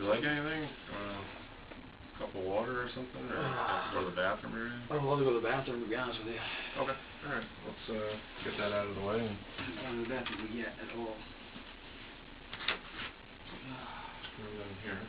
you like anything? A cup of water or something? Or have to go to the bathroom or anything? I'd love to go to the bathroom, to be honest with you. Okay. Alright. Let's get that out of the way. And I don't know the bathroom yet at all. move that in here.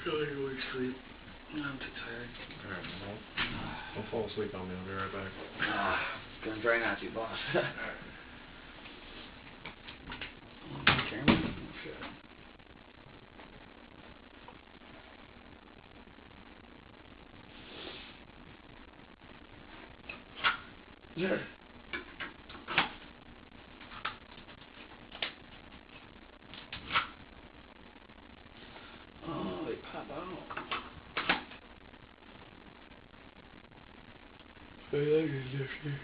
Really go to sleep. I'm too tired. Alright, well, don't fall asleep on me. I'll be right back. Gonna try not to, boss. Alright. Camera? Shit. Yeah. Oh, they pop out. I like it this year.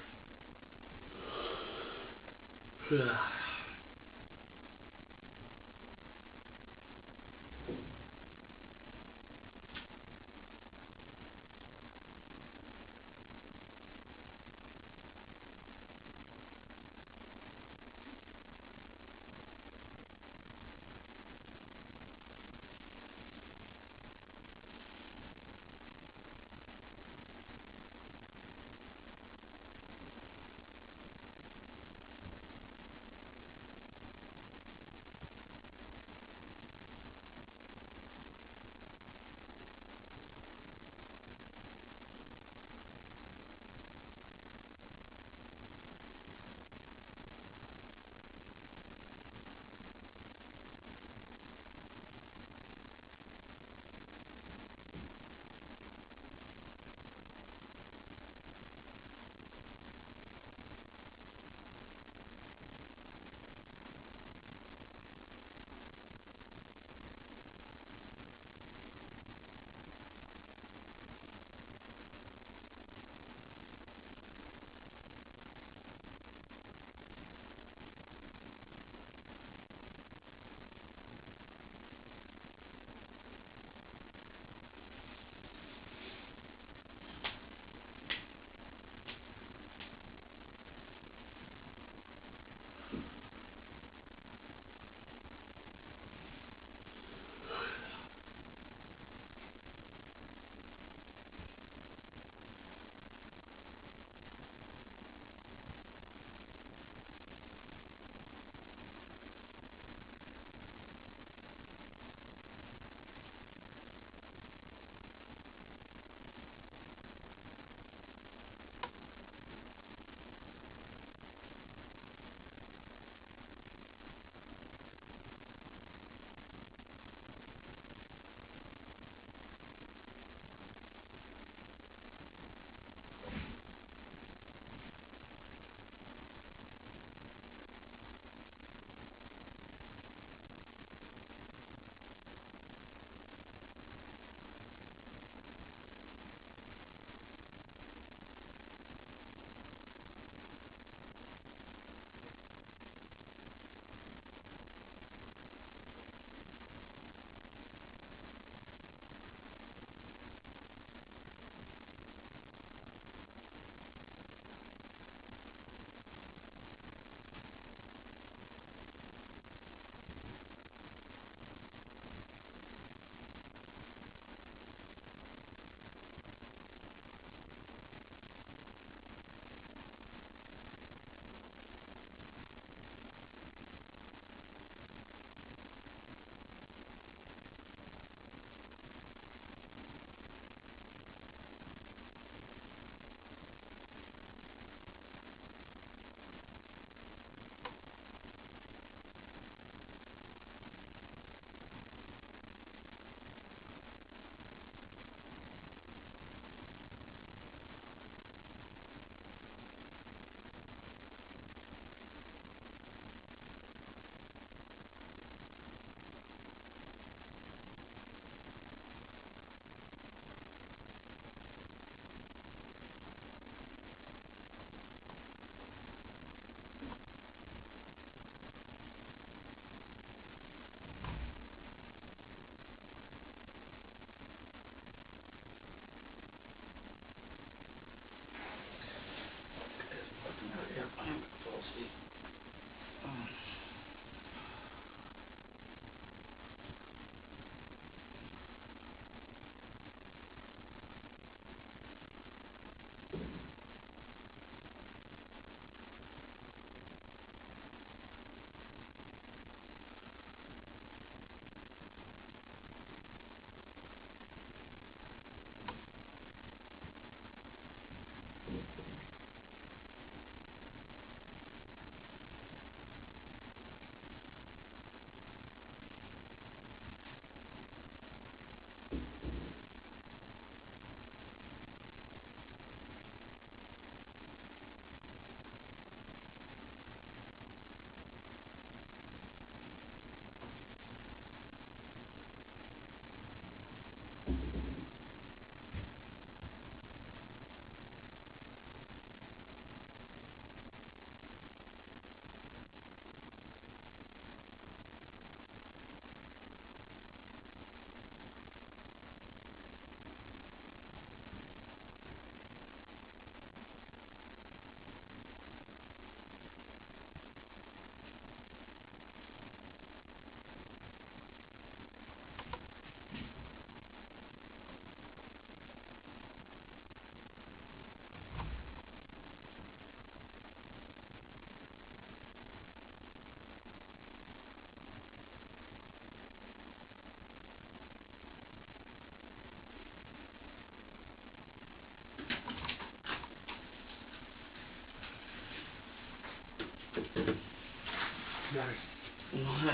Nice.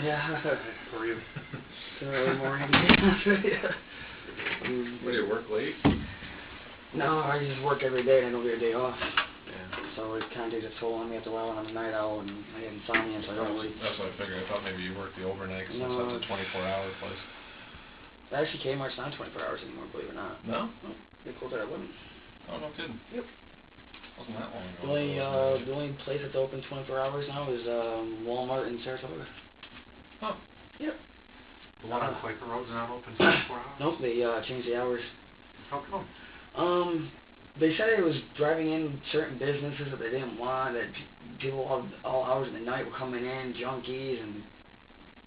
Yeah. How are you? Early morning. Yeah. What, do you work late? No, I just work every day and I don't get a day off. Yeah. So it kind of takes a toll on me after a while when I'm a night owl and I get insomnia, so I don't really... That's what I figured. I thought maybe you worked the overnight because No. that's a 24-hour place. Actually, Kmart's not 24 hours anymore, believe it or not. No? No, they closed it at 11. Oh, no kidding. Yep. Wasn't that long ago. The only place that's open 24 hours now is Walmart in Sarasota. Huh. Yep. The one on Quaker Road's not open 24 hours? Nope, they changed the hours. How come? They said it was driving in certain businesses that they didn't want, that people all hours of the night were coming in, junkies and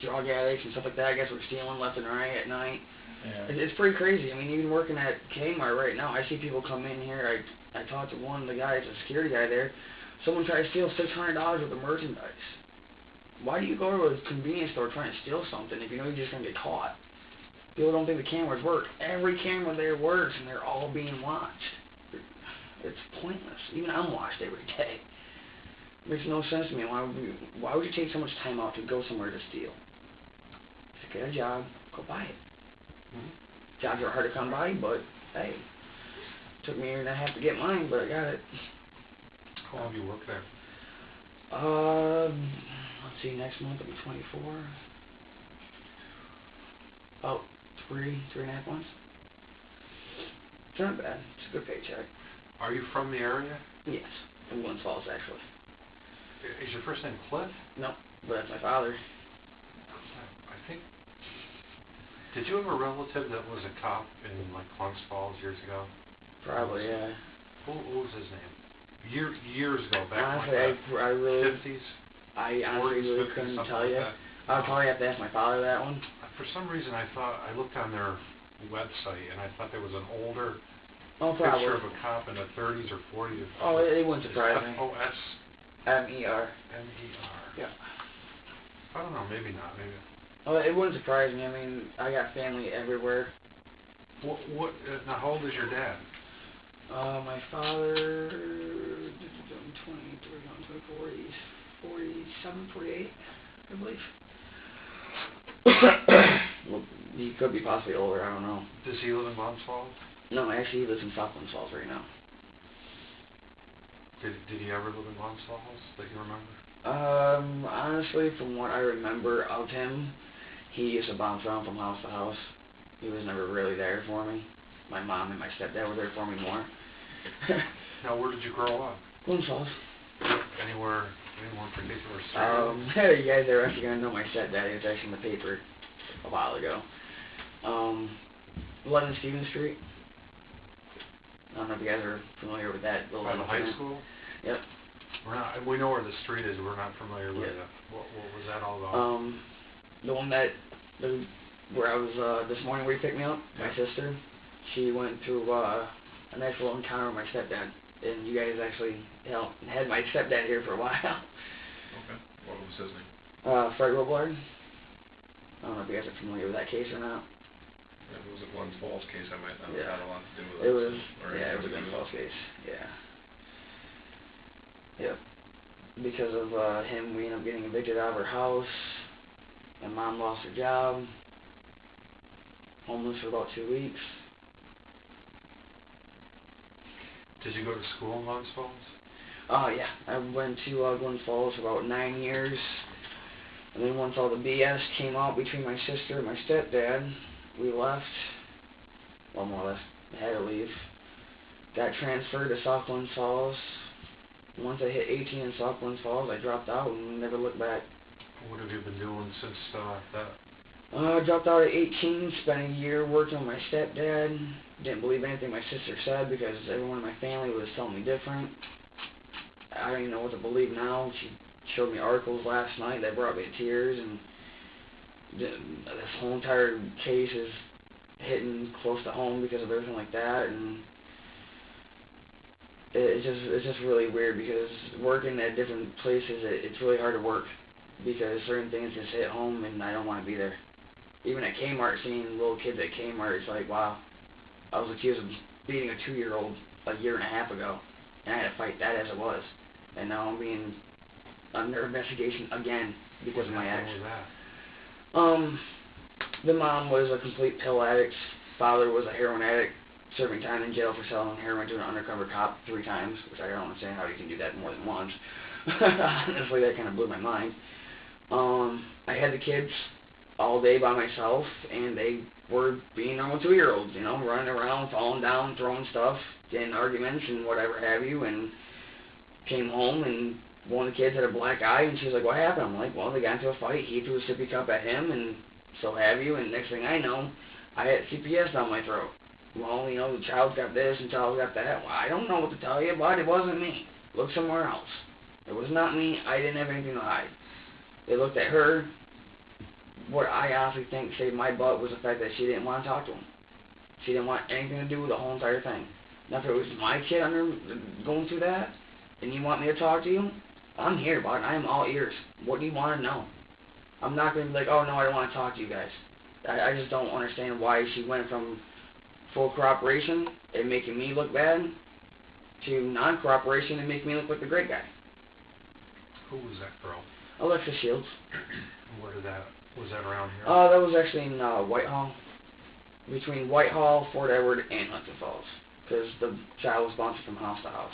drug addicts and stuff like that, I guess, were stealing left and right at night. Yeah. It's pretty crazy. I mean, even working at Kmart right now, I see people come in here. I talked to one of the guys, a security guy there. Someone tried to steal $600 worth of merchandise. Why do you go to a convenience store trying to steal something if you know you're just going to get caught? People don't think the cameras work. Every camera there works, and they're all being watched. It's pointless. Even I'm watched every day. It makes no sense to me. Why would you take so much time out to go somewhere to steal? Just get a job, go buy it. Mm-hmm. Jobs are hard to come by, but hey, took me a year and a half to get mine, but I got it. How long have you worked there? Let's see, next month will be 24. About 3.5 months. It's not bad. It's a good paycheck. Are you from the area? Yes, from Glens Falls, actually. Is your first name Cliff? No, but that's my father. I think... Did you have a relative that was a cop in, like, Glens Falls years ago? Probably, yeah. What was his name? Years ago, back Honestly, in like I really... 50s? I honestly 40s, really 50s, couldn't something tell like you. that. I'd probably have to ask my father that one. For some reason, I looked on their website, and I thought there was an older Probably. picture of a cop in the 30s or 40s. Oh, it wouldn't surprise me. F-O-S... M-E-R. M-E-R. Yeah. I don't know, maybe not, maybe. Oh, it wouldn't surprise me. I mean, I got family everywhere. Now, how old is your dad? My father, 23, 47, 48, I believe. Well, he could be possibly older, I don't know. Does he live in Glens Falls? No, actually he lives in South Glens Falls right now. Did he ever live in Glens Falls that you remember? Honestly, from what I remember of him, he used to bounce around from house to house. He was never really there for me. My mom and my stepdad were there for me more. Now, where did you grow up? Glens Falls. Anywhere particular street? You guys are actually going to know my stepdad. He was actually in the paper a while ago. 11 Stevens Street. I don't know if you guys are familiar with that building. By the high school? Yep. We know where the street is. We're not familiar with it. What was that all about? The one where I was this morning where you picked me up, my sister, she went through a nice little encounter with my stepdad. And you guys actually had my stepdad here for a while. Okay. What was his name? Fred Robillard. I don't know if you guys are familiar with that case or not. If it was a Glens Falls case, I might not have had a lot to do with it. It was a Glens Falls case. Yeah. Yep. Because of him, we ended up getting evicted out of our house. My mom lost her job. Homeless for about 2 weeks. Did you go to school in Glens Falls? Oh, yeah. I went to Glens Falls for about 9 years. And then once all the BS came out between my sister and my stepdad, we left. Well, more or less, I had to leave. Got transferred to South Glens Falls. Once I hit 18 in South Glens Falls, I dropped out and never looked back. What have you been doing since that? I dropped out at 18, spent a year working with my stepdad. Didn't believe anything my sister said because everyone in my family was telling me different. I don't even know what to believe now. She showed me articles last night that brought me to tears, and this whole entire case is hitting close to home because of everything like that, and it's just really weird because working at different places, it's really hard to work because certain things just hit home and I don't want to be there. Even at Kmart, seeing little kids at Kmart, it's like, wow. I was accused of beating a 2-year-old a year and a half ago, and I had to fight that as it was. And now I'm being under investigation again because of my ex. What was that? The mom was a complete pill addict. Father was a heroin addict, serving time in jail for selling heroin to an undercover cop 3 times, which I don't understand how you can do that more than once. Honestly, that kind of blew my mind. I had the kids all day by myself, and they were being normal 2-year-olds, you know, running around, falling down, throwing stuff, getting arguments and whatever have you, and came home, and one of the kids had a black eye, and she was like, what happened? I'm like, well, they got into a fight, he threw a sippy cup at him, and so have you, and next thing I know, I had CPS down my throat. Well, you know, the child's got this, and the child's got that. Well, I don't know what to tell you, but it wasn't me. Look somewhere else. It was not me. I didn't have anything to hide. They looked at her. What I honestly think saved my butt was the fact that she didn't want to talk to him. She didn't want anything to do with the whole entire thing. Now, if it was my kid going through that, and you want me to talk to you, I'm here, bud. I am all ears. What do you want to know? I'm not going to be like, oh, no, I don't want to talk to you guys. I just don't understand why she went from full cooperation and making me look bad to non-cooperation and making me look like the great guy. Who was that girl? Alexa Shields. Where did that, was that around here? That was actually in Whitehall. Between Whitehall, Fort Edward, and Glens Falls. Because the child was bouncing from house to house.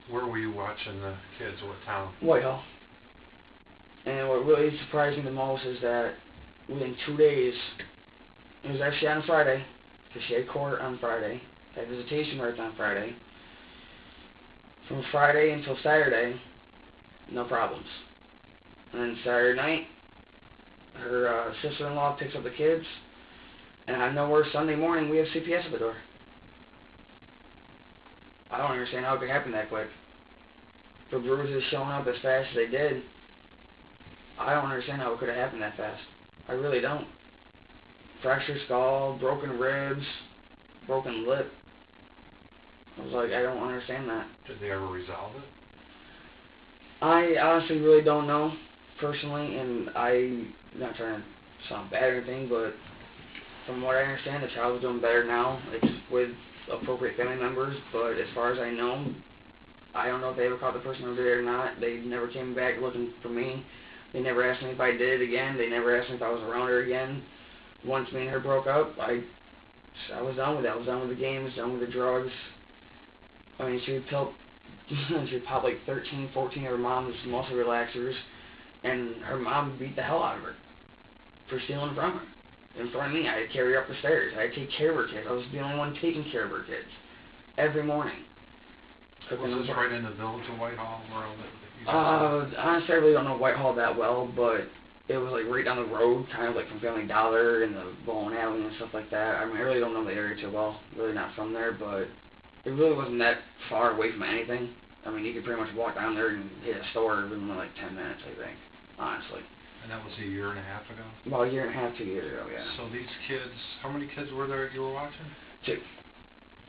Where were you watching the kids? What town? Whitehall. And what really surprised me the most is that within 2 days, it was actually on Friday, because she had court on Friday, had visitation rights on Friday. From Friday until Saturday, no problems. And then Saturday night, her sister-in-law picks up the kids, and out of nowhere, Sunday morning, we have CPS at the door. I don't understand how it could happen that quick. For bruises showing up as fast as they did, I don't understand how it could have happened that fast. I really don't. Fractured skull, broken ribs, broken lip. I was like, I don't understand that. Did they ever resolve it? I honestly really don't know, personally, and I'm not trying to sound bad or anything, but from what I understand, the child is doing better now. It's with appropriate family members, but as far as I know, I don't know if they ever caught the person who did it or not. They never came back looking for me. They never asked me if I did it again. They never asked me if I was around her again. Once me and her broke up, I was done with it. I was done with the games, done with the drugs. I mean, she would pop like 13, 14 of her mom's muscle relaxers, and her mom beat the hell out of her for stealing from her. In front of me, I had to carry her up the stairs. I had to take care of her kids. I was the only one taking care of her kids every morning. Was this right in the village of Whitehall? Honestly, I really don't know Whitehall that well, but it was like right down the road, kind of like from Family Dollar and the bowling alley and stuff like that. I mean, I really don't know the area too well. Really not from there, but it really wasn't that far away from anything. I mean, you could pretty much walk down there and hit a store within like 10 minutes, I think, honestly. And that was a year and a half ago? About a year and a half, 2 years ago, yeah. So these kids, how many kids were there you were watching? 2.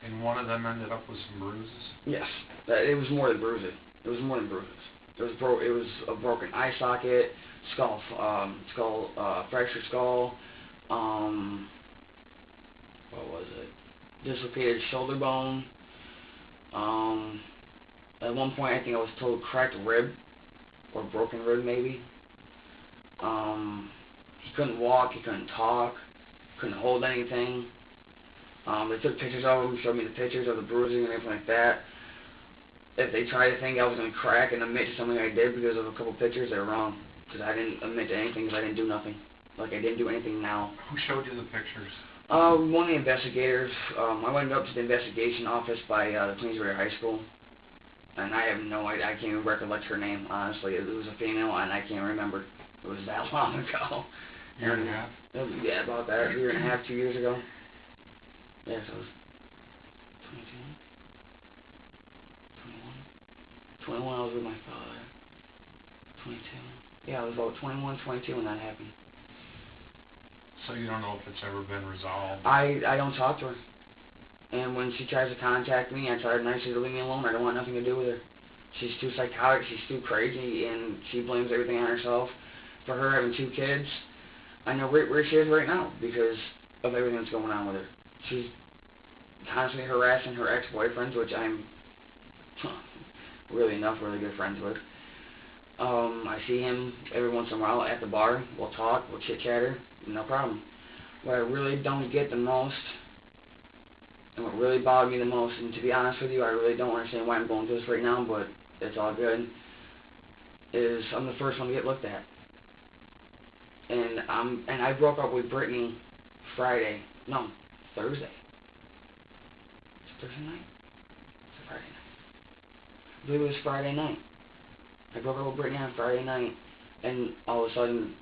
And one of them ended up with some bruises? Yes. It was more than bruises. It was more than bruises. It was a broken eye socket, fractured skull, what was it? Dislocated shoulder bone. At one point, I think I was told cracked rib, or broken rib maybe. He couldn't walk, he couldn't talk, couldn't hold anything. They took pictures of him, showed me the pictures of the bruising and everything like that. If they tried to think I was going to crack and admit to something I did because of a couple pictures, they were wrong. Because I didn't admit to anything because I didn't do nothing. Like, I didn't do anything now. Who showed you the pictures? One of the investigators. I went up to the investigation office by the QUEENSBURY High School. And I have no idea. I can't even recollect her name, honestly. It was a female, and I can't remember. It was that long ago. Year and a half? Yeah, about that. A year and a half, 2 years ago. Yeah, so it was 21, I was with my father. 22. Yeah, I was about 21, 22 when that happened. So you don't know if it's ever been resolved? I don't talk to her. And when she tries to contact me, I tell her nicely to leave me alone. I don't want nothing to do with her. She's too psychotic, she's too crazy, and she blames everything on herself. For her having 2 kids, I know where she is right now because of everything that's going on with her. She's constantly harassing her ex-boyfriends, which I'm really good friends with. I see him every once in a while at the bar. We'll talk, we'll chit-chatter, no problem. What I really don't get the most, and what really bothered me the most, and to be honest with you, I really don't understand why I'm going through this right now, but it's all good, is I'm the first one to get looked at. And I broke up with Brittany Thursday. Is it Thursday night? It's a Friday night. I believe it was Friday night. I broke up with Brittany on Friday night, and all of a sudden,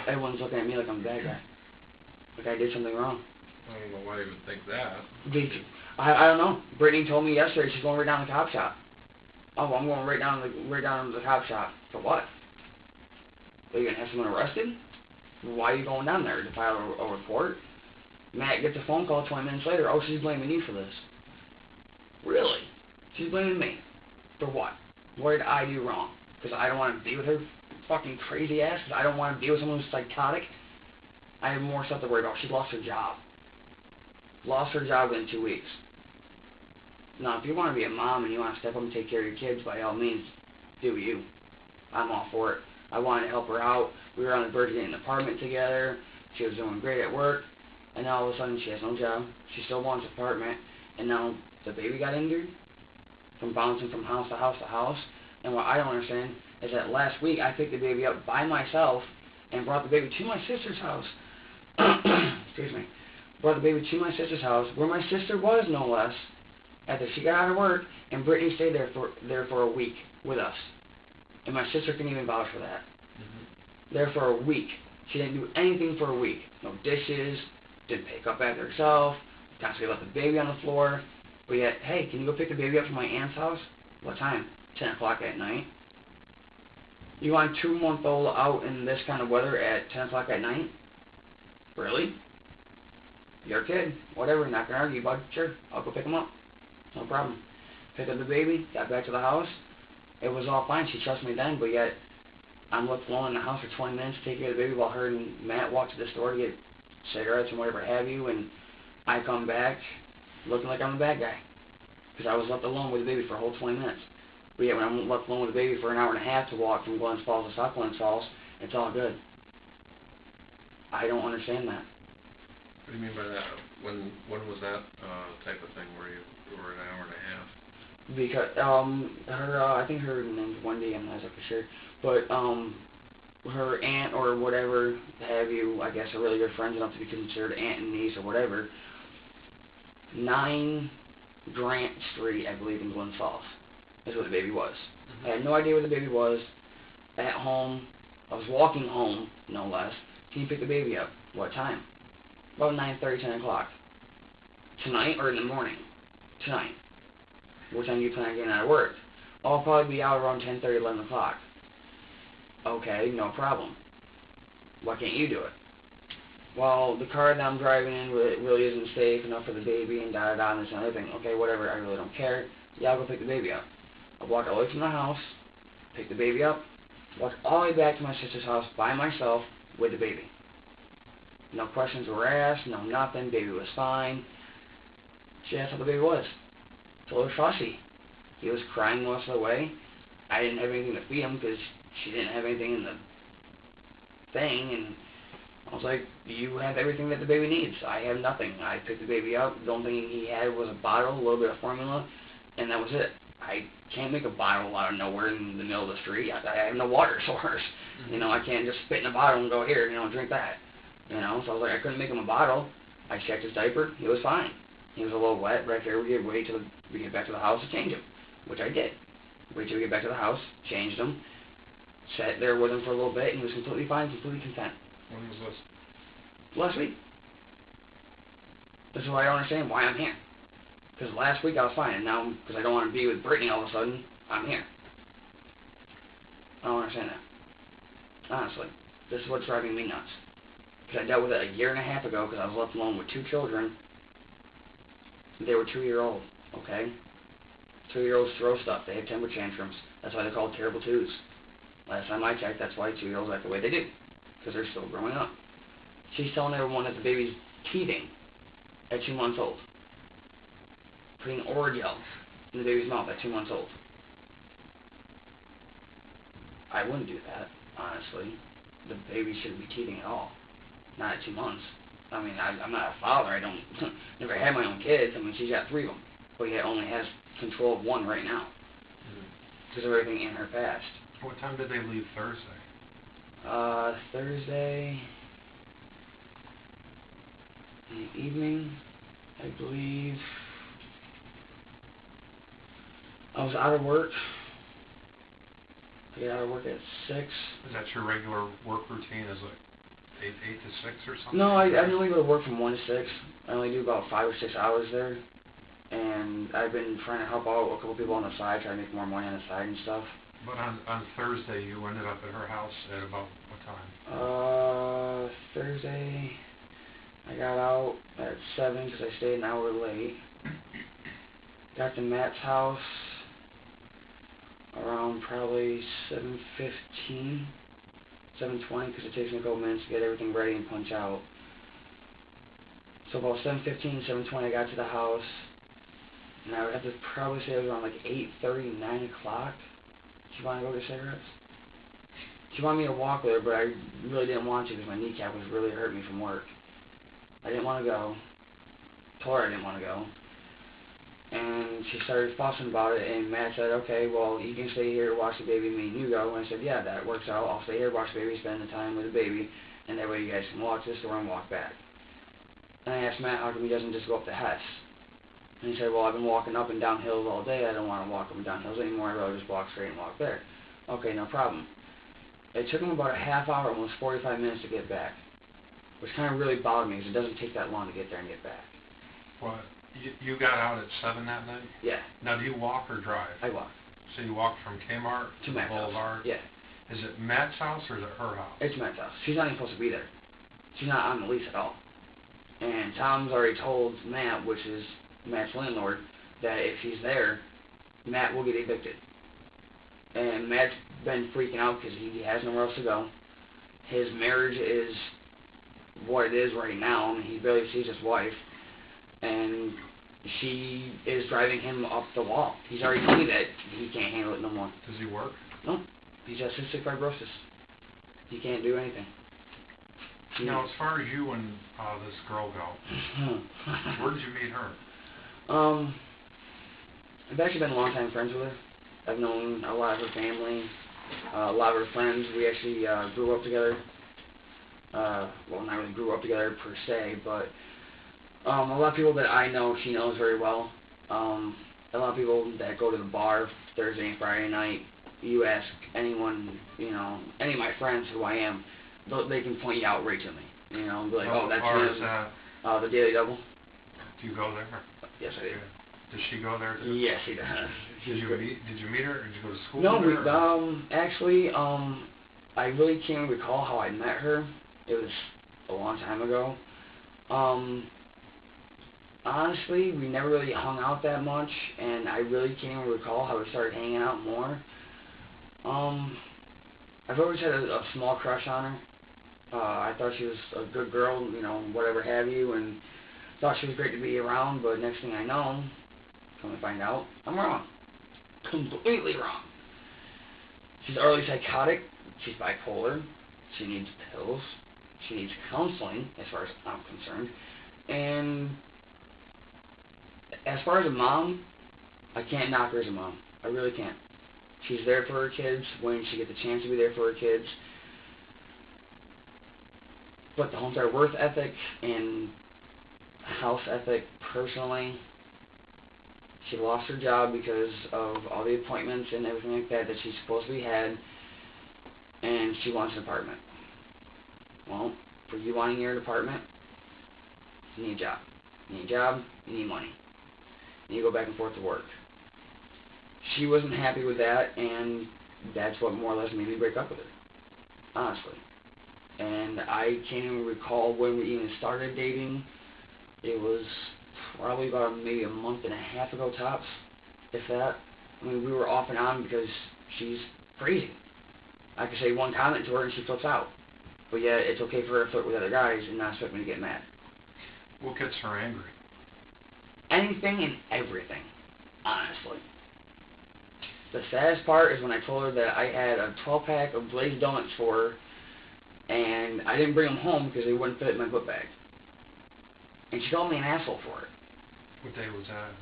everyone's looking at me like I'm a bad guy. Like I did something wrong. I don't know why you would think that. I don't know. Brittany told me yesterday she's going right down to the cop shop. Oh, I'm going right down to the cop shop. For what? Are you going to have someone arrested? Why are you going down there? To file a report? Matt gets a phone call 20 minutes later. Oh, she's blaming you for this. Really? She's blaming me. For what? What did I do wrong? Because I don't want to be with her fucking crazy ass? Because I don't want to be with someone who's psychotic? I have more stuff to worry about. She lost her job. Lost her job within 2 weeks. Now, if you want to be a mom and you want to step up and take care of your kids, by all means, do you. I'm all for it. I wanted to help her out. We were on the verge of getting an apartment together. She was doing great at work. And now all of a sudden she has no job. She still wants an apartment. And now the baby got injured from bouncing from house to house to house. And what I don't understand is that last week I picked the baby up by myself and brought the baby to my sister's house. Excuse me. Brought the baby to my sister's house, where my sister was, no less, after she got out of work, and Brittany stayed there for a week with us. And my sister can even vouch for that. There for a week. She didn't do anything for a week. No dishes, didn't pick up after herself, constantly left the baby on the floor. But yet, hey, can you go pick the baby up from my aunt's house? What time? 10 o'clock at night. You want a 2-month-old out in this kind of weather at 10 o'clock at night? Really? You're a kid. Whatever, not gonna argue about it. Sure, I'll go pick him up. No problem. Picked up the baby, got back to the house. It was all fine. She trusted me then, but yet I'm left alone in the house for 20 minutes to take care of the baby while her and Matt walk to the store to get cigarettes and whatever have you, and I come back looking like I'm the bad guy because I was left alone with the baby for a whole 20 minutes. But yet when I'm left alone with the baby for an hour and a half to walk from Glens Falls to South Glens Falls, it's all good. I don't understand that. What do you mean by that? When was that type of thing where you were an hour and a half? Because I think her name's Wendy, I'm not exactly sure, but her aunt or whatever have you, I guess, are really good friends enough to be considered aunt and niece or whatever. 9 Grant Street, I believe, in Glens Falls, is where the baby was. I had no idea where the baby was. At home, I was walking home, no less. Can you pick the baby up? What time? About 9:30, 10 o'clock. Tonight or in the morning? Tonight. What time do you plan on getting out of work? I'll probably be out around 10:30, 11 o'clock. Okay, no problem. Why can't you do it? Well, the car that I'm driving in really isn't safe enough for the baby and da-da-da and this and other thing. Okay, whatever, I really don't care. Yeah, I'll go pick the baby up. I'll walk all the way from the house, pick the baby up, walk all the way back to my sister's house by myself with the baby. No questions were asked, no nothing, baby was fine. She asked how the baby was. Told her fussy. He was crying most of the way. I didn't have anything to feed him because she didn't have anything in the thing, and I was like, you have everything that the baby needs. I have nothing. I picked the baby up. The only thing he had was a bottle, a little bit of formula, and that was it. I can't make a bottle out of nowhere in the middle of the street. I have no water source. You know, I can't just spit in a bottle and go, here, you know, drink that. You know, so I was like, I couldn't make him a bottle. I checked his diaper. He was fine. He was a little wet. Right there, we wait till we get back to the house to change him, which I did. Wait till we get back to the house, changed him, sat there with him for a little bit, and he was completely fine, completely content. When was this? Last week. This is why I don't understand why I'm here. Because last week I was fine, and now, because I don't want to be with Brittany all of a sudden, I'm here. I don't understand that. Honestly. This is what's driving me nuts. Because I dealt with it a year and a half ago because I was left alone with 2 children. They were 2-year-old, okay? 2-year-olds throw stuff. They have temper tantrums. That's why they're called terrible twos. Last time I checked, that's why 2-year-olds act the way they do. Because they're still growing up. She's telling everyone that the baby's teething at 2 months old. Putting Oreo in the baby's mouth at 2 months old. I wouldn't do that, honestly. The baby shouldn't be teething at all. Not at 2 months. I mean, I'm not a father. I don't, never had my own kids. I mean, she's got 3 of them. But yet only has control of 1 right now. Because of everything in her past. What time did they leave Thursday? Thursday in the evening, I believe. I was out of work. I got out of work at 6. Is that your regular work routine? Is it 8 to 6 or something? No, I normally go to work from 1 to 6. I only do about 5 or 6 hours there. And I've been trying to help out a couple people on the side, try to make more money on the side and stuff. But on Thursday, you ended up at her house at about what time? Thursday, I got out at 7 because I stayed an hour late. Got to Matt's house around probably 7:15, 7:20, because it takes me a couple minutes to get everything ready and punch out. So about 7:15, 7:20, I got to the house, and I would have to probably say it was around like 8:30, 9 o'clock. She wanted to go get cigarettes. She wanted me to walk with her, but I really didn't want to because my kneecap was really hurting me from work. I didn't want to go. Told her I didn't want to go. And she started fussing about it, and Matt said, okay, well, you can stay here, watch the baby, me and you go. And I said, yeah, that works out. I'll stay here, watch the baby, spend the time with the baby, and that way you guys can watch this door and walk back. And I asked Matt how come he doesn't just go up to Hess. And he said, well, I've been walking up and down hills all day. I don't want to walk up and down hills anymore. I'd rather just walk straight and walk there. Okay, no problem. It took him about a half hour, almost 45 minutes to get back, which kind of really bothered me because it doesn't take that long to get there and get back. What? You got out at 7 that night? Yeah. Now, do you walk or drive? I walk. So you walk from Kmart to the Matt's Boulevard? house. Yeah. Is it Matt's house or is it her house? It's Matt's house. She's not even supposed to be there. She's not on the lease at all. And Tom's already told Matt, which is Matt's landlord, that if he's there, Matt will get evicted. And Matt's been freaking out because he has nowhere else to go. His marriage is what it is right now. I mean, he barely sees his wife. And she is driving him up the wall. He's already told me that he can't handle it no more. Does he work? No. He's got cystic fibrosis. He can't do anything. Now, as far as you and this girl go, where did you meet her? I've actually been longtime friends with her. I've known a lot of her family, a lot of her friends. We actually grew up together. Well, not really grew up together per se, but a lot of people that I know, she knows very well. A lot of people that go to the bar Thursday and Friday night, you ask anyone, you know, any of my friends who I am, they can point you out right to me. You know, and be like, oh, that's him. The Daily Double. Do you go there? Yes, I do. Does she go there too? Yes, she does. Did you meet her? Or did you go to school No, with her? actually, I really can't recall how I met her. It was a long time ago. Honestly, we never really hung out that much, and I really can't even recall how we started hanging out more. I've always had a small crush on her. I thought she was a good girl, you know, whatever have you, and thought she was great to be around, but next thing I know, come to find out, I'm wrong. Completely wrong. She's early psychotic. She's bipolar. She needs pills. She needs counseling, as far as I'm concerned. And as far as a mom, I can't knock her as a mom. I really can't. She's there for her kids when she gets a chance to be there for her kids. But the whole entire work ethic and house ethic, personally, she lost her job because of all the appointments and everything like that that she's supposed to be had, and she wants an apartment. Well, for you wanting your apartment, you need a job. You need a job, you need money. You need to go back and forth to work. She wasn't happy with that, and that's what more or less made me break up with her, honestly. And I can't even recall when we even started dating. It was probably about maybe a month and a half ago tops, if that. I mean, we were off and on because she's crazy. I could say one comment to her and she flips out. But yeah, it's okay for her to flirt with other guys and not expect me to get mad. What gets her angry? Anything and everything, honestly. The saddest part is when I told her that I had a 12-pack of glazed donuts for her, and I didn't bring them home because they wouldn't fit in my book bag. And she called me an asshole for it. What day was that?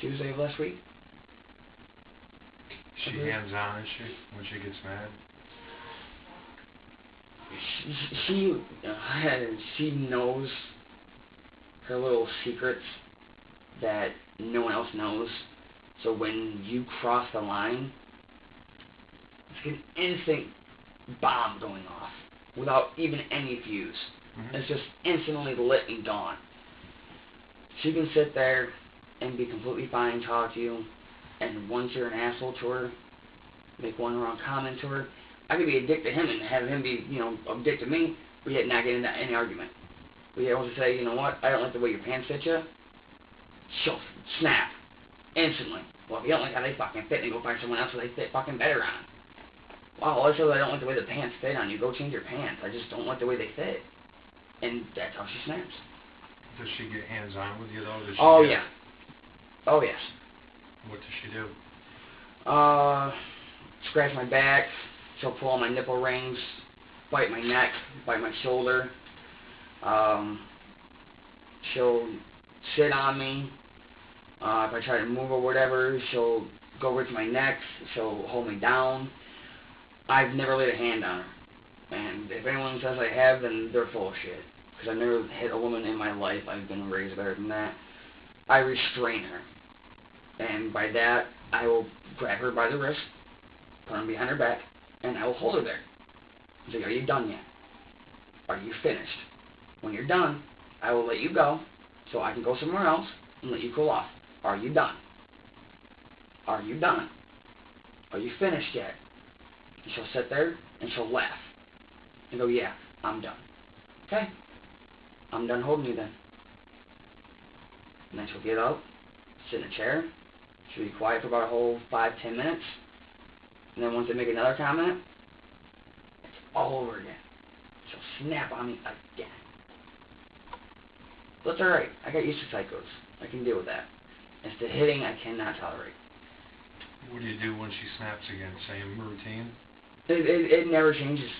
Tuesday of last week. She hands-on, is she, when she gets mad? She knows her little secrets that no one else knows. So when you cross the line, it's like an instant bomb going off without even any fuse. Mm-hmm. It's just instantly lit and gone. She can sit there and be completely fine, talk to you, and once you're an asshole to her, make one wrong comment to her, I could be a dick to him and have him be, a dick to me, but yet not get into any argument. But yet also say, you know what, I don't like the way your pants fit you. She'll snap instantly. Well, if you don't like how they fucking fit, then go find someone else who they fit fucking better on. Well, also I don't like the way the pants fit on you. Go change your pants. I just don't like the way they fit. And that's how she snaps. Does she get hands-on with you, though? Oh, yeah. Oh, yes. What does she do? Scratch my back. She'll pull on my nipple rings, bite my neck, bite my shoulder. She'll sit on me. If I try to move or whatever, she'll go over to my neck. She'll hold me down. I've never laid a hand on her. And if anyone says I have, then they're full of shit. Because I've never hit a woman in my life. I've been raised better than that. I restrain her. And by that, I will grab her by the wrist, put her behind her back, and I will hold her there. I'll say, are you done yet? Are you finished? When you're done, I will let you go, so I can go somewhere else and let you cool off. Are you done? Are you done? Are you finished yet? And she'll sit there, and she'll laugh. And go, yeah, I'm done. Okay? I'm done holding you then. And then she'll get up, sit in a chair. She'll be quiet for about a whole 5-10 minutes. And then once they make another comment, it's all over again. She'll snap on me again. But it's alright. I got used to psychos. I can deal with that. It's the hitting I cannot tolerate. What do you do when she snaps again? Same routine? It never changes.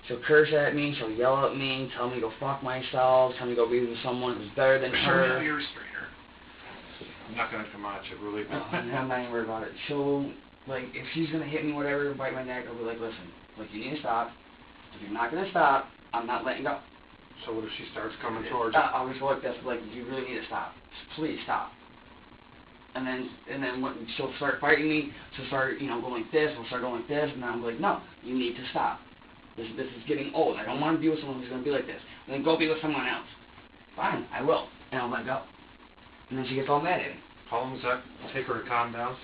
She'll curse at me, she'll yell at me, tell me to go fuck myself, tell me to go be with someone who's better than her. Your restrainer. I'm not going to come at you, believe me. I'm not even worried about it. She'll, if she's going to hit me, whatever, bite my neck, I'll be like, listen, you need to stop. If you're not going to stop, I'm not letting go. So what if she starts coming towards you? I'll just like this, you really need to stop. Please stop. And then when she'll start fighting me, she'll start, going like this, we'll start going like this, and I'm like, no, you need to stop. This is getting old. I don't want to be with someone who's going to be like this. And then go be with someone else. Fine, I will. And I'll let go. And then she gets all mad at me. How long does that take her to calm down?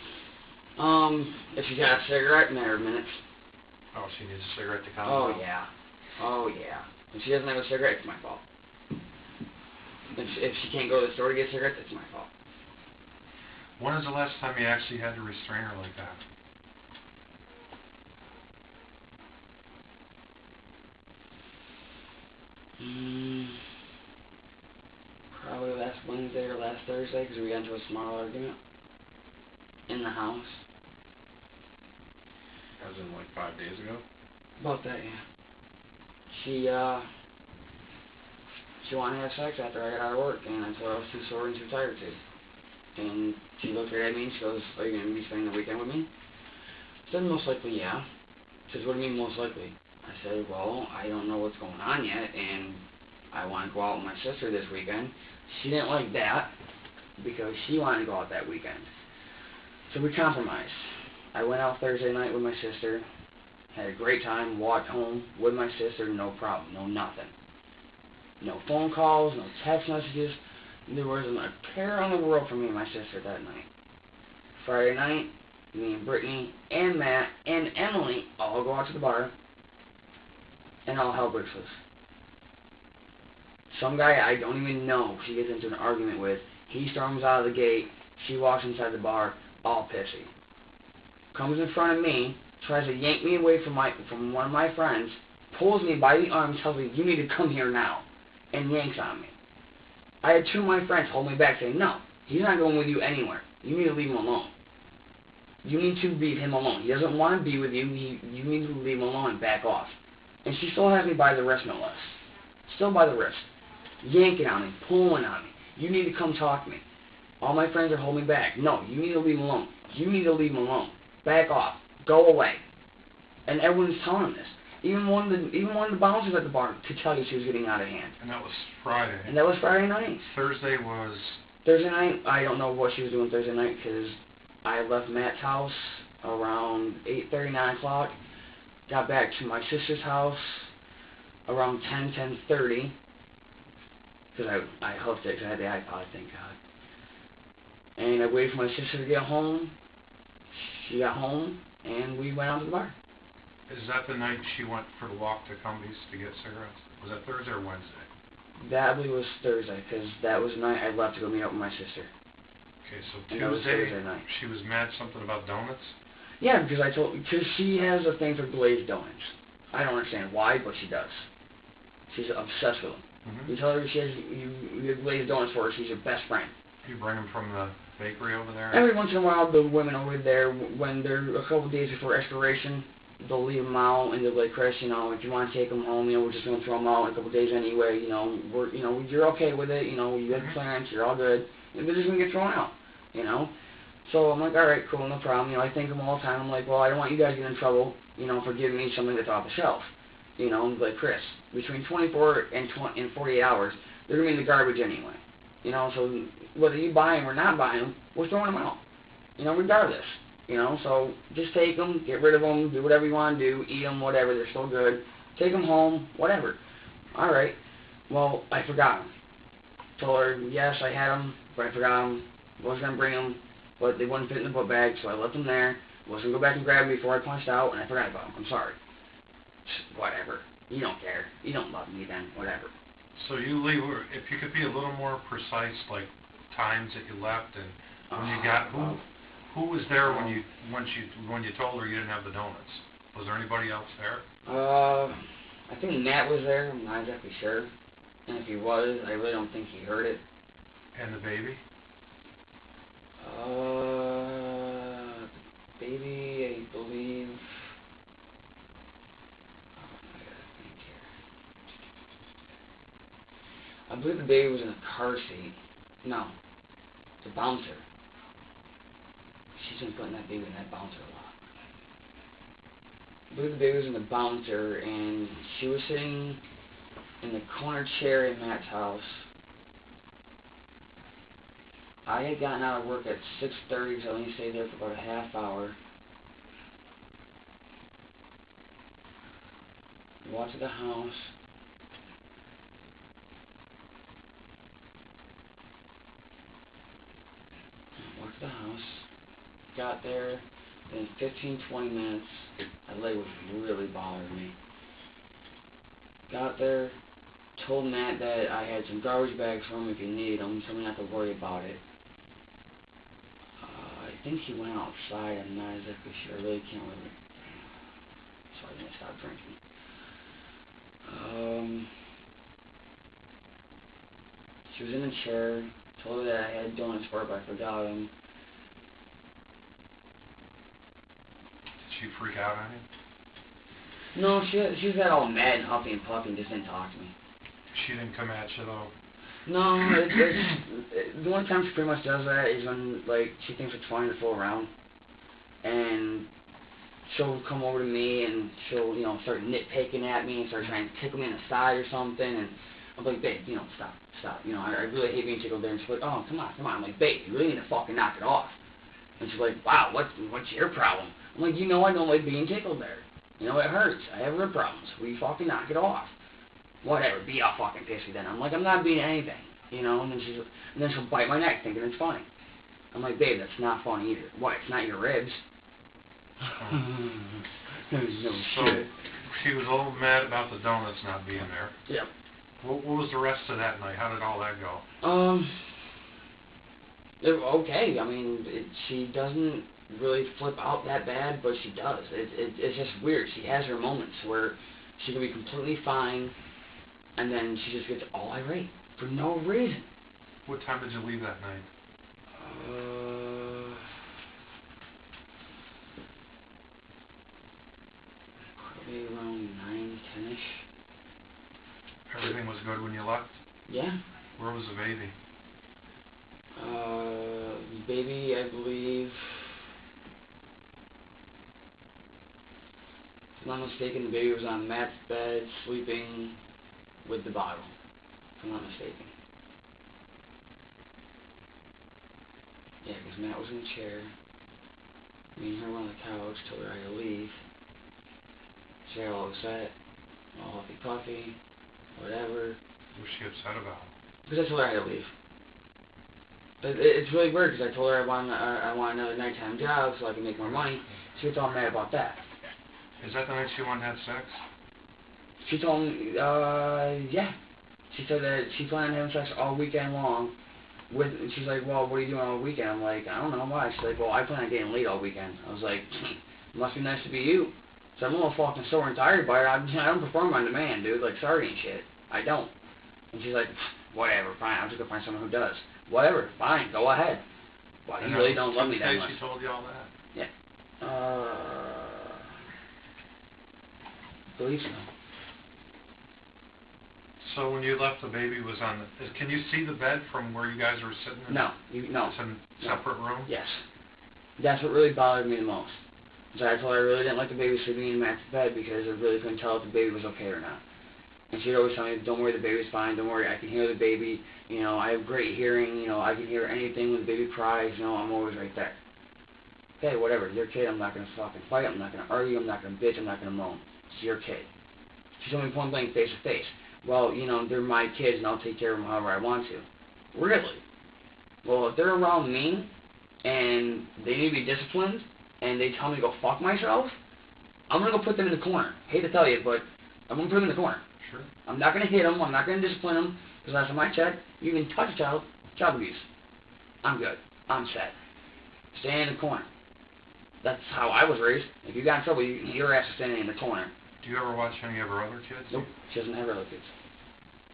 If she's got a cigarette, in matter of minutes. Oh, she needs a cigarette to calm down? Oh, yeah. If she doesn't have a cigarette, it's my fault. If she can't go to the store to get cigarettes, it's my fault. When was the last time you actually had to restrain her like that? Probably last Wednesday or last Thursday, because we got into a small argument in the house. As in 5 days ago? About that, yeah. She wanted to have sex after I got out of work, and I told her I was too sore and too tired to. And she looked right at me and she goes, are you going to be spending the weekend with me? I said, most likely, yeah. She says, what do you mean, most likely? I said, well, I don't know what's going on yet, and I want to go out with my sister this weekend. She didn't like that, because she wanted to go out that weekend. So we compromised. I went out Thursday night with my sister, had a great time, walked home with my sister, no problem, no nothing. No phone calls, no text messages. There wasn't a care in the world for me and my sister that night. Friday night, me and Brittany and Matt and Emily all go out to the bar, and all hell breaks loose. Some guy I don't even know she gets into an argument with, he storms out of the gate, she walks inside the bar, all pissy. Comes in front of me, tries to yank me away from one of my friends, pulls me by the arm, tells me, you need to come here now, and yanks on me. I had two of my friends hold me back saying, no, he's not going with you anywhere. You need to leave him alone. You need to leave him alone. He doesn't want to be with you. You need to leave him alone and back off. And she still has me by the wrist, no less. Still by the wrist. Yanking on me, pulling on me. You need to come talk to me. All my friends are holding me back. No, you need to leave him alone. You need to leave him alone. Back off. Go away. And everyone's telling him this. Even one of the bouncers at the bar could tell you she was getting out of hand. And that was Friday. And that was Friday night. Thursday was... Thursday night, I don't know what she was doing Thursday night because I left Matt's house around 8:30, 9 o'clock. Got back to my sister's house around 10:30. Because I hooked it because I had the iPod, thank God. And I waited for my sister to get home. She got home, and we went out to the bar. Is that the night she went for the walk to Cumbies to get cigarettes? Was that Thursday or Wednesday? That I believe was Thursday, because that was the night I left to go meet up with my sister. Okay, so Tuesday night. She was mad something about donuts? Yeah, because she has a thing for glazed donuts. I don't understand why, but she does. She's obsessed with them. Mm-hmm. You tell her you have glazed donuts for her, she's your best friend. You bring them from the bakery over there? Every once in a while, the women over there, when they're a couple days before expiration, they'll leave them out, and they'll be like, Chris, if you want to take them home, we're just going to throw them out in a couple days anyway, you're okay with it, you had clearance, you're all good, and they're just going to get thrown out, So I'm like, all right, cool, no problem, I think of them all the time. I'm like, well, I don't want you guys to get in trouble, for giving me something that's off the shelf, like, Chris, between 24 and 48 hours, they're going to be in the garbage anyway, so whether you buy them or not buy them, we're throwing them out, regardless. So just take them, get rid of them, do whatever you want to do, eat them, whatever, they're still good. Take them home, whatever. All right. Well, I forgot them. Told her, yes, I had them, but I forgot them. Was going to bring them, but they wouldn't fit in the book bag, so I left them there. Was going to go back and grab them before I punched out, and I forgot about them. I'm sorry. Whatever. You don't care. You don't love me then. Whatever. So you leave, if you could be a little more precise, like times that you left and when you got who was there when you told her you didn't have the donuts? Was there anybody else there? I think Matt was there. I'm not exactly sure. And if he was, I really don't think he heard it. And the baby? Baby, I believe. I believe the baby was in a car seat. No, the bouncer. She's been putting that baby in that bouncer a lot. I believe the baby was in the bouncer, and she was sitting in the corner chair in Matt's house. I had gotten out of work at 6:30, so I only stayed there for about a half hour. Walked to the house. Walked to the house. Got there, in 15-20 minutes, that leg was really bothering me. Got there, told Matt that I had some garbage bags for him if he needed them, told me not to worry about it. I think he went outside, I'm not exactly sure, I really can't remember. So I'm going to stop drinking. She was in a chair, told her that I had donuts for her, but I forgot them. Did she freak out on you? No, she got all mad and huffy and puffy and just didn't talk to me. She didn't come at you though? No, the only time she pretty much does that is when, she thinks it's funny to fool around. And she'll come over to me and she'll, start nitpicking at me and start trying to tickle me in the side or something. And I'm like, babe, stop. I really hate being tickled there. And she's like, oh, come on. I'm like, babe, you really need to fucking knock it off. And she's like, wow, what's your problem? I'm like, I don't like being tickled there. It hurts. I have rib problems. Will you fucking knock it off? Whatever, be all fucking pissy then. I'm like, I'm not being anything, and then she'll bite my neck thinking it's funny. I'm like, babe, that's not funny either. What, it's not your ribs? No shit. She was a little mad about the donuts not being there. Yep. What was the rest of that night? How did all that go? Okay. She doesn't really flip out that bad, but she does. It's just weird. She has her moments where She can be completely fine, and then she just gets all irate for no reason. What time did you leave that night? Probably around 9, 10-ish. Everything was good when you left? Yeah. Where was the baby? Baby, I believe, if I'm not mistaken, the baby was on Matt's bed, sleeping with the bottle, if I'm not mistaken. Yeah, because Matt was in the chair. Me and her were on the couch, told her I had to leave. She got all upset, all huffy puffy, whatever. What was she upset about? Because I told her I had to leave. But it's really weird because I told her I want another nighttime job so I can make more money. She gets all mad about that. Is that the night she wanted to have sex? She told me, yeah. She said that she planned on having sex all weekend long. She's like, well, what are you doing all weekend? I'm like, I don't know why. She's like, well, I plan on getting laid all weekend. I was like, must be nice to be you. So I'm a little fucking sore and tired by it. I don't perform on demand, dude. Like, sorry and shit. I don't. And she's like, whatever, fine. I'm just gonna find someone who does. Whatever, fine. Go ahead. Well, you really don't love me that much. She told you all that? Yeah. Believe so. So when you left, the baby was on the... Can you see the bed from where you guys were sitting? No. No. It's in a separate room? Yes. That's what really bothered me the most. So I told her I really didn't like the baby sleeping in Matt's bed because I really couldn't tell if the baby was okay or not. And she'd always tell me, don't worry, the baby's fine, don't worry, I can hear the baby, you know, I have great hearing, you know, I can hear anything when the baby cries, you know, I'm always right there. Okay, whatever, your kid, I'm not going to fucking fight, I'm not going to argue, I'm not going to bitch, I'm not going to moan. It's your kid. She told me point blank, face to face. Well, you know, they're my kids and I'll take care of them however I want to. Really? Well, if they're around me and they need to be disciplined and they tell me to go fuck myself, I'm going to go put them in the corner. Hate to tell you, but I'm going to put them in the corner. Sure. I'm not going to hit them. I'm not going to discipline them. Because last time I checked, you can touch a child, child abuse. I'm good. I'm set. Stay in the corner. That's how I was raised. If you got in trouble, your ass is standing in the corner. Do you ever watch any of her other kids? Nope. She doesn't have her other kids.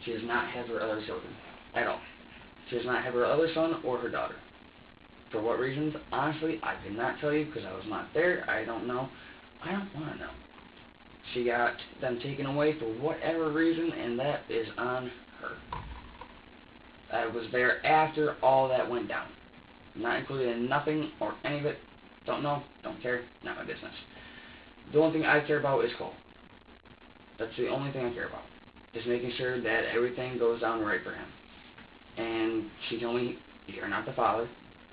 She does not have her other children. At all. She does not have her other son or her daughter. For what reasons? Honestly, I could not tell you because I was not there. I don't know. I don't want to know. She got them taken away for whatever reason, and that is on her. I was there after all that went down. Not included in nothing or any of it. Don't know, don't care, not my business. The only thing I care about is Cole. That's the only thing I care about. Just making sure that everything goes down right for him. And she told me, you're not the father,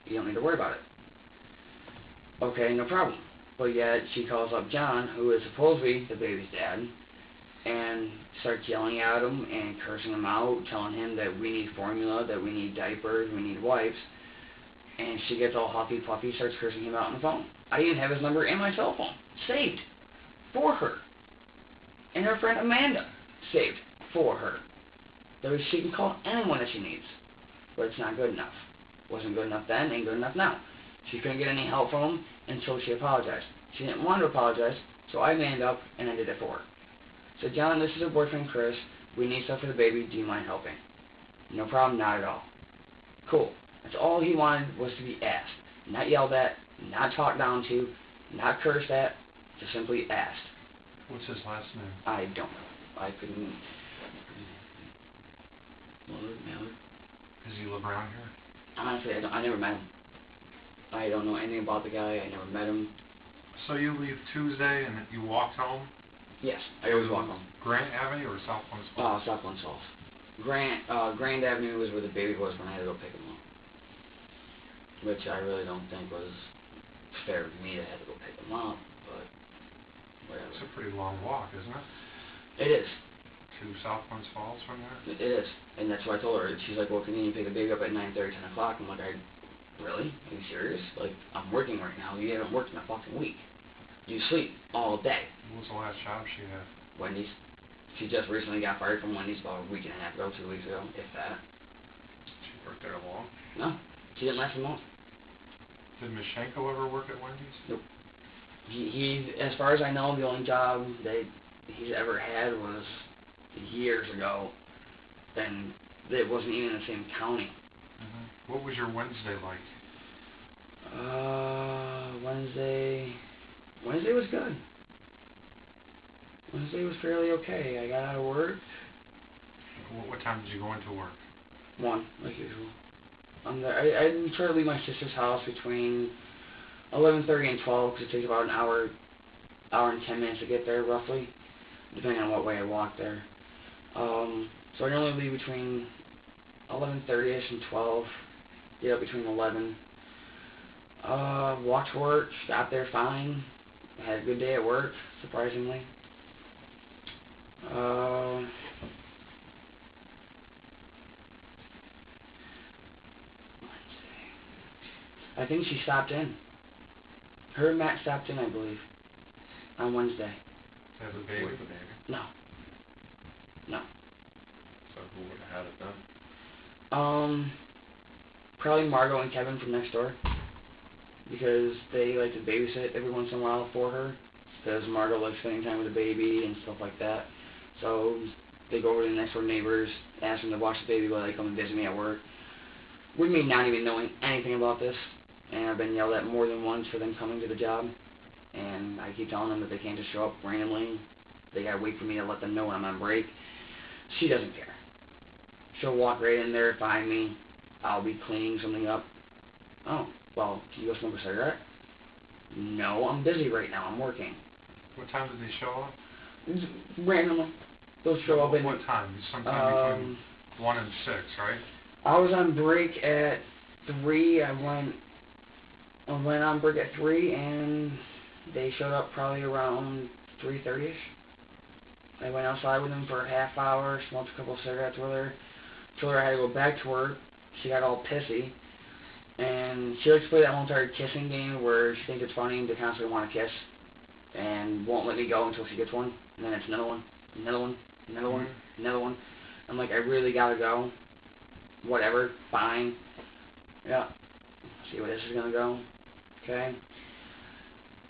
you don't need to worry about it. Okay, no problem. But yet, she calls up John, who is supposedly the baby's dad, and starts yelling at him and cursing him out, telling him that we need formula, that we need diapers, we need wipes. And she gets all huffy puffy, starts cursing him out on the phone. I even have his number in my cell phone, saved for her. And her friend Amanda, saved for her. That way she can call anyone that she needs. But it's not good enough. Wasn't good enough then, ain't good enough now. She couldn't get any help from him until she apologized. She didn't want to apologize, so I manned up and I did it for her. Said, John, this is her boyfriend Chris. We need stuff for the baby. Do you mind helping? No problem, not at all. Cool. That's all he wanted was to be asked. Not yelled at, not talked down to, not cursed at, just simply asked. What's his last name? I don't know. I couldn't... Mallard? Does he live around here? Honestly, I never met him. I don't know anything about the guy. I never met him. So you leave Tuesday and you walked home? Yes, I always walk home. Grant Avenue or South Glens Falls? South Glens Falls. Grand Avenue was where the baby was when I had to go pick him up. Which I really don't think was fair to me to have to go pick him up, but whatever. It's a pretty long walk, isn't it? It is. To South Glens Falls from there? It is. And that's what I told her. She's like, well, can you pick the baby up at 9:30, 10 o'clock? I'm like, really? Are you serious? Like, I'm working right now. You haven't worked in a fucking week. You sleep all day. What was the last job she had? Wendy's. She just recently got fired from Wendy's about a week and a half ago, 2 weeks ago, if that. She worked there long? No. She didn't last a month. Did Mishenko ever work at Wendy's? Nope. He, as far as I know, the only job that he's ever had was years ago, and it wasn't even in the same county. Mm-hmm. What was your Wednesday like? Wednesday was good. Wednesday was fairly okay. I got out of work. What time did you go into work? 1, like usual. I try to leave my sister's house between 11:30 and 12 because it takes about an hour and 10 minutes to get there roughly, depending on what way I walk there. So I normally leave between 11:30ish and 12. Get up between 11. Walked to work. Got there fine. Had a good day at work, surprisingly. I think she stopped in. Her and Matt stopped in, I believe, on Wednesday. Have a baby? With the baby? No. So who would have had it then? Probably Margot and Kevin from next door, because they like to babysit every once in a while for her, because Margot likes spending time with the baby and stuff like that. So they go over to the next door neighbors, ask them to watch the baby while they come and visit me at work. With me not even knowing anything about this, and I've been yelled at more than once for them coming to the job, and I keep telling them that they can't just show up randomly. They gotta wait for me to let them know when I'm on break. She doesn't care. She'll walk right in there, find me. I'll be cleaning something up. Oh, well, can you go smoke a cigarette? No, I'm busy right now. I'm working. What time did they show up? Randomly. They'll show up in... What time? Sometime between 1 and 6, right? I was on break at 3. I went on break at 3, and they showed up probably around 3:30ish. I went outside with them for a half hour, smoked a couple of cigarettes with her, told her I had to go back to work. She got all pissy, and she likes to play that whole entire kissing game where she thinks it's funny to constantly want to kiss, and won't let me go until she gets one, and then it's another one, another one, another one, another one. I'm like, I really gotta go. Whatever, fine. Yeah. See where this is gonna go. Okay.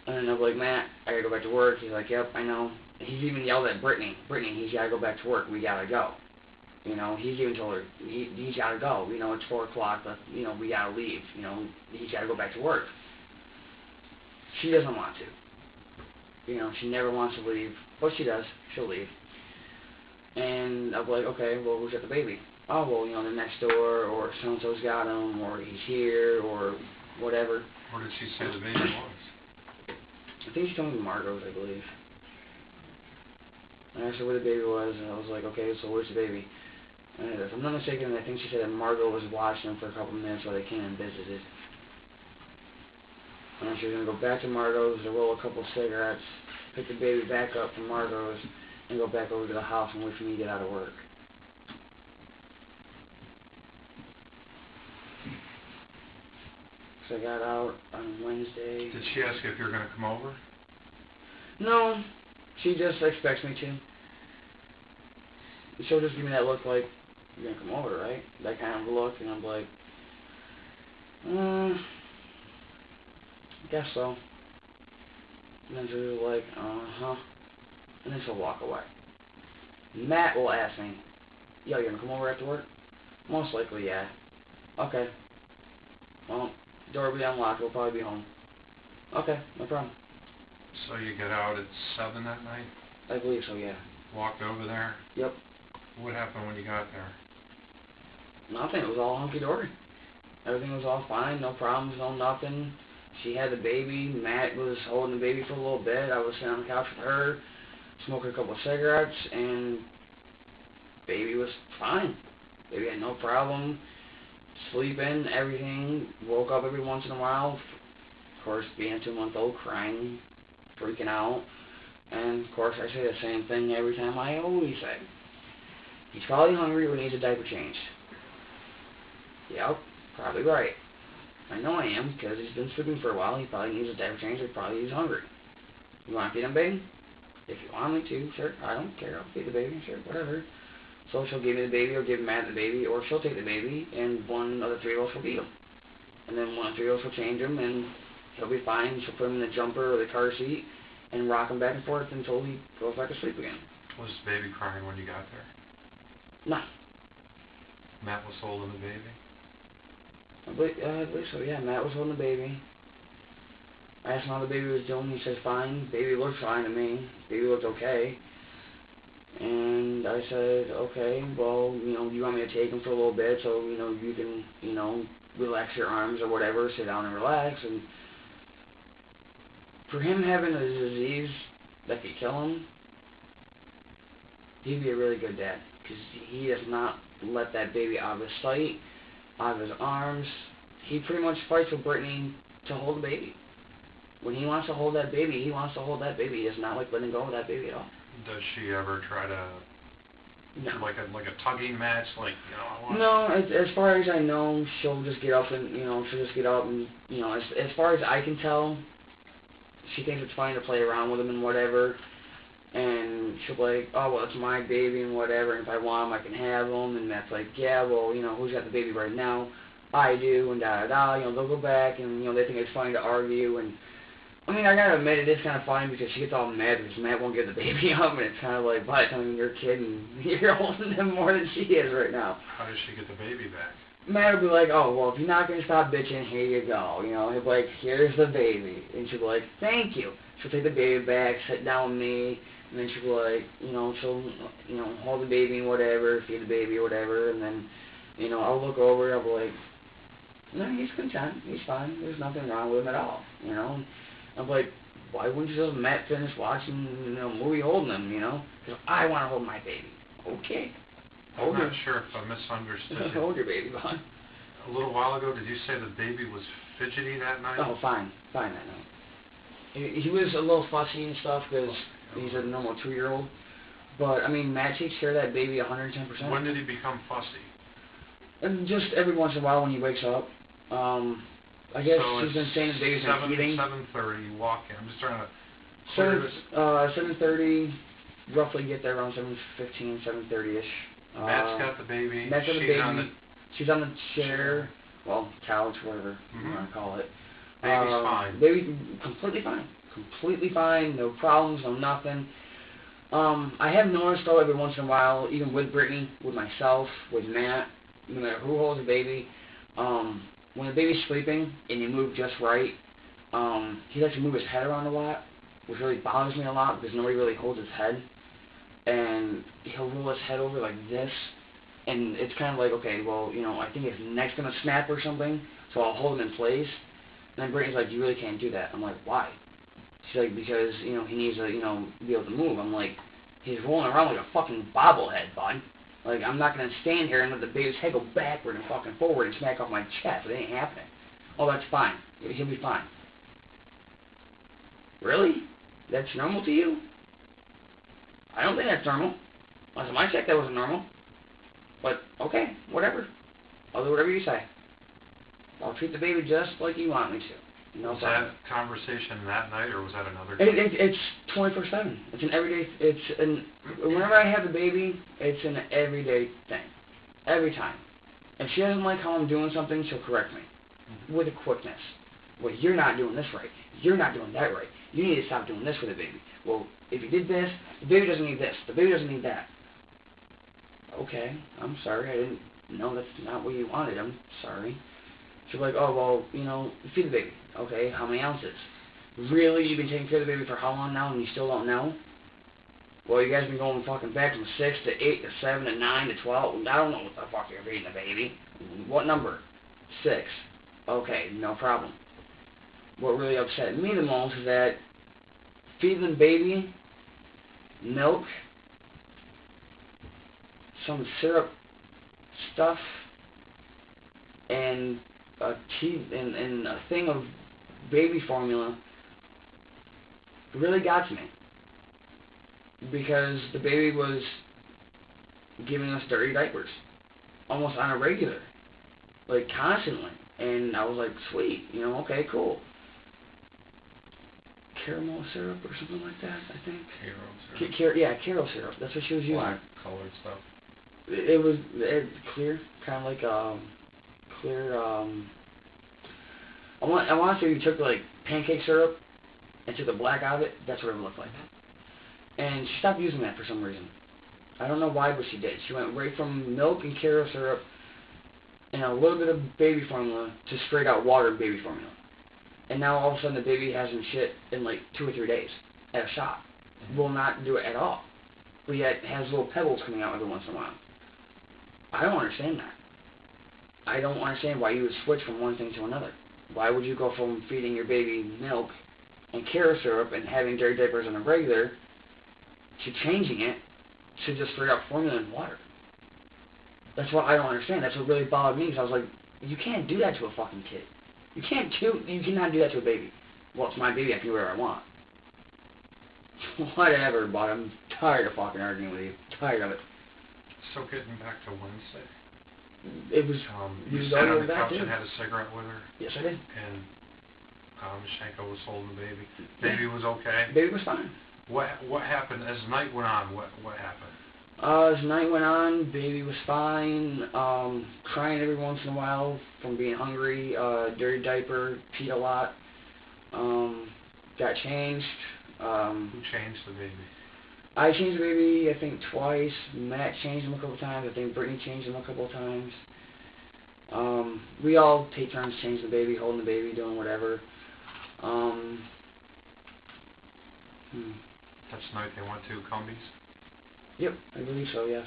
And then I'm like, Matt, I gotta go back to work. He's like, yep, I know. He's even yelled at Brittany. Brittany, he's gotta go back to work. We gotta go. You know, he's even told her, he's gotta go. You know, it's 4 o'clock, but, you know, we gotta leave. You know, he's gotta go back to work. She doesn't want to. You know, she never wants to leave, but she does. She'll leave. And I'm like, okay, well, who's got the baby? Oh, well, you know, they're next door, or so-and-so's got him, or he's here, or whatever. Where did she say the baby was? I think she told me Margot's, I believe. I asked her where the baby was, and I was like, okay, so where's the baby? And if I'm not mistaken, I think she said that Margot was watching him for a couple minutes while they came and visited. And then she was going to go back to Margot's to roll a couple of cigarettes, pick the baby back up from Margot's, and go back over to the house and wait for me to get out of work. So I got out on Wednesday. Did she ask you if you were going to come over? No, she just expects me to. She'll just give me that look like, you're going to come over, right? That kind of look, and I'm like, I guess so. And then she'll be like, uh-huh. And then she'll walk away. Matt will ask me, yo, you going to come over after work? Most likely, yeah. Okay. Well, door will be unlocked, we'll probably be home. Okay, no problem. So you got out at 7 that night? I believe so, yeah. Walked over there? Yep. What happened when you got there? Nothing, it was all hunky-dory. Everything was all fine, no problems, no nothing. She had the baby, Matt was holding the baby for a little bit, I was sitting on the couch with her, smoking a couple of cigarettes, and baby was fine. Baby had no problem, sleeping, everything, woke up every once in a while, of course being a 2-month-old, crying, freaking out, and of course I say the same thing every time I always say. He's probably hungry or needs a diaper change. Yep, probably right. I know I am, because he's been sleeping for a while, he probably needs a diaper change, or probably he's hungry. You want to feed him, baby? If you want me to, sure, I don't care, I'll feed the baby, sure, whatever. So she'll give me the baby, or give Matt the baby, or she'll take the baby, and one of the 3 of us will feed him. And then one of the 3 of us will change him, and he'll be fine. She'll put him in the jumper or the car seat, and rock him back and forth until he goes back to sleep again. Was the baby crying when you got there? No. Matt was holding the baby? I believe so, yeah. Matt was holding the baby. I asked him how the baby was doing. He said, fine. Baby looked fine to me. Baby looked okay. And I said, okay, well, you know, you want me to take him for a little bit so, you know, you can, you know, relax your arms or whatever, sit down and relax. And for him having a disease that could kill him, he'd be a really good dad. Because he does not let that baby out of his sight, out of his arms. He pretty much fights with Brittany to hold the baby. When he wants to hold that baby, he wants to hold that baby. He does not like letting go of that baby at all. Does she ever try to, no. like a tugging match, like, you know, I want... No, as far as I know, she'll just get up and, you know, you know, as far as I can tell, she thinks it's fine to play around with him and whatever, and she'll be like, oh, well, it's my baby and whatever, and if I want him, I can have him, and Matt's like, yeah, well, you know, who's got the baby right now? I do, and da-da-da, you know, they'll go back, and, you know, they think it's funny to argue, and I mean, I gotta admit, it is kind of funny because she gets all mad because Matt won't give the baby up, and it's kind of like, by the time you're a kid and you're holding him more than she is right now. How does she get the baby back? Matt will be like, oh, well, if you're not going to stop bitching, here you go. You know, he'll be like, here's the baby. And she'll be like, thank you. She'll take the baby back, sit down with me, and then she'll be like, you know, she'll, you know, hold the baby and whatever, feed the baby or whatever, and then, you know, I'll look over, I'll be like, no, he's content, he's fine, there's nothing wrong with him at all, you know. I'm like, why wouldn't you just let Matt finish watching, you know, movie holding him, you know? Because I want to hold my baby. Okay. I'm not sure if I misunderstood you. Hold your baby, Vaughn. A little while ago, did you say the baby was fidgety that night? Oh, fine that night. He was a little fussy and stuff because he's a normal 2-year-old. But, I mean, Matt takes care of that baby 110%. When did he become fussy? And just every once in a while when he wakes up. I guess so he's been saying the baby's been eating. 7:30, you walk in. I'm just trying to... 7:30, roughly get there around 7:15, 7:30-ish. Matt's got the baby. Matt's got the baby. She's on the chair. Well, couch, whatever you want to call it. Baby's fine. Baby, completely fine. Completely fine. No problems, no nothing. I have noticed, though, every once in a while, even with Brittany, with myself, with Matt, no matter who holds the baby, when the baby's sleeping and you move just right, he likes to move his head around a lot, which really bothers me a lot because nobody really holds his head. And he'll roll his head over like this, and it's kind of like, okay, well, you know, I think his neck's going to snap or something, so I'll hold him in place. And then Brittany's like, you really can't do that. I'm like, why? She's like, because, you know, he needs to, you know, be able to move. I'm like, he's rolling around like a fucking bobblehead, bud. Like, I'm not going to stand here and let the baby's head go backward and fucking forward and smack off my chest. It ain't happening. Oh, that's fine. He'll be fine. Really? That's normal to you? I don't think that's normal. Last time I checked, that wasn't normal. But, okay, whatever. I'll do whatever you say. I'll treat the baby just like you want me to. No was problem. that conversation that night, or was that another day? It's 24/7. It's an everyday. Whenever I have a baby, it's an everyday thing. Every time. If she doesn't like how I'm doing something, she'll correct me with a quickness. Well, you're not doing this right. You're not doing that right. You need to stop doing this with the baby. Well, if you did this, the baby doesn't need this. The baby doesn't need that. Okay, I'm sorry. I didn't know that's not what you wanted. I'm sorry. She'll be like, oh, well, you know, feed the baby. Okay, how many ounces? Really? You've been taking care of the baby for how long now and you still don't know? Well, you guys have been going fucking back from 6 to 8 to 7 to 9 to 12. I don't know what the fuck you're feeding the baby. What number? 6. Okay, no problem. What really upset me the most is that feeding the baby milk, some syrup stuff, and a thing of baby formula really got to me. Because the baby was giving us dirty diapers. Almost on a regular. Like, constantly. And I was like, sweet, you know, okay, cool. Caramel syrup or something like that, I think. Caramel syrup. Yeah, caramel syrup. That's what she was using. Black colored stuff. It was clear, kind of like clear. I want to say you took like pancake syrup and took the black out of it, that's what it looked like. And she stopped using that for some reason. I don't know why, but she did. She went right from milk and carrot syrup and a little bit of baby formula to straight out water baby formula. And now all of a sudden the baby hasn't shit in like 2 or 3 days at a shot. Will not do it at all. But yet has little pebbles coming out every once in a while. I don't understand that. I don't understand why you would switch from one thing to another. Why would you go from feeding your baby milk and carrot syrup and having dairy diapers on a regular to changing it to just straight up formula and water? That's what I don't understand. That's what really bothered me, because I was like, you can't do that to a fucking kid. You cannot do that to a baby. Well, it's my baby, I can do whatever I want. Whatever, but I'm tired of fucking arguing with you. Tired of it. So getting back to Wednesday. It was, you sat on the couch and had a cigarette with her? Yes, I did. And Shanko was holding the baby. Baby was okay? Baby was fine. What happened as the night went on? What happened? As the night went on, baby was fine, crying every once in a while from being hungry, dirty diaper, peed a lot, got changed. Who changed the baby? I changed the baby, I think, twice. Matt changed him a couple times. I think Brittany changed him a couple of times. We all take turns changing the baby, holding the baby, doing whatever. That's the night they went to Cumbies? Yep, I believe so, yes.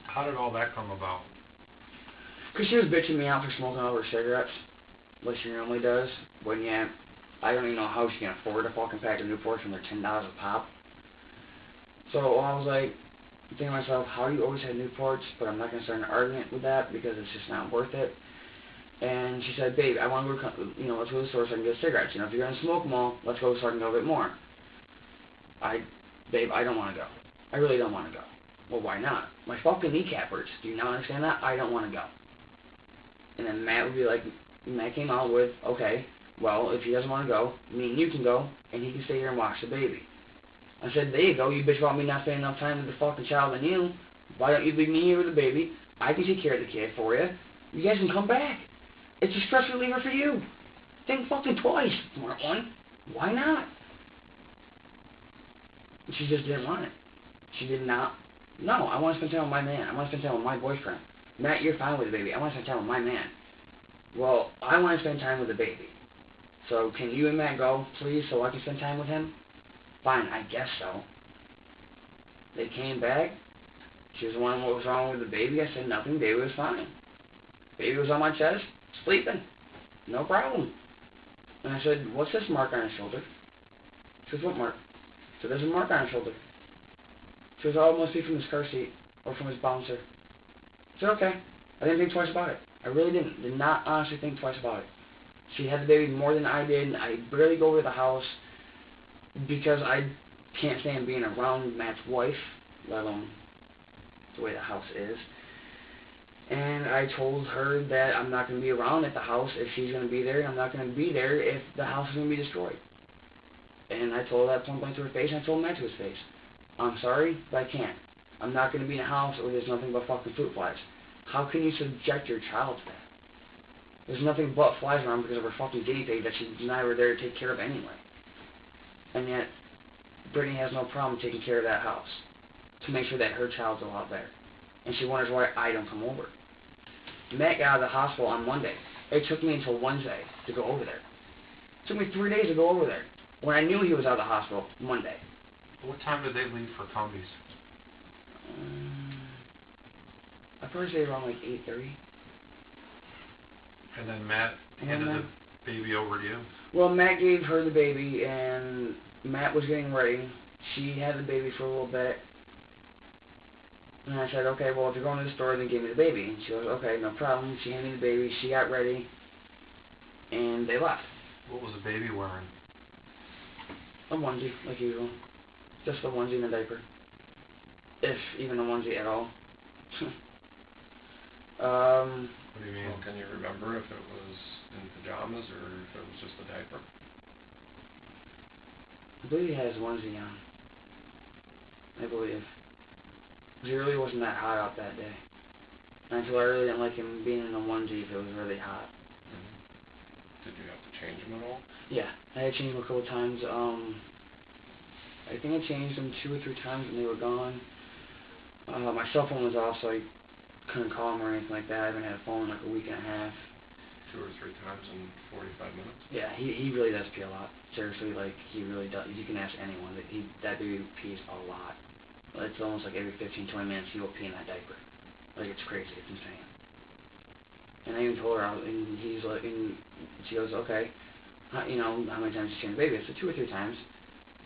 How did all that come about? Because she was bitching me out for smoking all her cigarettes, like she normally does. When I don't even know how she can afford a fucking pack of Newports when they're $10 a pop. So I was like, thinking to myself, how do you always have Newports? But I'm not going to start an argument with that because it's just not worth it. And she said, babe, I want to go, let's go to the store so I can get cigarettes. If you're going to smoke them all, let's go so I can go a bit more. Babe, I don't want to go. I really don't want to go. Well, why not? My fucking kneecap hurts. Do you not understand that? I don't want to go. And then Matt came out with, okay, well, if he doesn't want to go, me and you can go, and he can stay here and watch the baby. I said, there you go, you bitch about me not spending enough time with the fucking child and you. Why don't you leave me here with the baby? I can take care of the kid for you. You guys can come back. It's a stress reliever for you. Think fucking twice, smart one. Why not? She just didn't want it. She did not. No, I want to spend time with my man. I want to spend time with my boyfriend. Matt, you're fine with the baby. I want to spend time with my man. Well, I want to spend time with the baby. So can you and Matt go, please, so I can spend time with him? Fine, I guess so. They came back. She was wondering what was wrong with the baby. I said nothing. Baby was fine. Baby was on my chest, sleeping. No problem. And I said, what's this mark on his shoulder? She says, what mark? So there's a mark on his shoulder. She goes, oh, it must be from his car seat or from his bouncer. I said, okay. I didn't think twice about it. I really didn't. Did not honestly think twice about it. She had the baby more than I did. I barely go over to the house because I can't stand being around Matt's wife, let alone the way the house is. And I told her that I'm not going to be around at the house if she's going to be there, and I'm not going to be there if the house is going to be destroyed. And I told her that point blank to her face, and I told Matt to his face. I'm sorry, but I can't. I'm not going to be in a house where there's nothing but fucking fruit flies. How can you subject your child to that? There's nothing but flies around because of her fucking guinea pig that she's never there to take care of anyway. And yet, Brittany has no problem taking care of that house to make sure that her child's a lot better. And she wonders why I don't come over. Matt got out of the hospital on Monday. It took me until Wednesday to go over there. It took me 3 days to go over there. When I knew he was out of the hospital, Monday. What time did they leave for Cumbies? I'd probably say around like 8:30. And then Matt handed the baby over to you? Well, Matt gave her the baby, and Matt was getting ready. She had the baby for a little bit. And I said, okay, well, if you're going to the store, then give me the baby. And she goes, okay, no problem. She handed me the baby. She got ready, and they left. What was the baby wearing? A onesie, like usual. Just a onesie and a diaper. If even a onesie at all. What do you mean? Well, can you remember if it was in pajamas or if it was just a diaper? I believe he has a onesie on. I believe. He really wasn't that hot out that day. And I really didn't like him being in a onesie if it was really hot. Mm-hmm. did you have to change them at all? Yeah, I had changed them a couple times. I think I changed them 2 or 3 times when they were gone. My cell phone was off, so I couldn't call them or anything like that. I haven't had a phone in like a week and a half. 2 or 3 times in 45 minutes? Yeah, he really does pee a lot. Seriously, like, he really does. You can ask anyone. That baby pees a lot. It's almost like every 15, 20 minutes he will pee in that diaper. Like, it's crazy. It's insane. And I even told her, and he's like, and she goes, okay, how many times you change the baby? I said 2 or 3 times.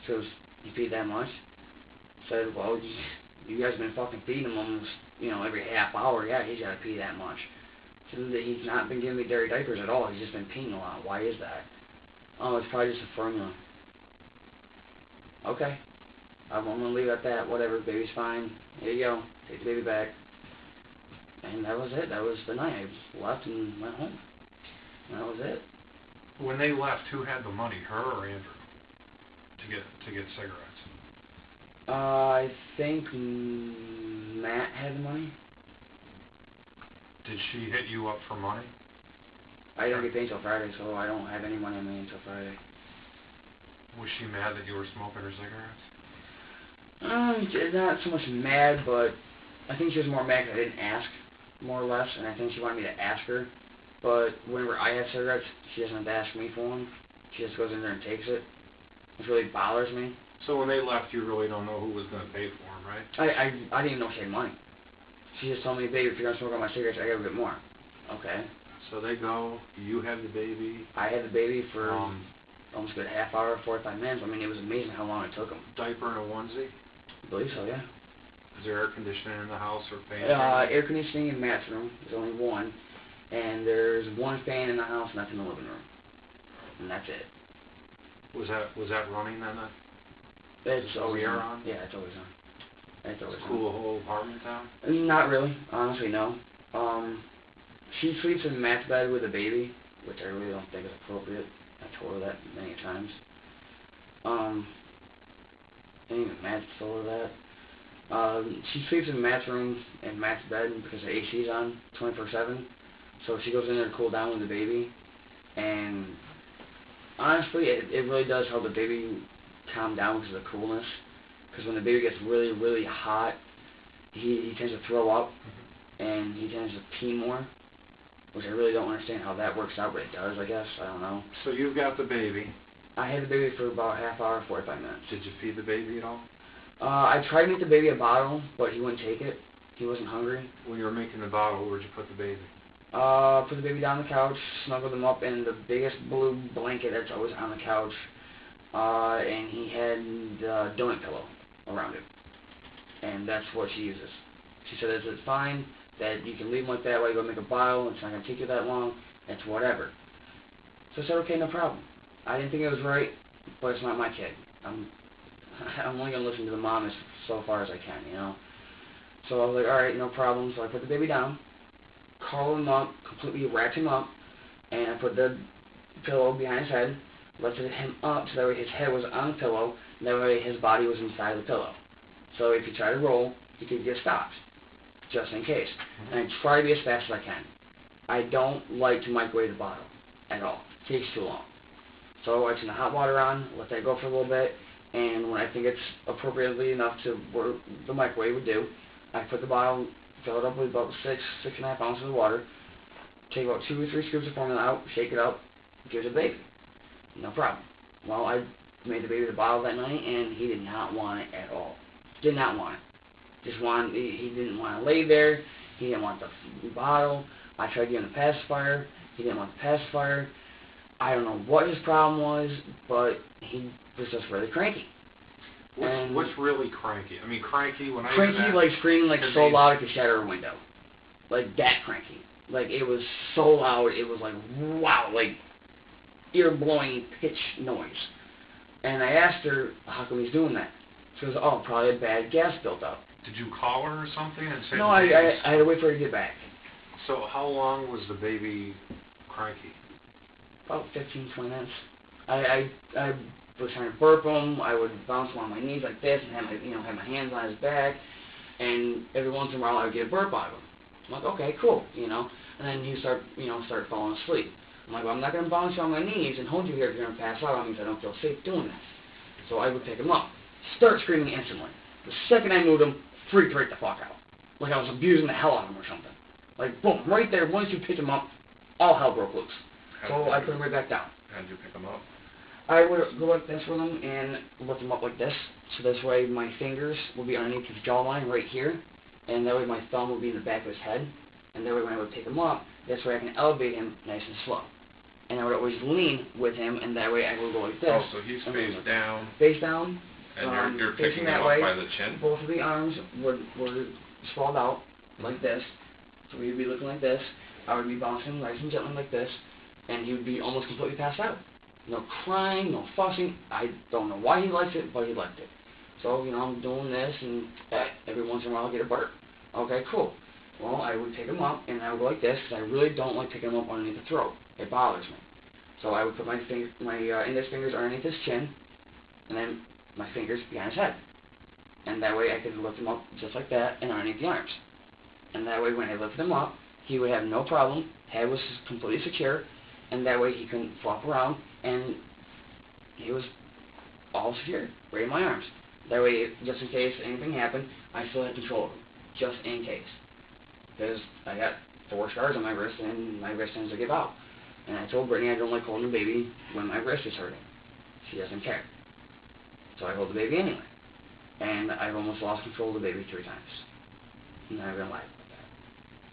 She goes, you peed that much? I said, well, you guys have been fucking feeding him almost, every half hour. Yeah, he's got to pee that much. So he's not been giving me dirty diapers at all. He's just been peeing a lot. Why is that? Oh, it's probably just a formula. Okay. I'm going to leave it at that. Whatever. Baby's fine. Here you go. Take the baby back. And that was it. That was the night. I just left and went home. And that was it. When they left, who had the money, her or Andrew, to get cigarettes? I think Matt had the money. Did she hit you up for money? I don't get paid until Friday, so I don't have any money on me until Friday. Was she mad that you were smoking her cigarettes? Not so much mad, but I think she was more mad because I didn't ask, more or less, and I think she wanted me to ask her. But whenever I have cigarettes, she doesn't have to ask me for them. She just goes in there and takes it, which really bothers me. So when they left, you really don't know who was going to pay for them, right? I didn't even know she had money. She just told me, baby, if you're going to smoke all my cigarettes, I got to get more. Okay. So they go, you have the baby. I had the baby for almost a good half hour, 45 minutes. I mean, it was amazing how long it took them. Diaper and a onesie? I believe so, yeah. Is there air conditioning in the house or fan? Air conditioning in Matt's room. There's only one. And there's one fan in the house, and that's in the living room. And that's it. Was that running then? It's always air on. Yeah, it's always on. It's always on. Cool the whole apartment down? Not really. Honestly, no. She sleeps in Matt's bed with a baby, which I really don't think is appropriate. I told her that many times. And even Matt told her that. She sleeps in Matt's room and Matt's bed because the AC's on 24/7. So she goes in there to cool down with the baby. And honestly, it really does help the baby calm down because of the coolness. Because when the baby gets really, really hot, he tends to throw up, and he tends to pee more, which I really don't understand how that works out, but it does, I guess. I don't know. So you've got the baby. I had the baby for about a half hour, 45 minutes. Did you feed the baby at all? I tried to make the baby a bottle, but he wouldn't take it. He wasn't hungry. When you were making the bottle, where'd you put the baby? Put the baby down on the couch, snuggled him up in the biggest blue blanket that's always on the couch, and he had a donut pillow around him. And that's what she uses. She said it's fine, that you can leave him like that while you go make a bottle, it's not going to take you that long, it's whatever. So I said, okay, no problem. I didn't think it was right, but it's not my kid. I'm only going to listen to the mom so far as I can, So I was like, alright, no problem. So I put the baby down, curled him up, completely wrapped him up, and I put the pillow behind his head, lifted him up so that way his head was on the pillow, and that way his body was inside the pillow. So if he tried to roll, he could get stopped, just in case. And I try to be as fast as I can. I don't like to microwave the bottle at all. It takes too long. So I turn the hot water on, let that go for a little bit, and when I think it's appropriately enough to where the microwave would do, I put the bottle, fill it up with about 6.5 ounces of water, take about 2 or 3 scoops of formula out, shake it up, give it to the baby. No problem. Well, I made the baby the bottle that night, and he did not want it at all. Did not want it. He didn't want to lay there. He didn't want the bottle. I tried giving him the pacifier. He didn't want the pacifier. I don't know what his problem was, but he was just really cranky. What's really cranky? I mean, cranky when I cranky, like screaming like so loud it could shatter a window. Like that cranky. Like it was so loud, it was like, wow, like ear-blowing pitch noise. And I asked her, how come he's doing that? She goes, oh, probably a bad gas built up. Did you call her or something and say? No, I had to wait for her to get back. So how long was the baby cranky? About 15, 20 minutes. I was trying to burp him. I would bounce him on my knees like this and have my hands on his back. And every once in a while I would get a burp out of him. I'm like, okay, cool, And then he start falling asleep. I'm like, well, I'm not going to bounce you on my knees and hold you here if you're going to pass out on me because I don't feel safe doing that. So I would pick him up. Start screaming instantly. The second I moved him, freaked right the fuck out. Like I was abusing the hell out of him or something. Like, boom, right there, once you picked him up, all hell broke loose. So I put him right back down. How did you pick him up? I would go like this with him and lift him up like this. So this way my fingers will be underneath his jawline right here. And that way my thumb will be in the back of his head. And that way when I would pick him up, this way I can elevate him nice and slow. And I would always lean with him, and that way I would go like this. Oh, so he's face down. Face down. And you're picking him that up way. by the chin? Both of the arms were sprawled out like this. So he would be looking like this. I would be bouncing nice and gently like this. And he would be almost completely passed out. No crying, no fussing. I don't know why he likes it, but he liked it. So, you know, I'm doing this, and every once in a while I get a burp. Okay, cool. Well, I would pick him up, and I would go like this, because I really don't like picking him up underneath the throat. It bothers me. So I would put my index fingers underneath his chin, and then my fingers behind his head. And that way I could lift him up just like that, and underneath the arms. And that way when I lifted him up, he would have no problem, head was completely secure, and that way he couldn't flop around, and he was all secure, right in my arms. That way, just in case anything happened, I still had control of him, just in case. Because I got 4 scars on my wrist, and my wrist tends to give out. And I told Brittany I don't like holding a baby when my wrist is hurting. She doesn't care. So I hold the baby anyway. And I've almost lost control of the baby 3 times. I'm not gonna lie about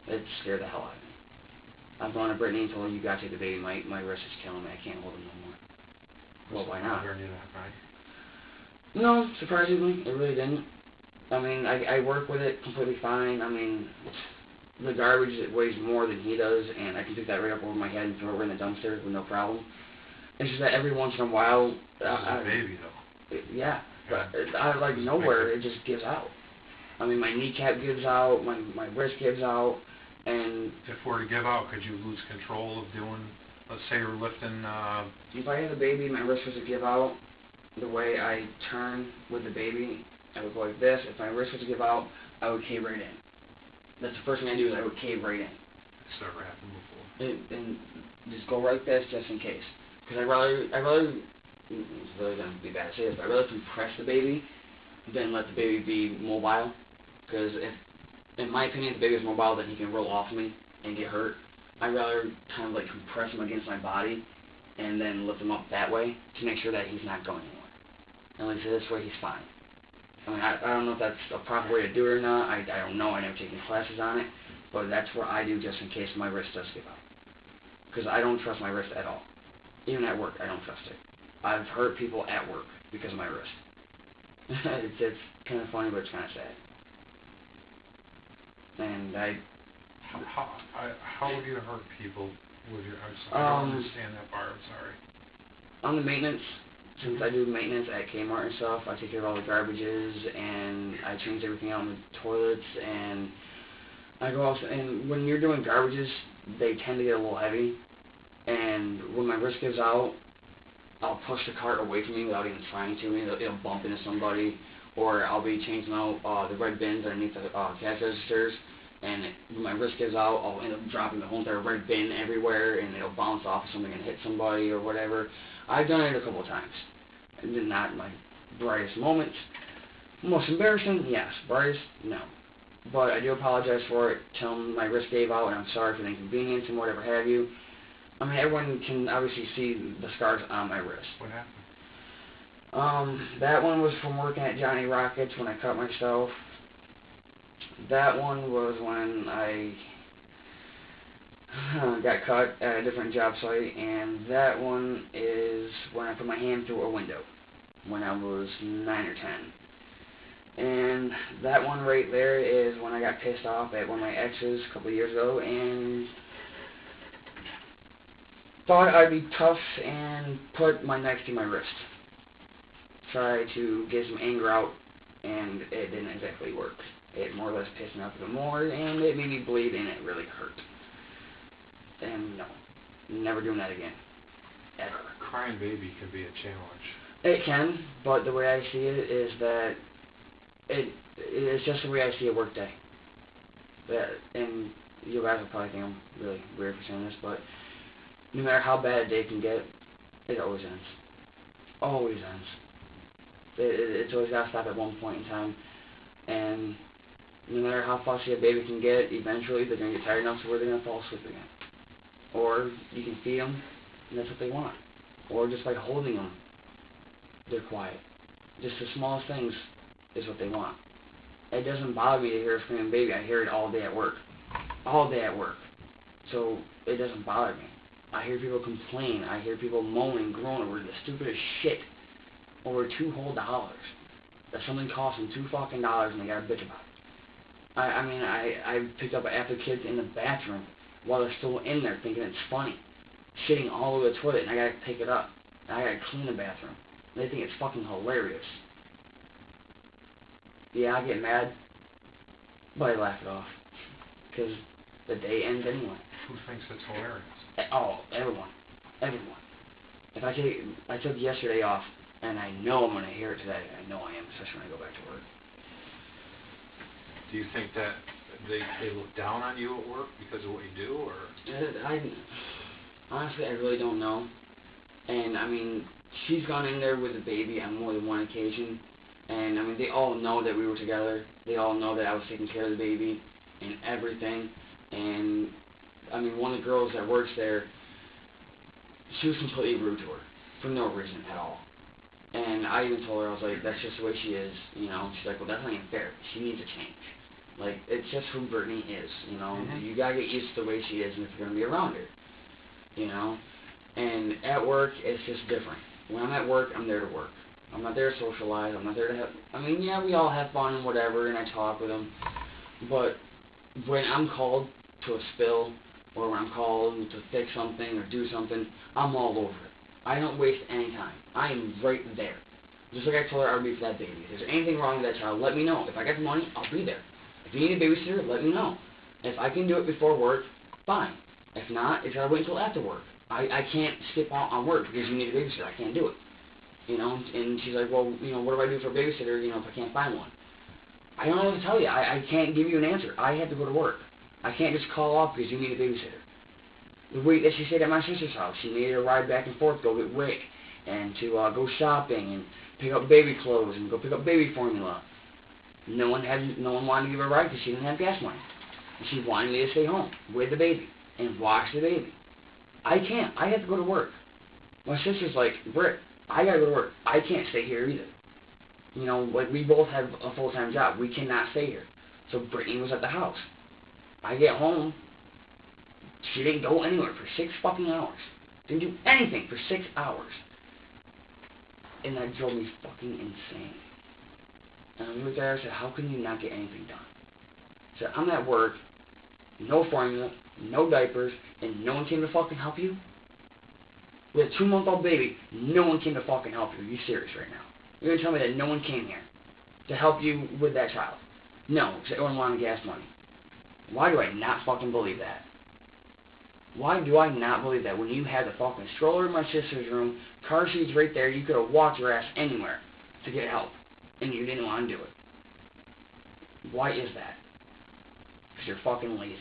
that. It scared the hell out of me. I've gone to Brittany and told her, you gotta take the baby, my wrist is killing me, I can't hold him no more. Well, why not? No, surprisingly, it really didn't. I mean, I work with it completely fine. I mean, the garbage, it weighs more than he does, and I can pick that right up over my head and throw it in the dumpster with no problem. It's just that every once in a while... This is a baby, though. Yeah, but out of like nowhere, it just gives out. I mean, my kneecap gives out, my wrist gives out, and... If it were to give out, could you lose control of doing, let's say you're lifting... If I had a baby, my wrist was to give out, the way I turn with the baby, I would go like this. If my wrist was to give out, I would cave right in. That's the first thing I do is I would cave right in. It's never happened before. And just go like this just in case. Because I rather, it's really going to be bad to say this, but I'd rather compress the baby than let the baby be mobile. Because if, in my opinion, if the baby is mobile, then he can roll off me and get hurt. I'd rather kind of like compress him against my body and then lift him up that way to make sure that he's not going anywhere. And like I said, this way he's fine. I mean, I don't know if that's a proper way to do it or not. I don't know. I never taken classes on it. But that's what I do just in case my wrist does give out. Because I don't trust my wrist at all. Even at work, I don't trust it. I've hurt people at work because of my wrist. It's kind of funny, but it's kind of sad. And How would you hurt people with your... I don't understand that part. I'm sorry. On the maintenance, since I do maintenance at Kmart and stuff, I take care of all the garbages, and I change everything out in the toilets, and I go off, and when you're doing garbages, they tend to get a little heavy, and when my wrist gives out, I'll push the cart away from me without even trying to. It'll bump into somebody, or I'll be changing out the red bins underneath the cash registers, and when my wrist gives out, I'll end up dropping the whole entire red bin everywhere, and it'll bounce off of something and hit somebody or whatever. I've done it a couple of times. Not my brightest moments. Most embarrassing, yes. Brightest, no. But I do apologize for it. Tell them my wrist gave out, and I'm sorry for the inconvenience and whatever have you. I mean, everyone can obviously see the scars on my wrist. What happened? That one was from working at Johnny Rockets when I cut myself. That one was when I got cut at a different job site, and that one is when I put my hand through a window when I was 9 or 10. And that one right there is when I got pissed off at one of my exes a couple of years ago and thought I'd be tough and put my knife to my wrist. Try to get some anger out, and it didn't exactly work. It more or less pissed me off even more, and it made me bleed, and it really hurt. And no, never doing that again. Ever. A crying baby can be a challenge. It can, but the way I see it is that it's just the way I see a work day. And you guys will probably think I'm really weird for saying this, but no matter how bad a day can get, it always ends. Always ends. It's always got to stop at one point in time. And no matter how fussy a baby can get, eventually they're going to get tired enough to where they're going to fall asleep again. Or you can feed them, and that's what they want. Or just by holding them, they're quiet. Just the smallest things is what they want. It doesn't bother me to hear a screaming baby. I hear it all day at work. All day at work. So it doesn't bother me. I hear people complain. I hear people moaning, groaning over the stupidest shit over $2 whole. That something costs them $2 and they gotta bitch about it. I mean, I picked up after kids in the bathroom while they're still in there thinking it's funny. Shitting all over the toilet and I gotta pick it up. And I gotta clean the bathroom. They think it's fucking hilarious. Yeah, I get mad, but I laugh it off. Because the day ends anyway. Who thinks it's hilarious? Oh, everyone. Everyone. If I took yesterday off, and I know I'm going to hear it today. I know I am, especially when I go back to work. Do you think that they look down on you at work because of what you do, or? Honestly, I really don't know. And, I mean, she's gone in there with a baby on more than one occasion. And, I mean, they all know that we were together. They all know that I was taking care of the baby and everything. And, I mean, one of the girls that works there, she was completely rude to her for no reason at all. And I even told her, I was like, that's just the way she is, you know. She's like, well, that's not even fair. She needs a change. Like, it's just who Brittany is, you know. Mm-hmm. You gotta get used to the way she is and if you're gonna be around her, you know. And at work, it's just different. When I'm at work, I'm there to work. I'm not there to socialize. I'm not there to have, I mean, yeah, we all have fun and whatever, and I talk with them. But when I'm called to a spill, or when I'm called to fix something or do something, I'm all over it. I don't waste any time. I am right there. Just like I told her I would be for that baby. If there's anything wrong with that child, let me know. If I got the money, I'll be there. If you need a babysitter, let me know. If I can do it before work, fine. If not, it's got to wait until after work. I can't skip out on work because you need a babysitter. I can't do it. You know, and she's like, well, you know, what do I do for a babysitter, you know, if I can't find one? I don't know what to tell you. I can't give you an answer. I have to go to work. I can't just call off because you need a babysitter. The week that she stayed at my sister's house, she needed a ride back and forth to go get WIC and to go shopping and pick up baby clothes and go pick up baby formula. No one wanted to give her a ride because she didn't have gas money. And she wanted me to stay home with the baby and watch the baby. I can't. I have to go to work. My sister's like, Britt, I gotta go to work. I can't stay here either. You know, like we both have a full-time job. We cannot stay here. So Brittany was at the house. I get home. She didn't go anywhere for 6 fucking hours. Didn't do anything for 6 hours. And that drove me fucking insane. And I looked at her and said, how can you not get anything done? I said, I'm at work, no formula, no diapers, and no one came to fucking help you? With a 2-month-old baby, no one came to fucking help you. Are you serious right now? You're going to tell me that no one came here to help you with that child? No, because everyone wanted gas money. Why do I not fucking believe that? Why do I not believe that when you had the fucking stroller in my sister's room, car seats right there, you could have walked your ass anywhere to get help, and you didn't want to do it? Why is that? Because you're fucking lazy.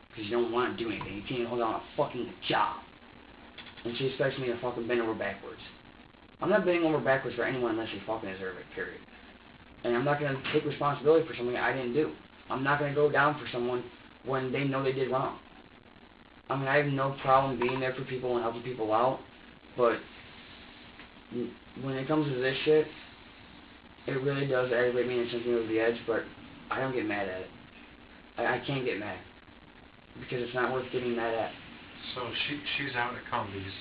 Because you don't want to do anything. You can't hold on a fucking job. And she expects me to fucking bend over backwards. I'm not bending over backwards for anyone unless they fucking deserve it, period. And I'm not going to take responsibility for something I didn't do. I'm not going to go down for someone when they know they did wrong. I mean, I have no problem being there for people and helping people out, but when it comes to this shit, it really does aggravate me and send me over the edge, but I don't get mad at it. I can't get mad, because it's not worth getting mad at. So she's out at Cumbies,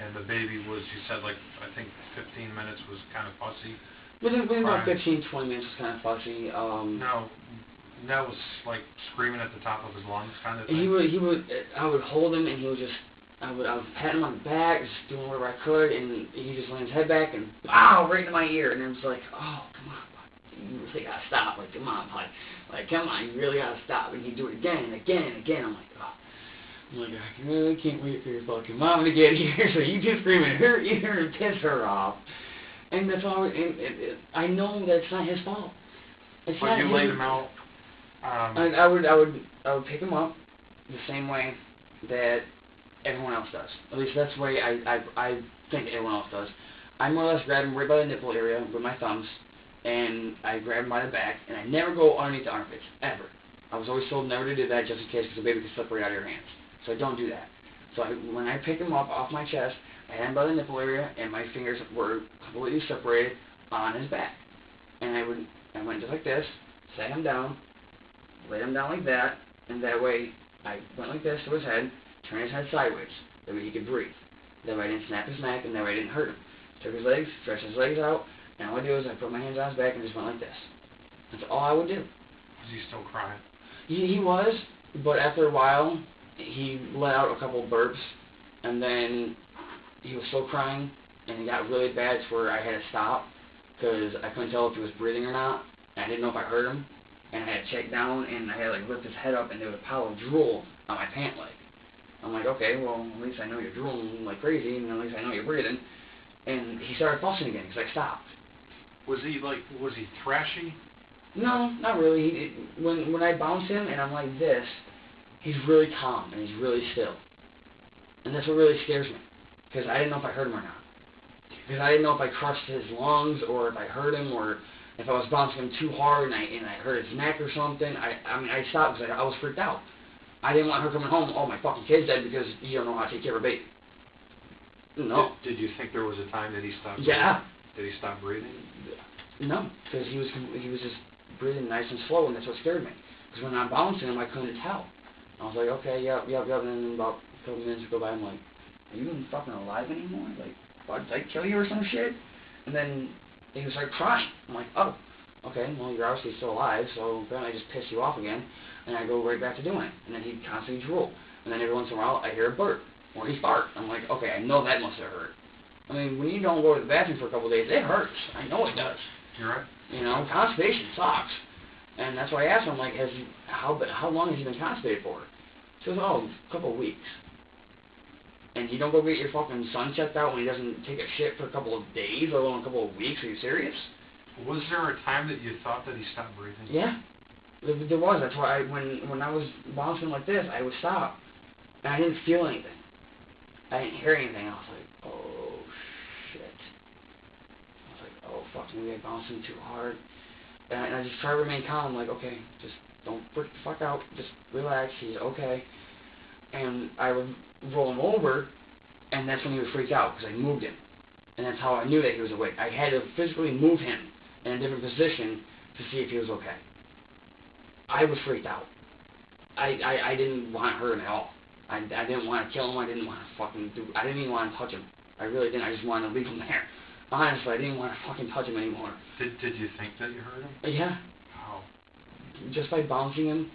and the baby was, you said, like, I think 15 minutes was kind of fussy. Within about 15, 20 minutes was kind of fussy. No. That was like screaming at the top of his lungs, kind of thing. I would hold him, and he would just, I would pat him on the back, just doing whatever I could, and he just leaned his head back and pow, right into my ear, and it was like, oh, come on, bud. You really gotta stop, like, come on, bud. Like, come on, you really gotta stop. And he'd do it again and again and again. I'm like, oh. I'm like, I really can't wait for your fucking mom to get here so you can scream in her ear and piss her off. And that's all, I know that it's not his fault. It's but not you his. laid him out. I would pick him up the same way that everyone else does. At least that's the way I think everyone else does. I more or less grab him right by the nipple area with my thumbs, and I grab him by the back, and I never go underneath the armpits, ever. I was always told never to do that just in case, because the baby could slip right out of your hands. So I don't do that. So when I pick him up off my chest, I had him by the nipple area, and my fingers were completely separated on his back. And I went just like this, sat him down, laid him down like that, and that way I went like this to his head, turned his head sideways, that way he could breathe. That way I didn't snap his neck, and that way I didn't hurt him. Took his legs, stretched his legs out, and all I do is I put my hands on his back and just went like this. That's all I would do. Was he still crying? He was, but after a while, he let out a couple of burps, and then he was still crying, and it got really bad to where I had to stop, because I couldn't tell if he was breathing or not, and I didn't know if I heard him, and I had to check down, and I had to like lift his head up, and there was a pile of drool on my pant leg. I'm like, okay, well, at least I know you're drooling like crazy, and at least I know you're breathing. And he started fussing again, because I stopped. Was he thrashy? No, not really. When I bounce him and I'm like this, he's really calm and he's really still. And that's what really scares me, because I didn't know if I heard him or not. Because I didn't know if I crushed his lungs or if I hurt him or if I was bouncing him too hard and I hurt his neck or something. I mean, I stopped because I was freaked out. I didn't want her coming home, oh, my fucking kid's dead because you don't know how to take care of a baby. No. Did you think there was a time that he stopped breathing? Yeah. Did he stop breathing? No, because he was just breathing nice and slow, and that's what scared me. Because when I'm bouncing him, I couldn't tell. I was like, okay, yep. And then about a couple minutes would go by, I'm like, are you even fucking alive anymore? Like, what, did I kill you or some shit? And then he was like crying. I'm like, oh, okay, well, you're obviously still alive, so apparently I just pissed you off again. And I go right back to doing it. And then he'd constantly drool. And then every once in a while, I hear a burp. Or he fart. I'm like, okay, I know that must have hurt. I mean, when you don't go to the bathroom for a couple of days, it hurts. I know it does. You're right. You know, constipation sucks. And that's why I asked him, I'm like, how long has he been constipated for? He goes, oh, a couple of weeks. And you don't go get your fucking son checked out when he doesn't take a shit for a couple of days, let alone a couple of weeks? Are you serious? Was there a time that you thought that he stopped breathing? Yeah. There was. That's why when I was bouncing like this, I would stop. And I didn't feel anything. I didn't hear anything. I was like, oh, shit. I was like, oh, fuck, maybe I bounced him too hard. And I just try to remain calm, like, okay, just don't freak the fuck out. Just relax. He's okay. And I would roll him over, and that's when he would freak out, because I moved him. And that's how I knew that he was awake. I had to physically move him in a different position to see if he was okay. I was freaked out. I didn't want to hurt him at all. I didn't want to kill him. I didn't want to I didn't even want to touch him. I really didn't. I just wanted to leave him there. Honestly, I didn't want to fucking touch him anymore. Did you think that you hurt him? Yeah. How? Just by bouncing him.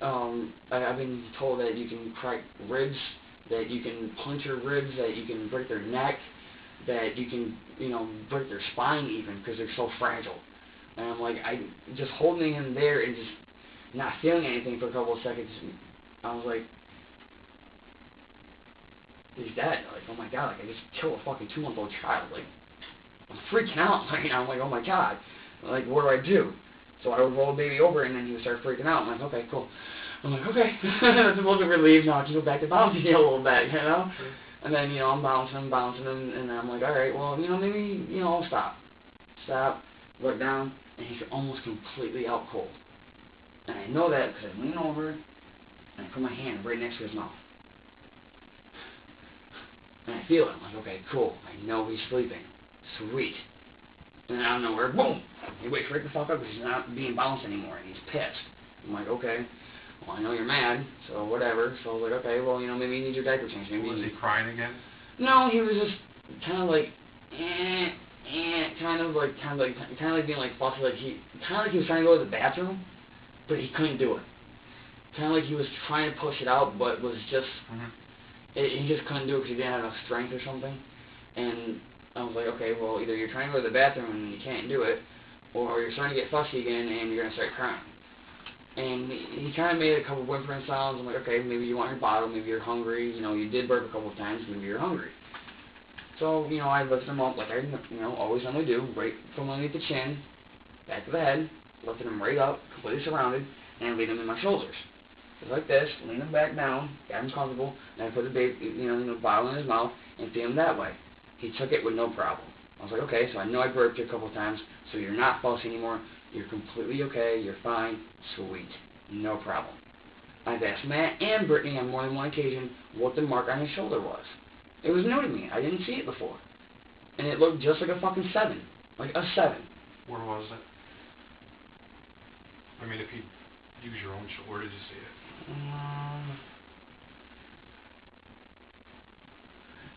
I've been told that you can crack ribs, that you can puncture ribs, that you can break their neck, that you can, break their spine even, because they're so fragile. And I'm like, just holding him there and just not feeling anything for a couple of seconds, I was like, he's dead. Like, oh my god, like, I just killed a fucking 2-month-old child. Like, I'm freaking out. Like, I'm like, oh my god. Like, what do I do? So I would roll the baby over, and then he would start freaking out. I'm like, okay, cool. I'm like, okay. That's a little bit relieved. Now I can go back to bouncing a little bit, Sure. And then, I'm bouncing, and I'm like, all right, well, maybe, I'll stop. Stop, look down, and he's almost completely out cold. And I know that because I lean over, and I put my hand right next to his mouth. And I feel it. I'm like, okay, cool. I know he's sleeping. Sweet. And then out of nowhere, boom! He wakes right the fuck up because he's not being bounced anymore, and he's pissed. I'm like, okay, well, I know you're mad, so whatever. So I was like, okay, well, maybe you need your diaper changed. Maybe was he crying again? No, he was just kind of like, kind of like being like fussy, he was trying to go to the bathroom, but he couldn't do it. Kind of like he was trying to push it out, but was just, he just couldn't do it because he didn't have enough strength or something. And I was like, okay, well, either you're trying to go to the bathroom and you can't do it, or you're starting to get fussy again and you're going to start crying. And he kind of made a couple whimpering sounds. I'm like, okay, maybe you want your bottle, maybe you're hungry, you did burp a couple of times, maybe you're hungry. So, I lifted him up like I, always normally do, right from underneath the chin, back to the head, lifted him right up, completely surrounded, and laid him in my shoulders. just like this, lean him back down, got him comfortable, and I put the baby, the bottle in his mouth and feed him that way. He took it with no problem. I was like, okay, so I know I burped you a couple times, so you're not fussy anymore. You're completely okay. You're fine. Sweet. No problem. I've asked Matt and Brittany on more than one occasion what the mark on his shoulder was. It was new to me. I didn't see it before. And it looked just like a fucking 7. Like a 7. Where was it? I mean, if you use your own shoulder, where did you see it?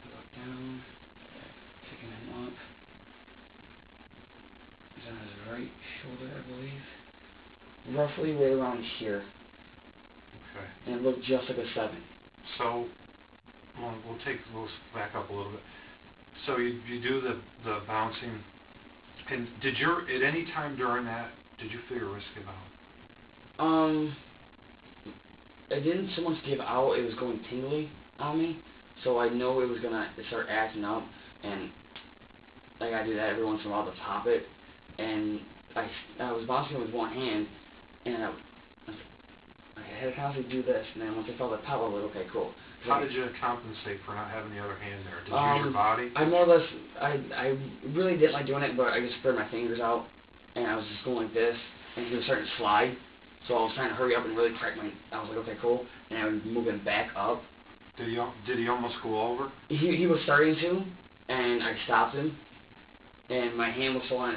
Look down. Picking him up. He's on his right shoulder, I believe. Roughly right around here. Okay. And it looked just like a 7. So, we'll back up a little bit. So you do the bouncing, and at any time during that, did you feel a risk about? It didn't so much give out, it was going tingly on me, so I know it was gonna start acting up, and I gotta do that every once in a while to pop it, and I was bouncing with one hand, and I had to constantly do this, and then once I felt that pop, I was like, okay, cool. How did you compensate for not having the other hand there? Did you use your body? I more or less, I really didn't like doing it, but I just spread my fingers out, and I was just going like this, and he was starting to slide, so I was trying to hurry up and really crack I was like, okay, cool, and I was moving back up. Did he almost go over? He was starting to, and I stopped him, and my hand was still on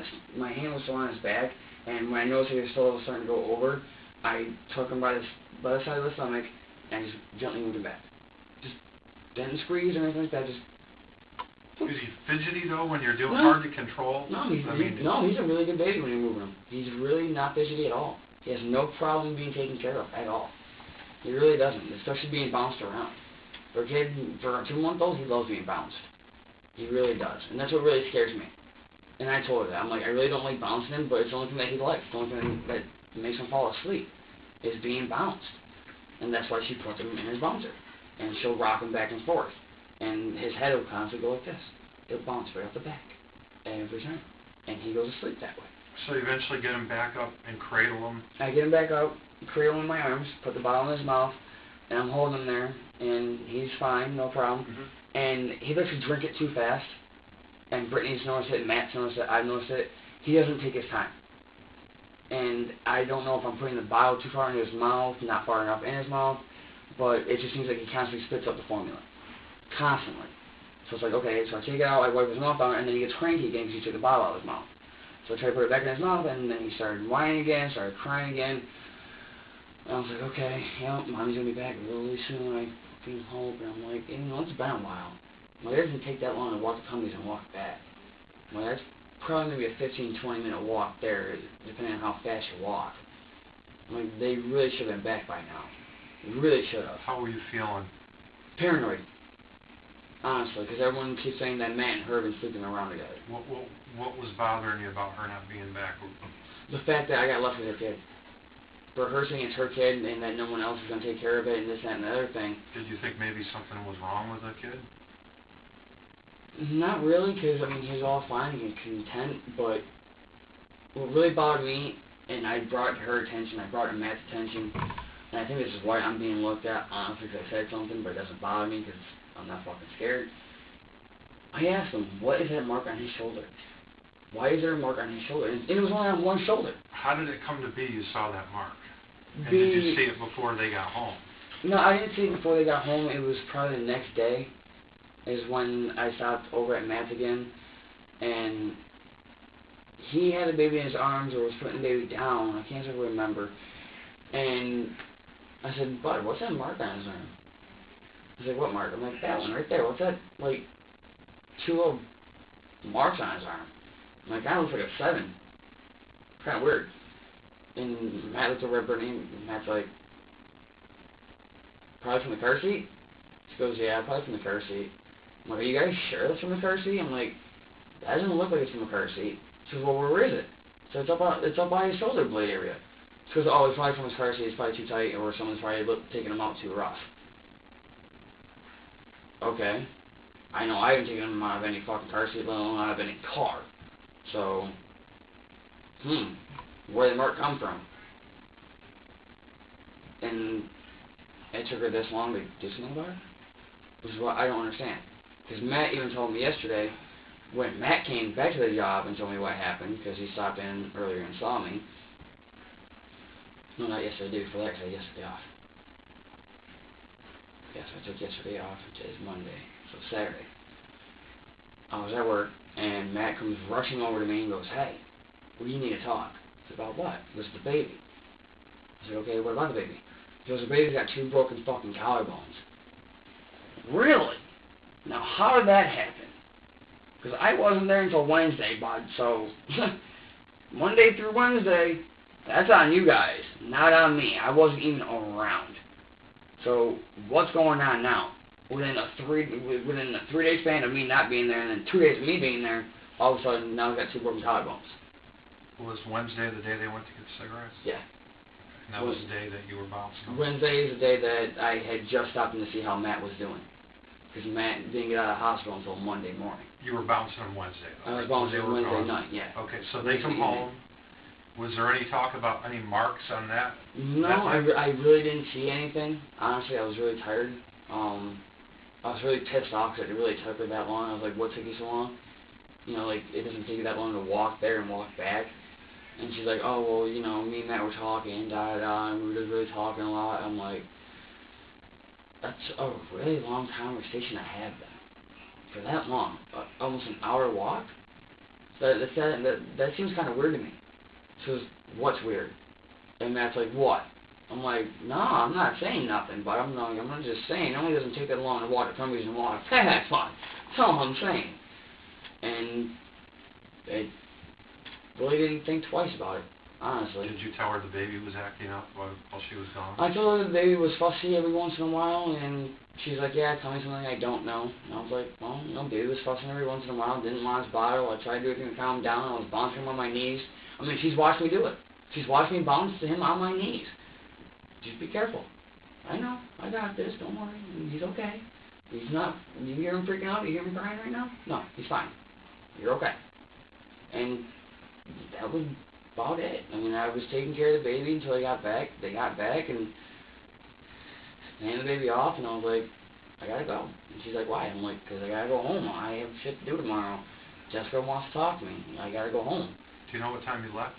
his back, and when I noticed he was still starting to go over, I took him by the side of the stomach, and just gently moved him back. Just didn't squeeze or anything like that, just... Is he fidgety, though, when you're doing hard to control? No, he's a really good baby when you're moving him. He's really not fidgety at all. He has no problem being taken care of at all. He really doesn't, especially being bounced around. For a 2-month-old, he loves being bounced. He really does, and that's what really scares me. And I told her that. I'm like, I really don't like bouncing him, but it's the only thing that he likes. The only thing that makes him fall asleep is being bounced. And that's why she puts him in his bouncer. And she'll rock him back and forth. And his head will constantly go like this. It'll bounce right off the back every time. And he goes to sleep that way. So you eventually get him back up and cradle him? I get him back up, cradle him in my arms, put the bottle in his mouth, and I'm holding him there, and he's fine, no problem. Mm-hmm. And he likes to drink it too fast. And Brittany's noticed it, Matt's noticed it, I've noticed it. He doesn't take his time. And I don't know if I'm putting the bottle too far into his mouth, not far enough in his mouth, but it just seems like he constantly spits up the formula. Constantly. So it's like, okay, so I take it out, I wipe his mouth out, and then he gets cranky again because he took the bottle out of his mouth. So I try to put it back in his mouth, and then he started whining again, started crying again. And I was like, okay, mommy's going to be back really soon. I fucking hope. And I'm like, it's been a while. It doesn't take that long to walk the Cumbies and walk back. That's probably maybe a 15-20 minute walk there, depending on how fast you walk. They really should have been back by now. They really should have. How were you feeling? Paranoid. Honestly, because everyone keeps saying that Matt and her have been sleeping around together. What was bothering you about her not being back? The fact that I got left with her kid. For her saying it's her kid and that no one else is going to take care of it and this, that, and the other thing. Did you think maybe something was wrong with the kid? Not really, because, he's all fine and content, but what really bothered me, and I brought it to her attention, I brought it to Matt's attention, and I think this is why I'm being looked at, honestly, because I said something, but it doesn't bother me because I'm not fucking scared. I asked him, what is that mark on his shoulder? Why is there a mark on his shoulder? And it was only on one shoulder. How did it come to be you saw that mark? And did you see it before they got home? No, I didn't see it before they got home. It was probably the next day is when I stopped over at Matt's again, and he had a baby in his arms or was putting the baby down. I can't really remember. And I said, Bud, what's that mark on his arm? He's like, what mark? I'm like, that one right there. What's that, 2 little marks on his arm? I'm like, that looks like a 7. Kind of weird. And Matt looked over at Brittany, and Matt's like, probably from the car seat? She goes, yeah, probably from the car seat. I'm like, are you guys sure that's from the car seat? I'm like, that doesn't look like it's from the car seat. She goes, well, where is it? So it's up by his shoulder blade area. She goes, oh, it's probably from his car seat. It's probably too tight, or someone's probably taking him out too rough. Okay. I know I haven't taken him out of any fucking car seat, let alone out of any car. So, where did the mark come from? And it took her this long to do something about it? Which is what I don't understand. Because Matt even told me yesterday, when Matt came back to the job and told me what happened, because he stopped in earlier and saw me. No, not yesterday, the day before that, because I had yesterday off. Yes, I took yesterday off, today's Monday, so Saturday. I was at work, and Matt comes rushing over to me and goes, "Hey, we need to talk." I said, "About what?" It was the baby. I said, "Okay, what about the baby?" He goes, "The baby's got 2 broken fucking collarbones." Really? Now, how did that happen? Because I wasn't there until Wednesday, bud, so Monday through Wednesday, that's on you guys, not on me. I wasn't even around. So, what's going on now? Within a 3-day span of me not being there, and then 2 days of me being there, all of a sudden, now I've got 2 broken collarbones. Was Wednesday the day they went to get cigarettes? Yeah. And that was the day that you were bouncing? Wednesday is the day that I had just stopped in to see how Matt was doing. Because Matt didn't get out of the hospital until Monday morning. You were bouncing on Wednesday, though? I was bouncing on Wednesday night, yeah. Okay, so they come home. Was there any talk about any marks on that? No, I really didn't see anything. Honestly, I was really tired. I was really pissed off because it really took her that long. I was like, what took you so long? You know, like, it doesn't take you that long to walk there and walk back. And she's like, "Oh, well, you know, me and Matt were talking, da-da-da, and we were just really talking a lot." I'm like, that's a really long conversation to have then. For that long. Almost an hour walk? That seems kind of weird to me. She goes, "What's weird?" And Matt's like, "What?" I'm like, "No, I'm not saying nothing, but I'm not just saying, it only doesn't take that long to walk to Cumbie's and walk fast. That's all I'm saying." And I really didn't think twice about it, honestly. Did you tell her the baby was acting up while she was gone? I told her the baby was fussy every once in a while, and she's like, "Yeah, tell me something I don't know." And I was like, "Well, you know, baby was fussing every once in a while, didn't want his bottle. I tried to do everything to calm him down. I was bouncing him on my knees." I mean, she's watched me do it. She's watched me bounce to him on my knees. Just be careful. I know. I got this. Don't worry. He's okay. He's not. You hear him freaking out? You hear him crying right now? No, he's fine. You're okay. And that was about it. I mean, I was taking care of the baby until they got back. They got back and handed the baby off, and I was like, "I gotta go." And she's like, "Why?" I'm like, "Because I gotta go home. I have shit to do tomorrow. Jessica wants to talk to me. I gotta go home." Do you know what time you left?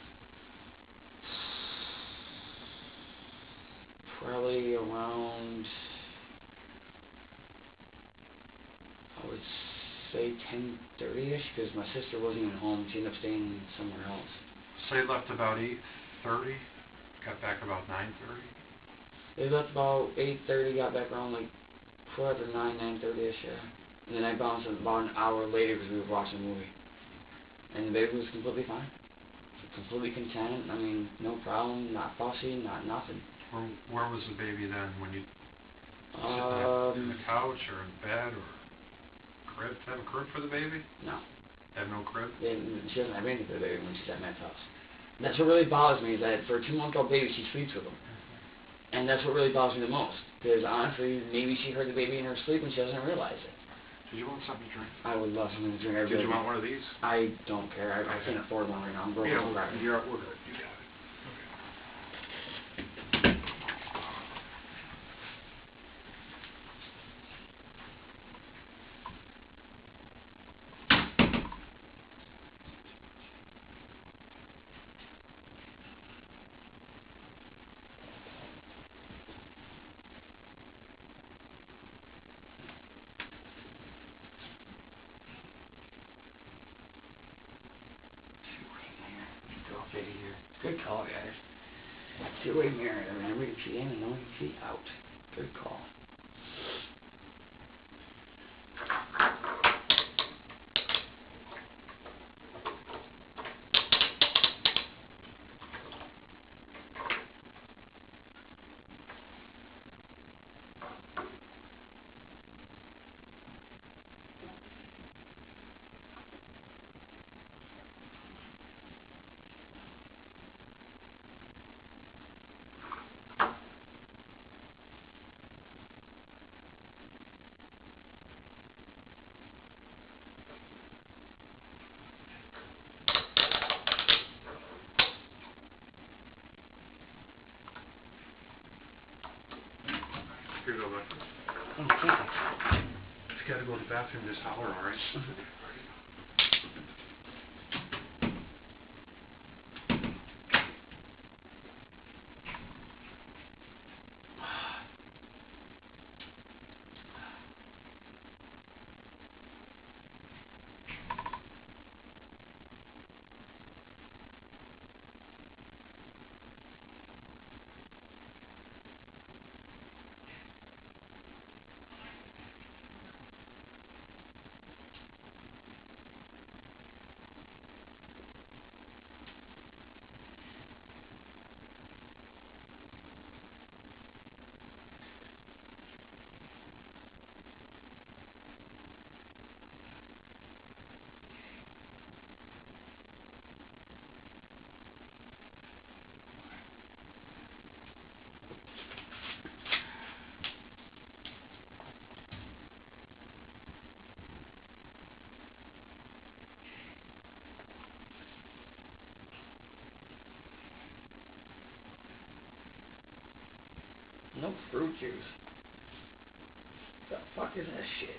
Probably around, I would say 10:30ish, because my sister wasn't even home. She ended up staying somewhere else. So you left about 8:30, got back about 9:30? They left about 8:30, got back around like 9:30ish, yeah. And then I bounced about an hour later because we were watching a movie. And the baby was completely fine. Completely content. I mean, no problem, not fussy, not nothing. Where was the baby then when you sitting in the couch or in bed or crib? Have a crib for the baby? No. Have no crib? She doesn't have anything for the baby when she's at Matt's house. And that's what really bothers me, is that for a 2-month-old baby, she sleeps with him. And that's what really bothers me the most. Because honestly, maybe she heard the baby in her sleep and she doesn't realize it. Did you want something to drink? I would love something to drink. Did you want one of these? I don't care. I can't afford one right now. I'm broke. Yeah, we're good. You got it. Good call, guys. Two-way mirror. Remember to key in and only key out. Good call. gotta go to the bathroom, just holler, all right? No fruit juice. The fuck is that shit?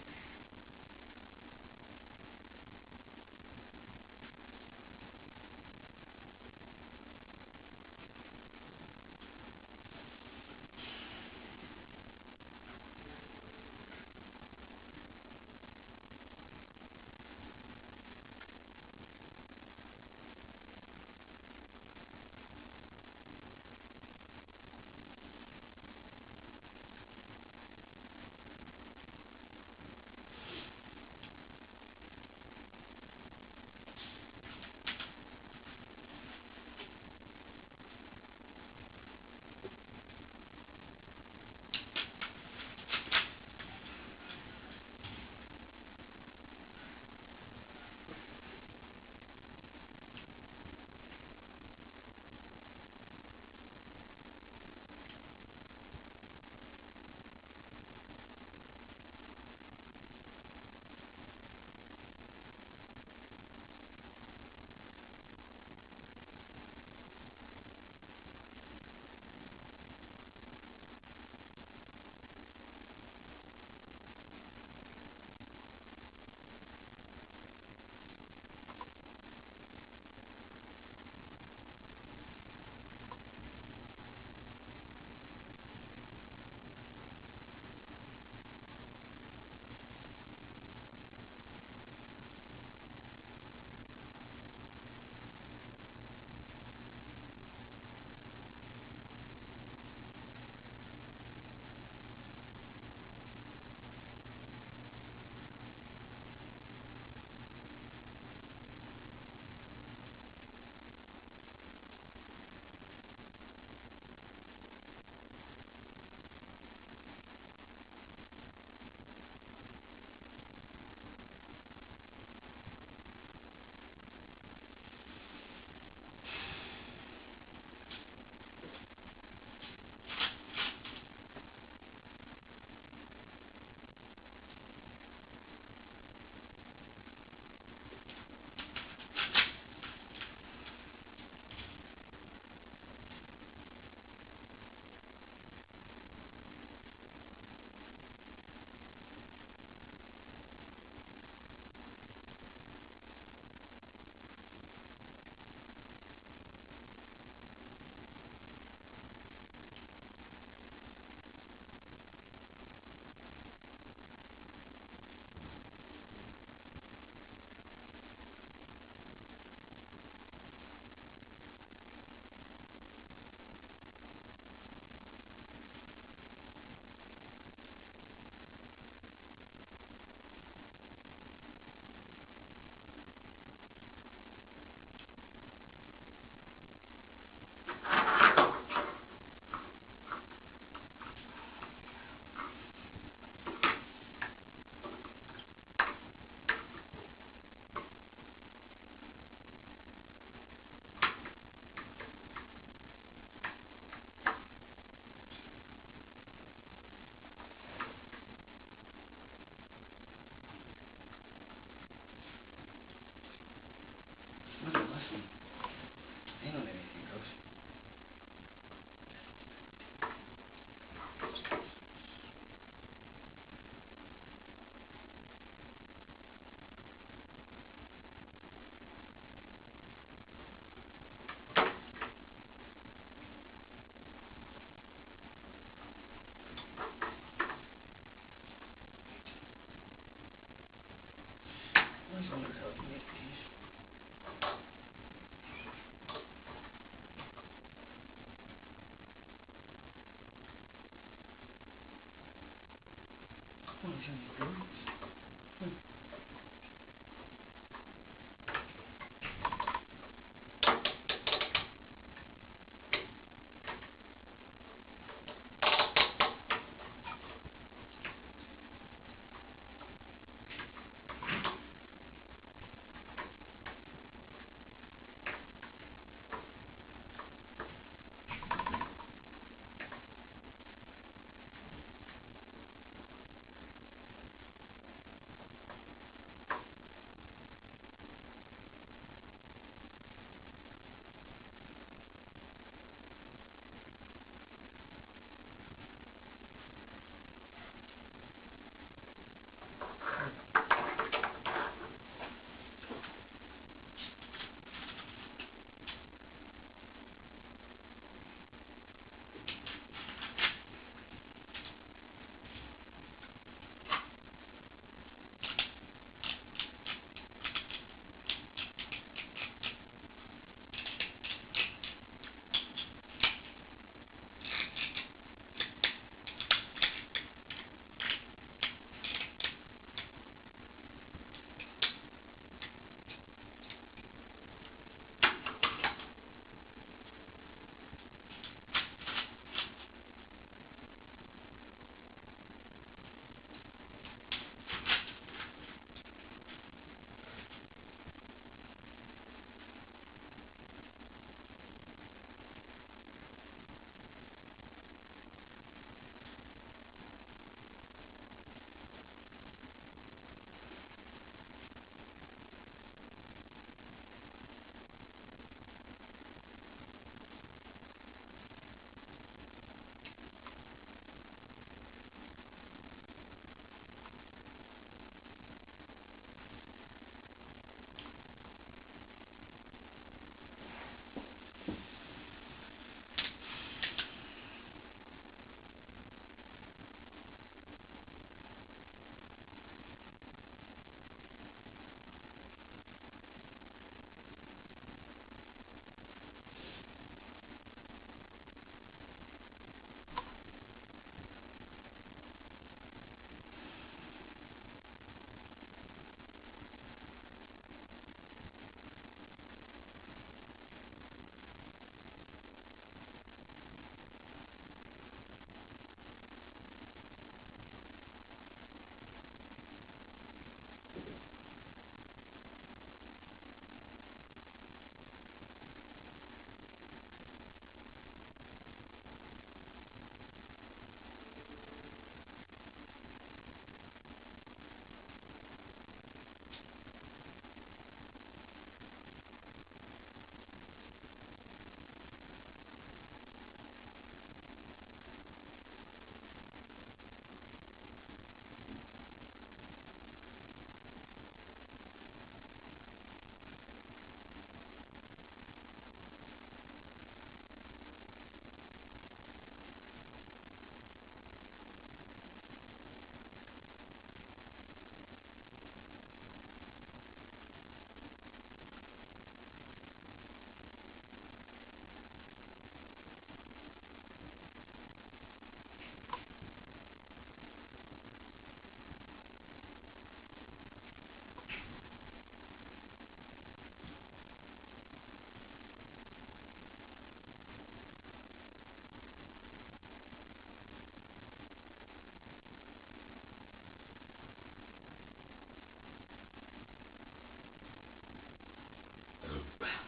That's under health and deputies. Oh, it's in the groups.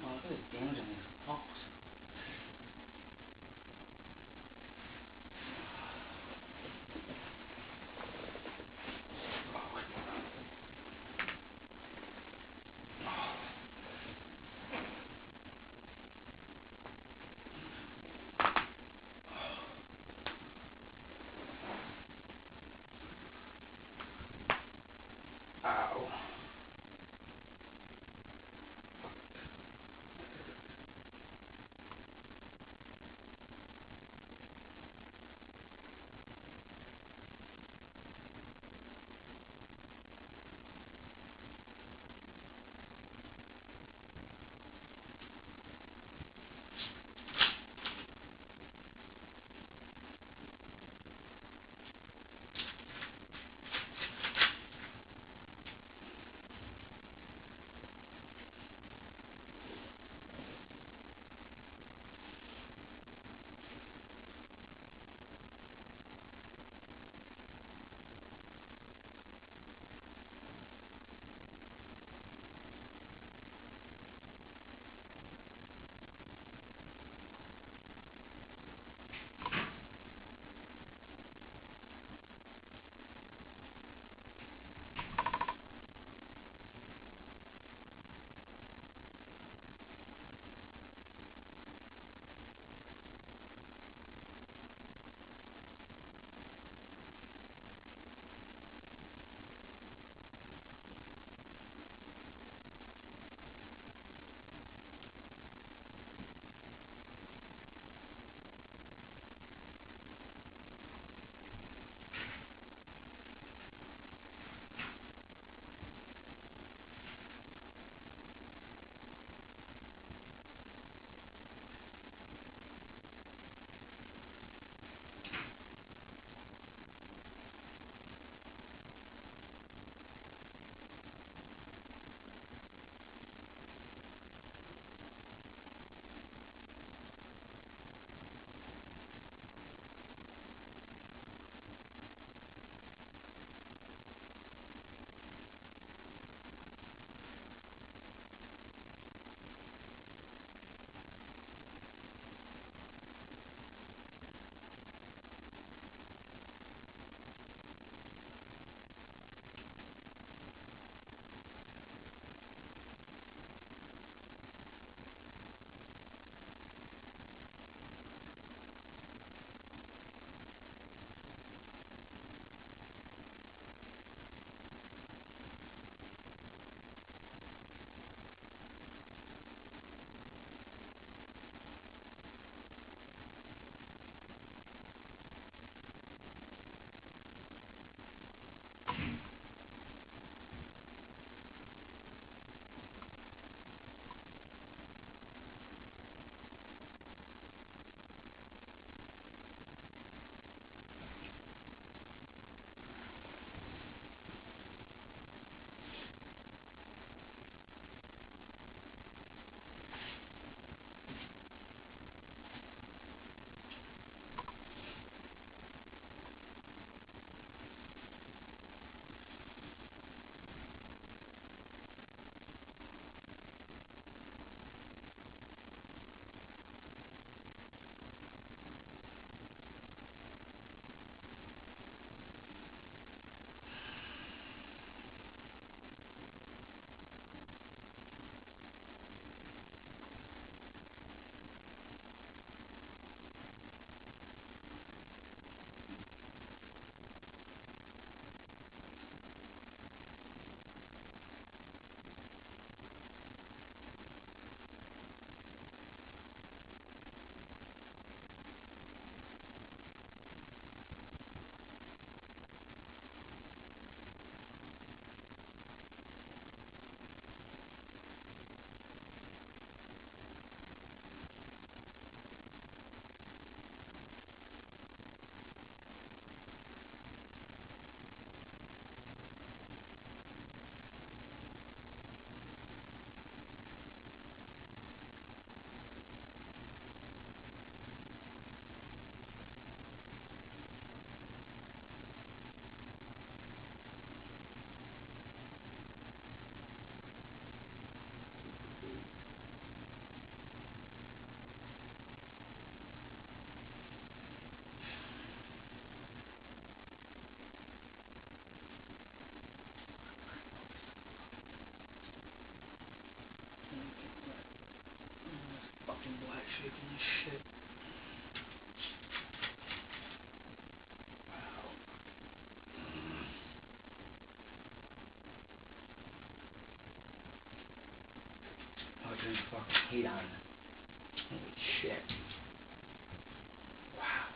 Look at the damage on these walls. Ow. shaking this shit. Wow. Oh, it turns fucking heat on. Holy shit. Wow.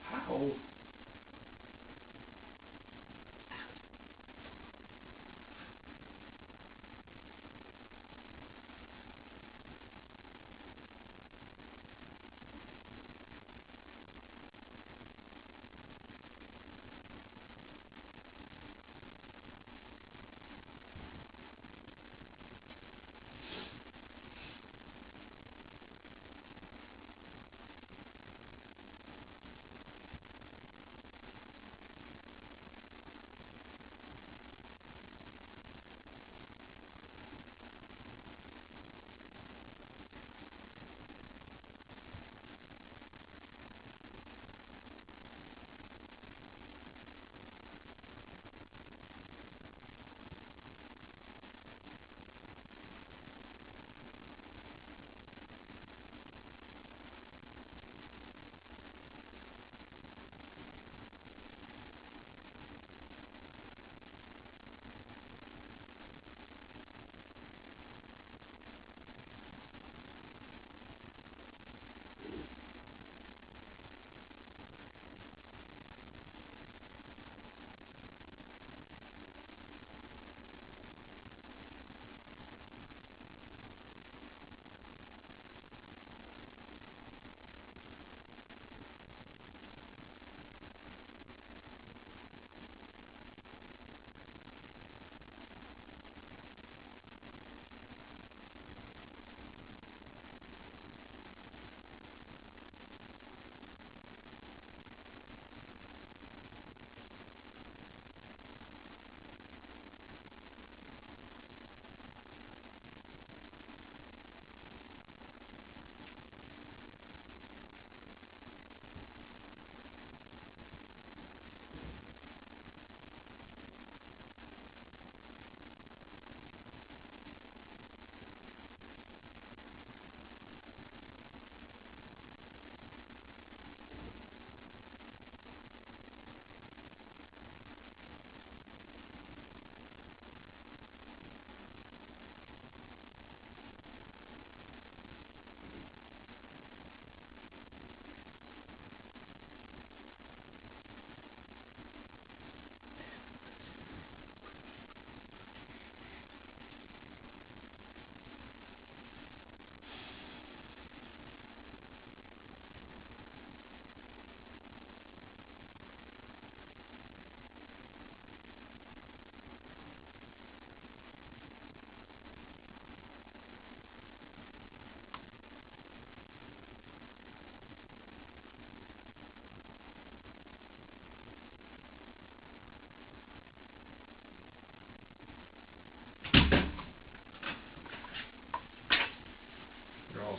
How?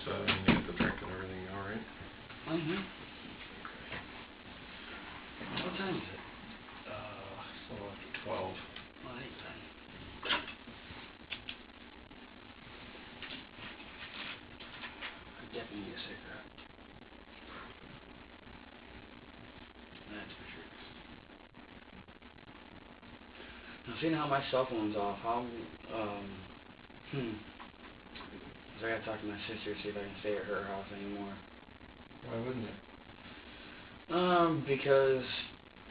So you get the drink and everything, all right? Mm-hmm. What time is it? So after 12. Well, ain't time. I definitely need a cigarette. That's for sure. Now, seeing how my cell phone's off, how, so I gotta talk to my sister, see if I can stay at her house anymore. Why wouldn't you? Because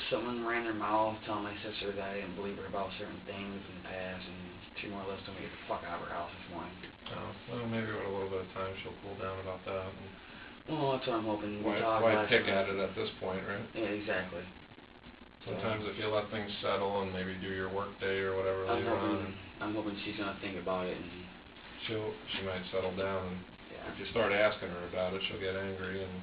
someone ran their mouth telling my sister that I didn't believe her about certain things in the past, and she more or less told me to get the fuck out of her house this morning. Oh, well, maybe with a little bit of time she'll cool down about that. And Well, that's what I'm hoping. why pick at it at this point, right? Yeah, exactly. Sometimes if you let things settle and maybe do your work day or whatever later on. I'm hoping she's gonna think about it and She might settle down and yeah. if you start asking her about it, she'll get angry, and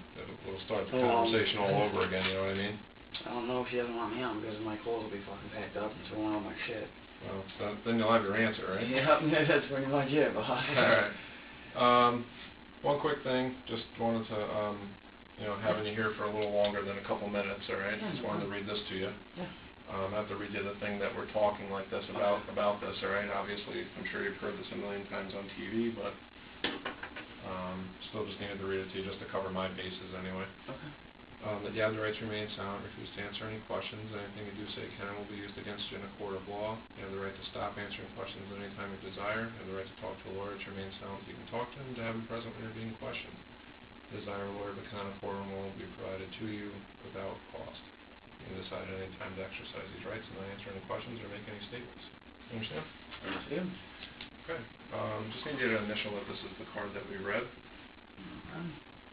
it'll start the conversation all over again, you know what I mean? I don't know if she doesn't want me home because my clothes will be fucking packed up and so will all my shit. Well, so then you'll have your answer, right? Yeah, that's pretty much it, boss. Alright. One quick thing, just wanted to, having you here for a little longer than a couple minutes, alright? Yeah, Just wanted to read this to you. Yeah. I have to read you the thing that we're talking like this about this, alright? Obviously, I'm sure you've heard this a million times on TV, but still just needed to read it to you just to cover my bases anyway. Okay. That you have the right to remain silent, refuse to answer any questions. Anything you do say can and will be used against you in a court of law. You have the right to stop answering questions at any time you desire. You have the right to talk to a lawyer, to remain silent so you can talk to him, to have him present when you're being questioned. Desire a lawyer, but cannot afford one will be provided to you without cost. You can decide at any time to exercise these rights and not answer any questions or make any statements. Understand? Understood. Okay. Just need you to initial that this is the card that we read.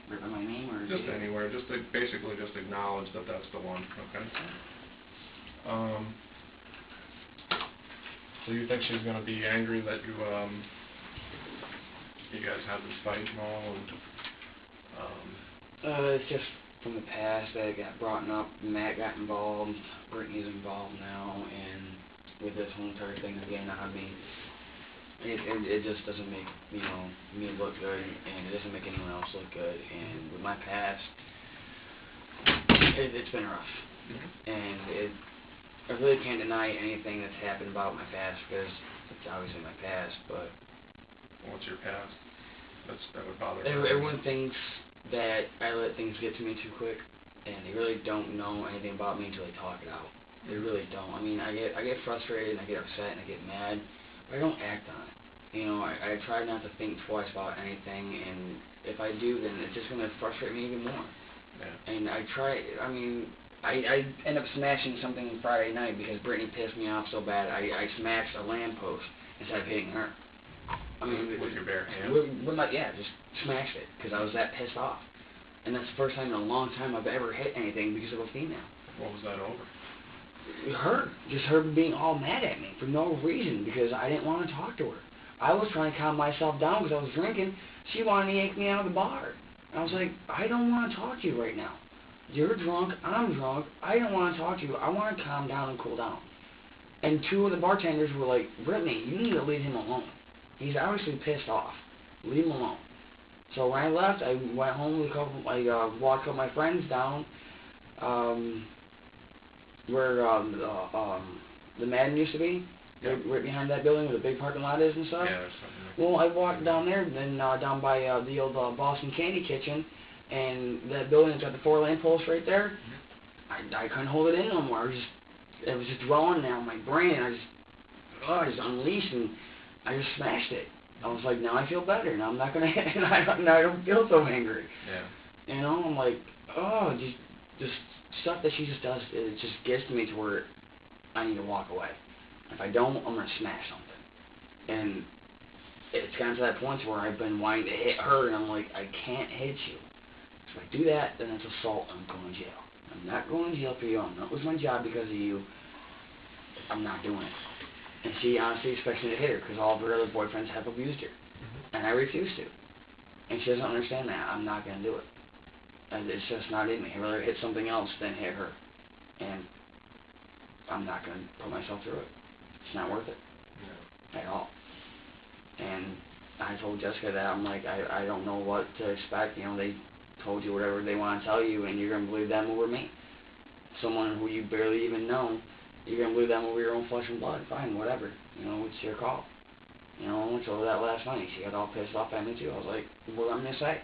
Written my name or Just anywhere, just to basically just acknowledge that that's the one, okay? So you think she's gonna be angry that you guys had this fight and all, and it's just from the past that it got brought up. Matt got involved, Brittany's involved now, and with this whole entire thing again on me, it just doesn't make, me look good, and it doesn't make anyone else look good, and with my past, it's been rough, and I really can't deny anything that's happened about my past, because it's obviously my past, but... What's your past? That would bother me. Everyone thinks that I let things get to me too quick, and they really don't know anything about me until they talk it out. They really don't. I mean, I get frustrated, and I get upset, and I get mad, I don't act on it. I try not to think twice about anything, and if I do, then it's just going to frustrate me even more. Yeah. And I end up smashing something Friday night because Brittany pissed me off so bad. I smashed a lamppost instead of hitting her. I mean, with your bare hand? Just smashed it because I was that pissed off. And that's the first time in a long time I've ever hit anything because of a female. What was that over? Her being all mad at me for no reason because I didn't want to talk to her. I was trying to calm myself down because I was drinking. She wanted to yank me out of the bar. And I was like, I don't want to talk to you right now. You're drunk, I'm drunk, I don't want to talk to you. I want to calm down and cool down. And two of the bartenders were like, Brittany, you need to leave him alone. He's obviously pissed off. Leave him alone. So when I left, I went home with I walked with my friends down where the Madden used to be, right behind that building where the big parking lot is and stuff. Yeah, there's something like that. Well, I walked down there, then down by the old Boston Candy Kitchen, and that building's got the 4 lampposts right there. I couldn't hold it in no more. It was just dwelling there on my brain. I just unleashed and I just smashed it. I was like, now I feel better. Now I'm not gonna hit, and now I don't feel so angry. Yeah. I'm like, just stuff that she just does. It just gets to me to where I need to walk away. If I don't, I'm gonna smash something. And it's gotten to that point where I've been wanting to hit her, and I'm like, I can't hit you. If I do that, then it's assault, and I'm going to jail. I'm not going to jail for you. I'm not losing my job because of you. I'm not doing it. And she honestly expects me to hit her because all of her other boyfriends have abused her. And I refuse to. And she doesn't understand that. I'm not going to do it. And it's just not in me. I'd rather hit something else than hit her. And I'm not going to put myself through it. It's not worth it. At all. And I told Jessica that. I'm like, I don't know what to expect. They told you whatever they want to tell you, and you're going to believe them over me. Someone who you barely even know, you're going to believe them over your own flesh and blood. Fine, whatever. It's your call. So that last night, she got all pissed off at me too. I was like, what am I going to say?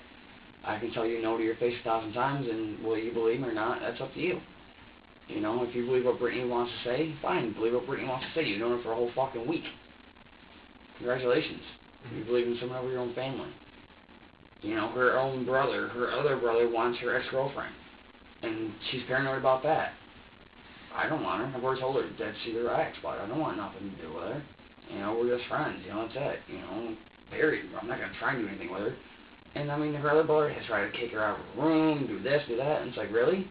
I can tell you no to your face 1,000 times, and will you believe me or not, that's up to you. If you believe what Brittany wants to say, fine, believe what Brittany wants to say. You've known her for a whole fucking week. Congratulations. You believe in someone over your own family. Her own brother, her other brother wants her ex-girlfriend. And she's paranoid about that. I don't want her. I've already told her that she's her ex, but I don't want nothing to do with her. We're just friends. That's it. Period. I'm not going to try and do anything with her. And, her other brother has tried to kick her out of her room, do this, do that. And it's like, really?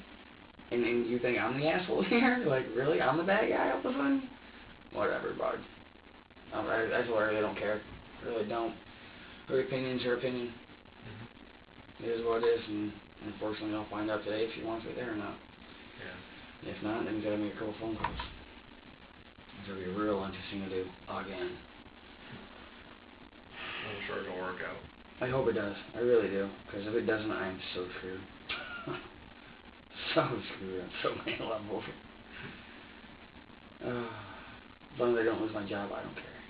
And you think I'm the asshole here? Like, really? I'm the bad guy all of a sudden? Whatever, bud. I told her I really don't care. I really don't. Her opinion's her opinion. it is what it is, and unfortunately I'll find out today if he wants me there or not. Yeah. If not, then we gotta make a couple phone calls. It's gonna be real interesting to do again. I'm sure it'll work out. I hope it does. I really do. Because if it doesn't, I am so screwed. So screwed on so many levels. As long as I don't lose my job, I don't care.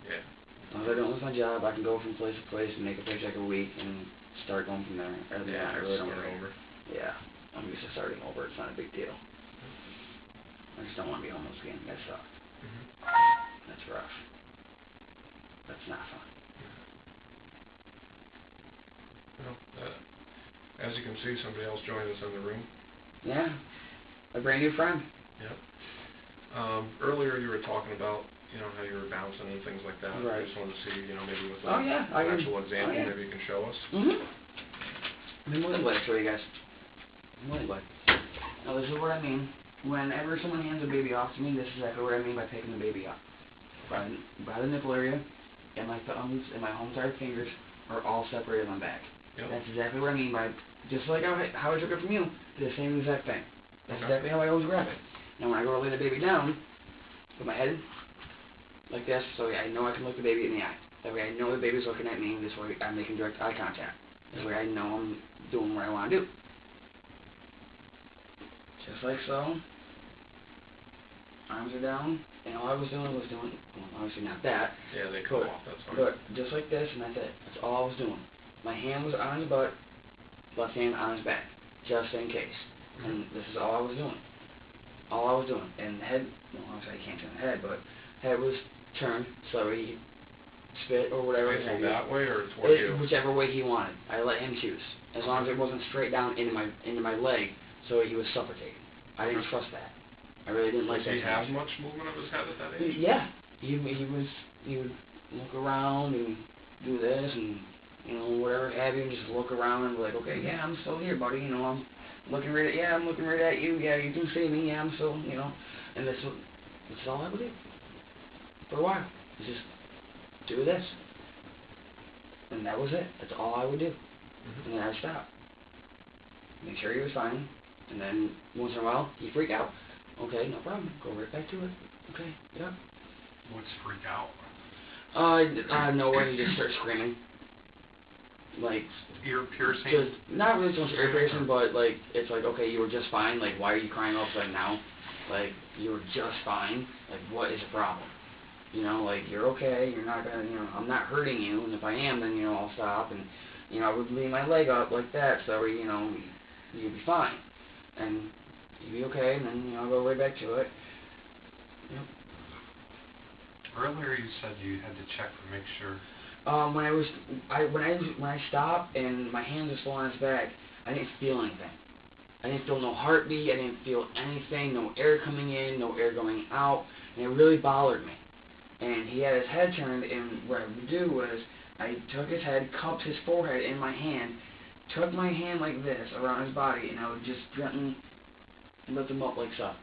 Yeah. As long as I don't lose my job, I can go from place to place and make a paycheck a week and start going from there. Other than that, I really don't start care. over. Yeah. I'm used to starting over. It's not a big deal. I just don't want to be homeless again. That sucks. That's rough. That's not fun. Well, as you can see, somebody else joined us in the room. Yeah. A brand new friend. Yep. Earlier you were talking about, how you were bouncing and things like that. Right. I just wanted to see, maybe with Oh, yeah, an actual example, maybe you can show us. I'm more than glad to show you guys. I'm more than glad. Now, this is what I mean. Whenever someone hands a baby off to me, this is exactly what I mean by picking the baby up. By the nipple area, and my thumbs and my home side fingers are all separated on my back. Yep. That's exactly what I mean by, just like how I took it from you, the same exact thing. That's exactly how I always grab it. Now, when I go to lay the baby down, put my head like this, so I know I can look the baby in the eye. That way I know the baby's looking at me, this way I'm making direct eye contact. This way I know I'm doing what I want to do. Just like so. Arms are down, and all I was doing, well, obviously not that. Yeah, they come off, that's fine. But just like this, and that's it. That's all I was doing. My hand was on his butt, left hand on his back, just in case. And this is all I was doing. All I was doing. And the head, well, obviously I can't turn the head, but head was turned so he spit or whatever. Facing that way or toward you? Whichever way he wanted. I let him choose. As long as it wasn't straight down into my leg, so he was suffocating. I didn't trust that. I really didn't like that. Does he have much movement of his head at that age? Yeah. He would look around and do this and whatever have you, and just look around and be like, okay, yeah, I'm still here, buddy. I'm looking right at you. Yeah, you can see me. Yeah, I'm still, and that's all I would do for a while. Just do this, and that was it. That's all I would do. And then I'd stop, make sure he was fine, and then once in a while he'd freak out. Okay, no problem. Go right back to it. Okay, yeah. What's freak out? I know when you just start screaming. Like, ear piercing? Just, not really so much ear piercing, but like, it's like, okay, you were just fine. Like, why are you crying all of a sudden now? Like, you were just fine. Like, what is the problem? Like, you're okay. You're not gonna, I'm not hurting you. And if I am, then, I'll stop. And, I would lean my leg up like that so, you'd be fine. And you'd be okay. And then, I'll go right back to it. Yep. Earlier you said you had to check to make sure. When I stopped and my hands were still on his back, I didn't feel anything. I didn't feel no heartbeat. I didn't feel anything. No air coming in, no air going out, and it really bothered me. And he had his head turned, and what I would do was I took his head, cupped his forehead in my hand, took my hand like this around his body, and I would just gently lift him up like so.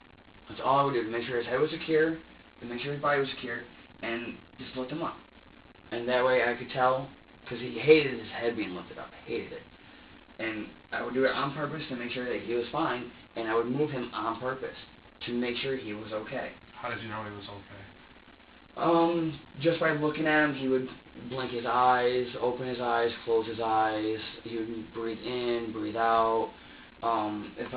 That's all I would do to make sure his head was secure, to make sure his body was secure, and just lift him up. And that way I could tell, because he hated his head being lifted up, hated it. And I would do it on purpose to make sure that he was fine, and I would move him on purpose to make sure he was okay. How did you know he was okay? Just by looking at him, he would blink his eyes, open his eyes, close his eyes. He would breathe in, breathe out. If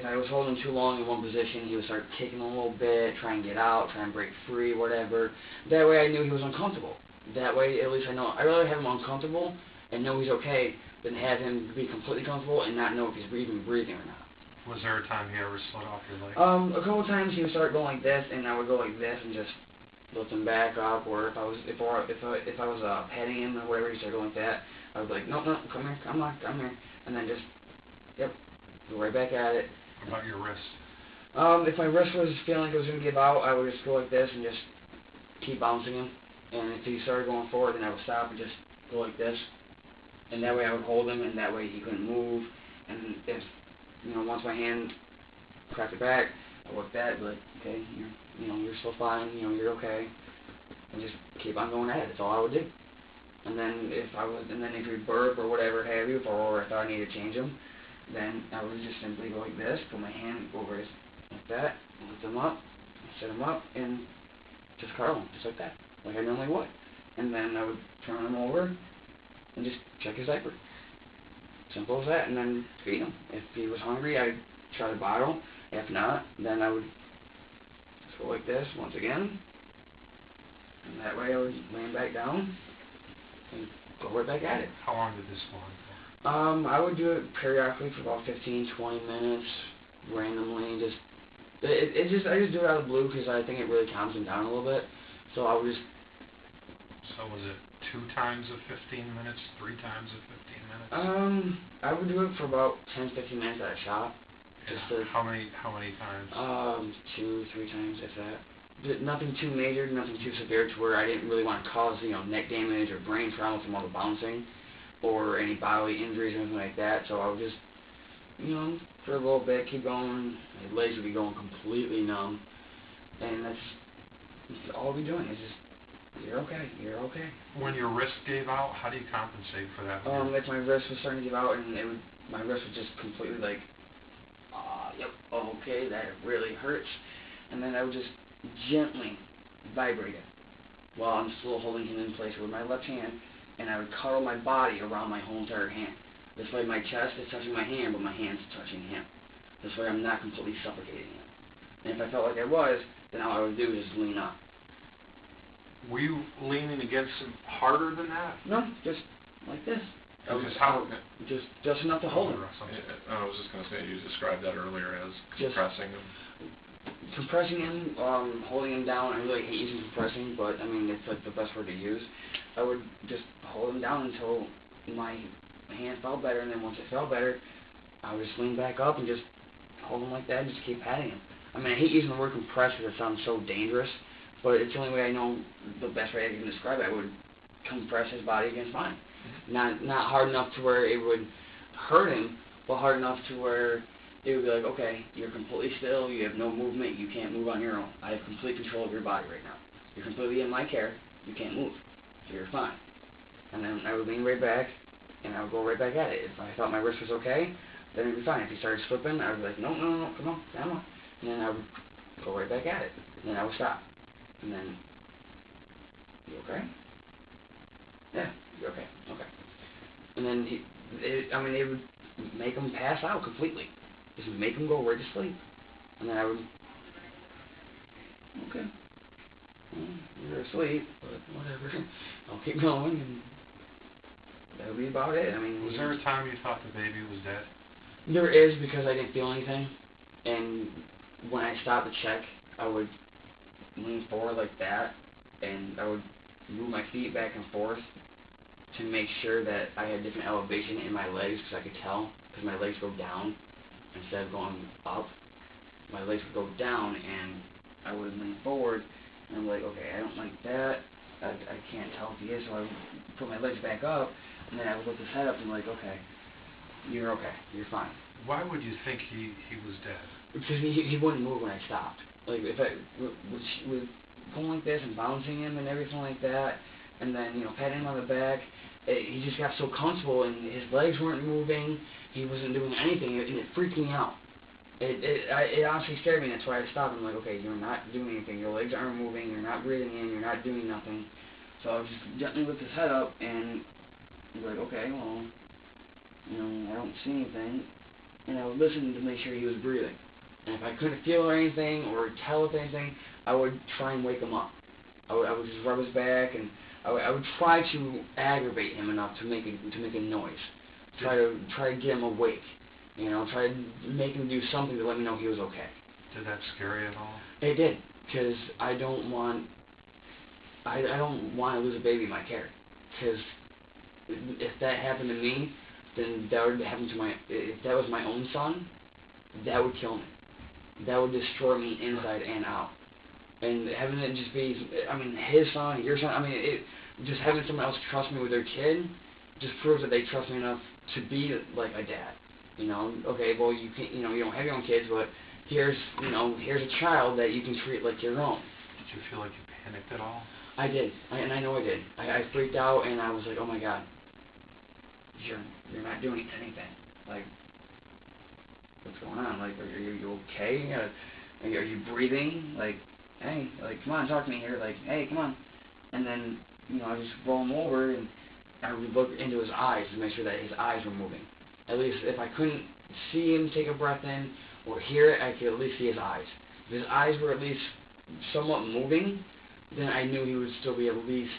I was holding him too long in one position, he would start kicking a little bit, try and get out, try and break free, whatever. That way I knew he was uncomfortable. That way, at least I know. I'd rather have him uncomfortable and know he's okay than have him be completely comfortable and not know if he's even breathing or not. Was there a time he ever slid off your leg? A couple times he would start going like this, and I would go like this and just lift him back up. Or if I was petting him or whatever, he started going like that, I would be like, no, come here, come here, and then just, go right back at it. What about your wrist? If my wrist was feeling like it was going to give out, I would just go like this and just keep bouncing him. And if he started going forward, then I would stop and just go like this. And that way I would hold him, and that way he couldn't move. And if, once my hand cracked it back, I looked at it, but okay, you're still fine, you're okay. And just keep on going at it. That's all I would do. And then if he burp or whatever have you, or I thought I needed to change him, then I would just simply go like this, put my hand over his, like that, lift him up, set him up, and just cuddle him, just like that, like I normally would. And then I would turn him over and just check his diaper. Simple as that, and then feed him. If he was hungry, I'd try the bottle. If not, then I would just go like this once again. And that way I would lay him back down and go right back at it. How long did this go on for? I would do it periodically for about 15, 20 minutes, randomly. I just do it out of the blue because I think it really calms him down a little bit. So I would just. So was it 2 times of 15 minutes, 3 times of 15 minutes? I would do it for about 10, 15 minutes at a shot. How many times? 2, 3 times, if that. Nothing too major, nothing too severe to where I didn't really want to cause, neck damage or brain trauma from all the bouncing or any bodily injuries or anything like that. So I would just, for a little bit, keep going. My legs would be going completely numb. And that's all I'll be doing is just, you're okay, you're okay. When your wrist gave out, how do you compensate for that? If my wrist was starting to give out and my wrist was just completely like, yep, okay, that really hurts. And then I would just gently vibrate it while I'm still holding him in place with my left hand, and I would cuddle my body around my whole entire hand. This way my chest is touching my hand, but my hand's touching him. This way I'm not completely suffocating him. And if I felt like I was, then all I would do is just lean up. Were you leaning against him harder than that? No, just like this. Just enough to hold him. I was just going to say, you described that earlier as compressing him. Compressing him, holding him down. I really hate using compressing, but I mean it's like the best word to use. I would just hold him down until my hand felt better, and then once it felt better, I would just lean back up and just hold him like that and just keep patting him. I mean, I hate using the word compress because it sounds so dangerous, but it's the only way I know, the best way I can describe it. I would compress his body against mine. Not hard enough to where it would hurt him, but hard enough to where it would be like, okay, you're completely still, you have no movement, you can't move on your own. I have complete control of your body right now. You're completely in my care, you can't move, so you're fine. And then I would lean right back, and I would go right back at it. If I thought my wrist was okay, then it would be fine. If he started slipping, I would be like, no, come on, down on. And then I would go right back at it. And then I would stop. And then, you okay? Yeah, you're okay, okay. And then it would make him pass out completely. Just make him go right to sleep. And then I would, okay, well, you're asleep, but whatever. I'll keep going, and that would be about it. I mean, was there a time you thought the baby was dead? There is, because I didn't feel anything. And when I stopped to check, I would lean forward like that, and I would move my feet back and forth to make sure that I had different elevation in my legs, because I could tell, because my legs go down instead of going up. My legs would go down, and I would lean forward, and I'm like, okay, I don't like that. I can't tell if he is, so I would put my legs back up, and then I would lift his head up and be like, okay, you're fine. Why would you think he was dead? Because he wouldn't move when I stopped. Like, if I was going like this and bouncing him and everything like that, and then, patting him on the back, he just got so comfortable, and his legs weren't moving, he wasn't doing anything, and it freaked me out. It honestly scared me. That's why I stopped. I'm like, okay, you're not doing anything. Your legs aren't moving. You're not breathing in. You're not doing nothing. So I would just gently lift his head up, and be like, okay, well, I don't see anything. And I would listen to make sure he was breathing. And if I couldn't feel anything or tell if anything, I would try and wake him up. I would just rub his back, and I would try to aggravate him enough to make a noise. Try to get him awake. Try to make him do something to let me know he was okay. Did that scare you at all? It did, because I don't want to lose a baby in my care. Because if that happened to me, then that would happen to if that was my own son, that would kill me. That would destroy me inside and out. And having it just be, his son, your son, just having someone else trust me with their kid just proves that they trust me enough to be like a dad. Okay, well, you can't, you don't have your own kids, but here's a child that you can treat like your own. Did you feel like you panicked at all? I did, and I know I did. I freaked out, and I was like, oh my God, you're not doing anything. Like, what's going on? Like, are you okay? Are you breathing? Like, hey, like, come on, talk to me here. Like, hey, come on. And then, I just roll him over, and I would look into his eyes to make sure that his eyes were moving. At least if I couldn't see him take a breath in or hear it, I could at least see his eyes. If his eyes were at least somewhat moving, then I knew he would still be at least.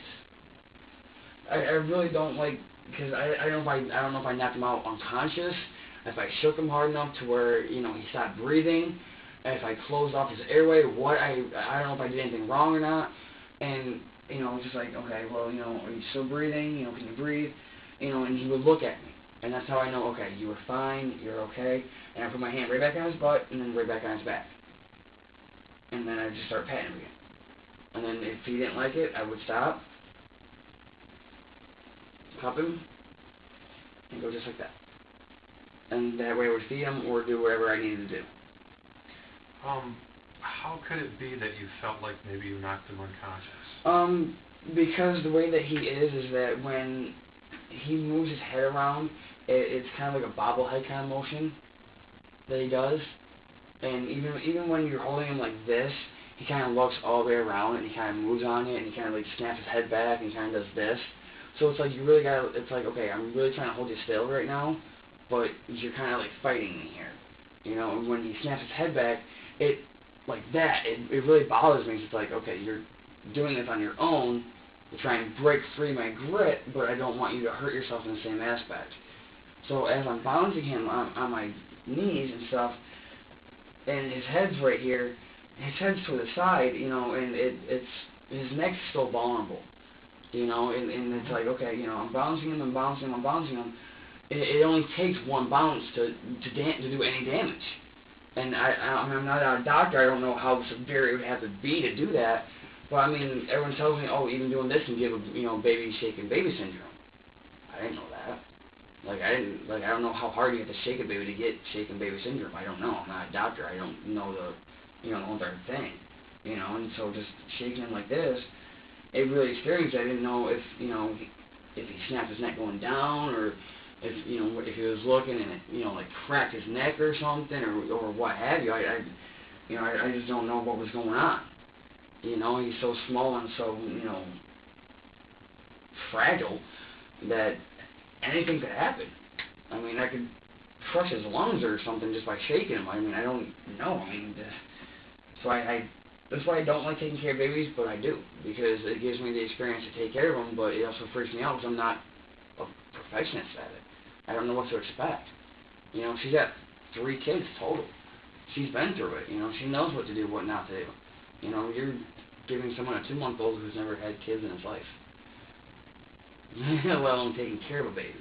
I really don't like, because I don't know if I knocked him out unconscious, if I shook him hard enough to where he stopped breathing, if I closed off his airway, I don't know if I did anything wrong or not, and just like, okay, well, are you still breathing? Can you breathe? And he would look at me, and that's how I know, okay, you were fine, you're okay, and I put my hand right back on his butt and then right back on his back, and then I just start patting him again. And then if he didn't like it, I would stop, cup him, and go just like that. And that way I would feed him or do whatever I needed to do. How could it be that you felt like maybe you knocked him unconscious? Because the way that he is that when he moves his head around, it's kind of like a bobblehead kind of motion that he does. And even when you're holding him like this, he kind of looks all the way around and he kind of moves on it and he kind of like snaps his head back and he kind of does this. So it's like you really gotta, it's like, okay, I'm really trying to hold you still right now, but you're kind of like fighting me here. And when he snaps his head back, it really bothers me. It's like, okay, you're doing this on your own to try and break free my grip, but I don't want you to hurt yourself in the same aspect. So as I'm bouncing him on my knees and stuff, and his head's right here, his head's to the side, and it's his neck's still vulnerable, and it's like, okay, I'm bouncing him. It only takes one bounce to do any damage. And I'm not a doctor. I don't know how severe it would have to be to do that. But I mean, everyone tells me, oh, even doing this can give baby shaken baby syndrome. I didn't know that. I don't know how hard you have to shake a baby to get shaken baby syndrome. I don't know. I'm not a doctor. I don't know the entire thing. And so just shaking him like this, it really scared me because I didn't know if he snapped his neck going down or if he was looking and it, like cracked his neck or something or what have you. I just don't know what was going on. He's so small and so, fragile that anything could happen. I mean, I could crush his lungs or something just by shaking him. I mean, I don't know. I mean, so that's why I don't like taking care of babies, but I do, because it gives me the experience to take care of them, but it also freaks me out because I'm not a perfectionist at it. I don't know what to expect. She's got 3 kids total. She's been through it. She knows what to do, what not to do. You're giving someone a 2-month-old who's never had kids in his life, let alone taking care of a baby.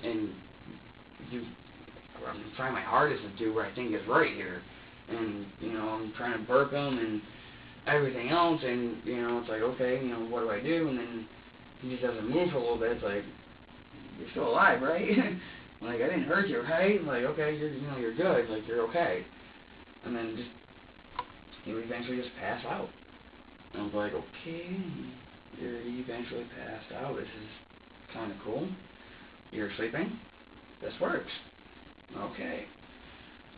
Mm-hmm. And I'm trying my hardest to do what I think is right here. And, I'm trying to burp him and everything else, and, it's like, okay, what do I do? And then he just doesn't move for a little bit. It's like, you're still alive, right? Like, I didn't hurt you, right? Like, okay, you're good. Like, you're okay. And then he would eventually just pass out. And I was like, okay, he eventually passed out. This is kind of cool. You're sleeping? This works. Okay.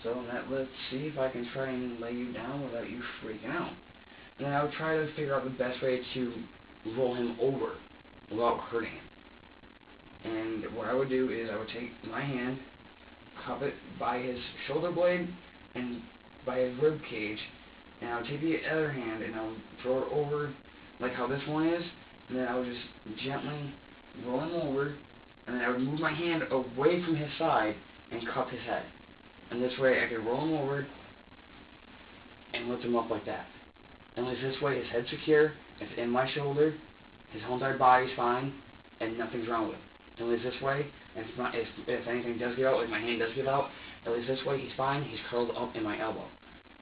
So let's see if I can try and lay you down without you freaking out. And I would try to figure out the best way to roll him over without hurting him. And what I would do is I would take my hand, cup it by his shoulder blade and by his rib cage, and I would take the other hand and I would throw it over like how this one is, and then I would just gently roll him over, and then I would move my hand away from his side and cup his head. And this way I could roll him over and lift him up like that. And at least this way his head's secure, it's in my shoulder, his whole entire body's fine, and nothing's wrong with him. At least this way, if anything does get out, like my hand does get out, at least this way he's fine, he's curled up in my elbow.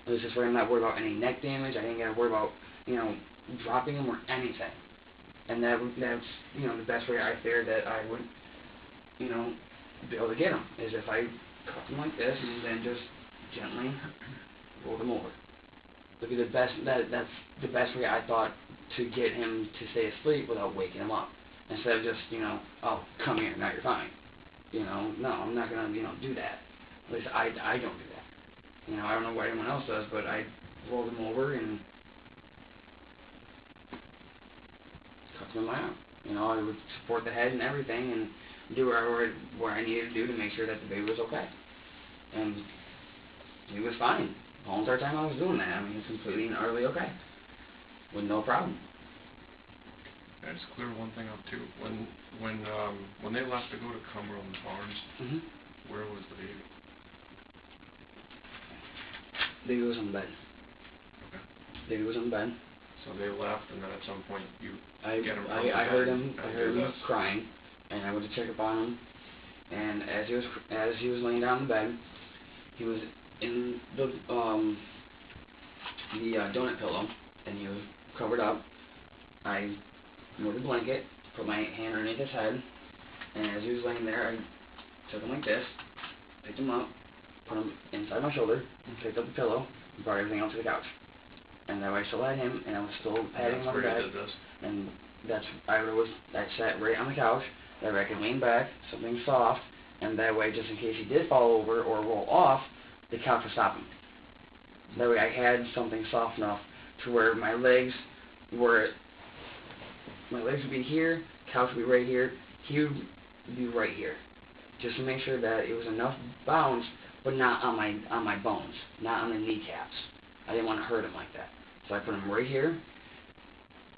At least this way I'm not worried about any neck damage, I ain't got to worry about, dropping him or anything. And that's, the best way I figured that I would, be able to get him, is if I cup him like this and then just gently roll him over. would be the best. That's the best way I thought to get him to stay asleep without waking him up. Instead of just, oh, come here, now you're fine. No, I'm not gonna, do that. At least I don't do that. I don't know what anyone else does, but I rolled him over and cut him in my arm. I would support the head and everything and do what I needed to do to make sure that the baby was okay. And he was fine. The whole entire time I was doing that. I mean, he was completely and utterly okay. With no problem. Can I just clear one thing up too? When they left to go to Cumberland Farms, where was the baby? Baby was on the bed. Okay. Baby was on the bed. So they left, and then at some point you get him from the I bed heard him. and I heard do him this. crying, and I went to check up on him. And as he was laying down in the bed, he was in the donut pillow, and he was covered up. I moved the blanket, put my hand underneath his head, and as he was laying there, I took him like this, picked him up, put him inside my shoulder, and picked up the pillow, and brought everything out to the couch. And that way I still had him, and I was still patting him on the bed. And I sat right on the couch, that way I could lean back, something soft, and that way, just in case he did fall over or roll off, the couch would stop him. That way I had something soft enough to where my legs would be here, couch would be right here, he would be right here. Just to make sure that it was enough bounce, but not on my bones, not on the kneecaps. I didn't want to hurt him like that. So I put him right here,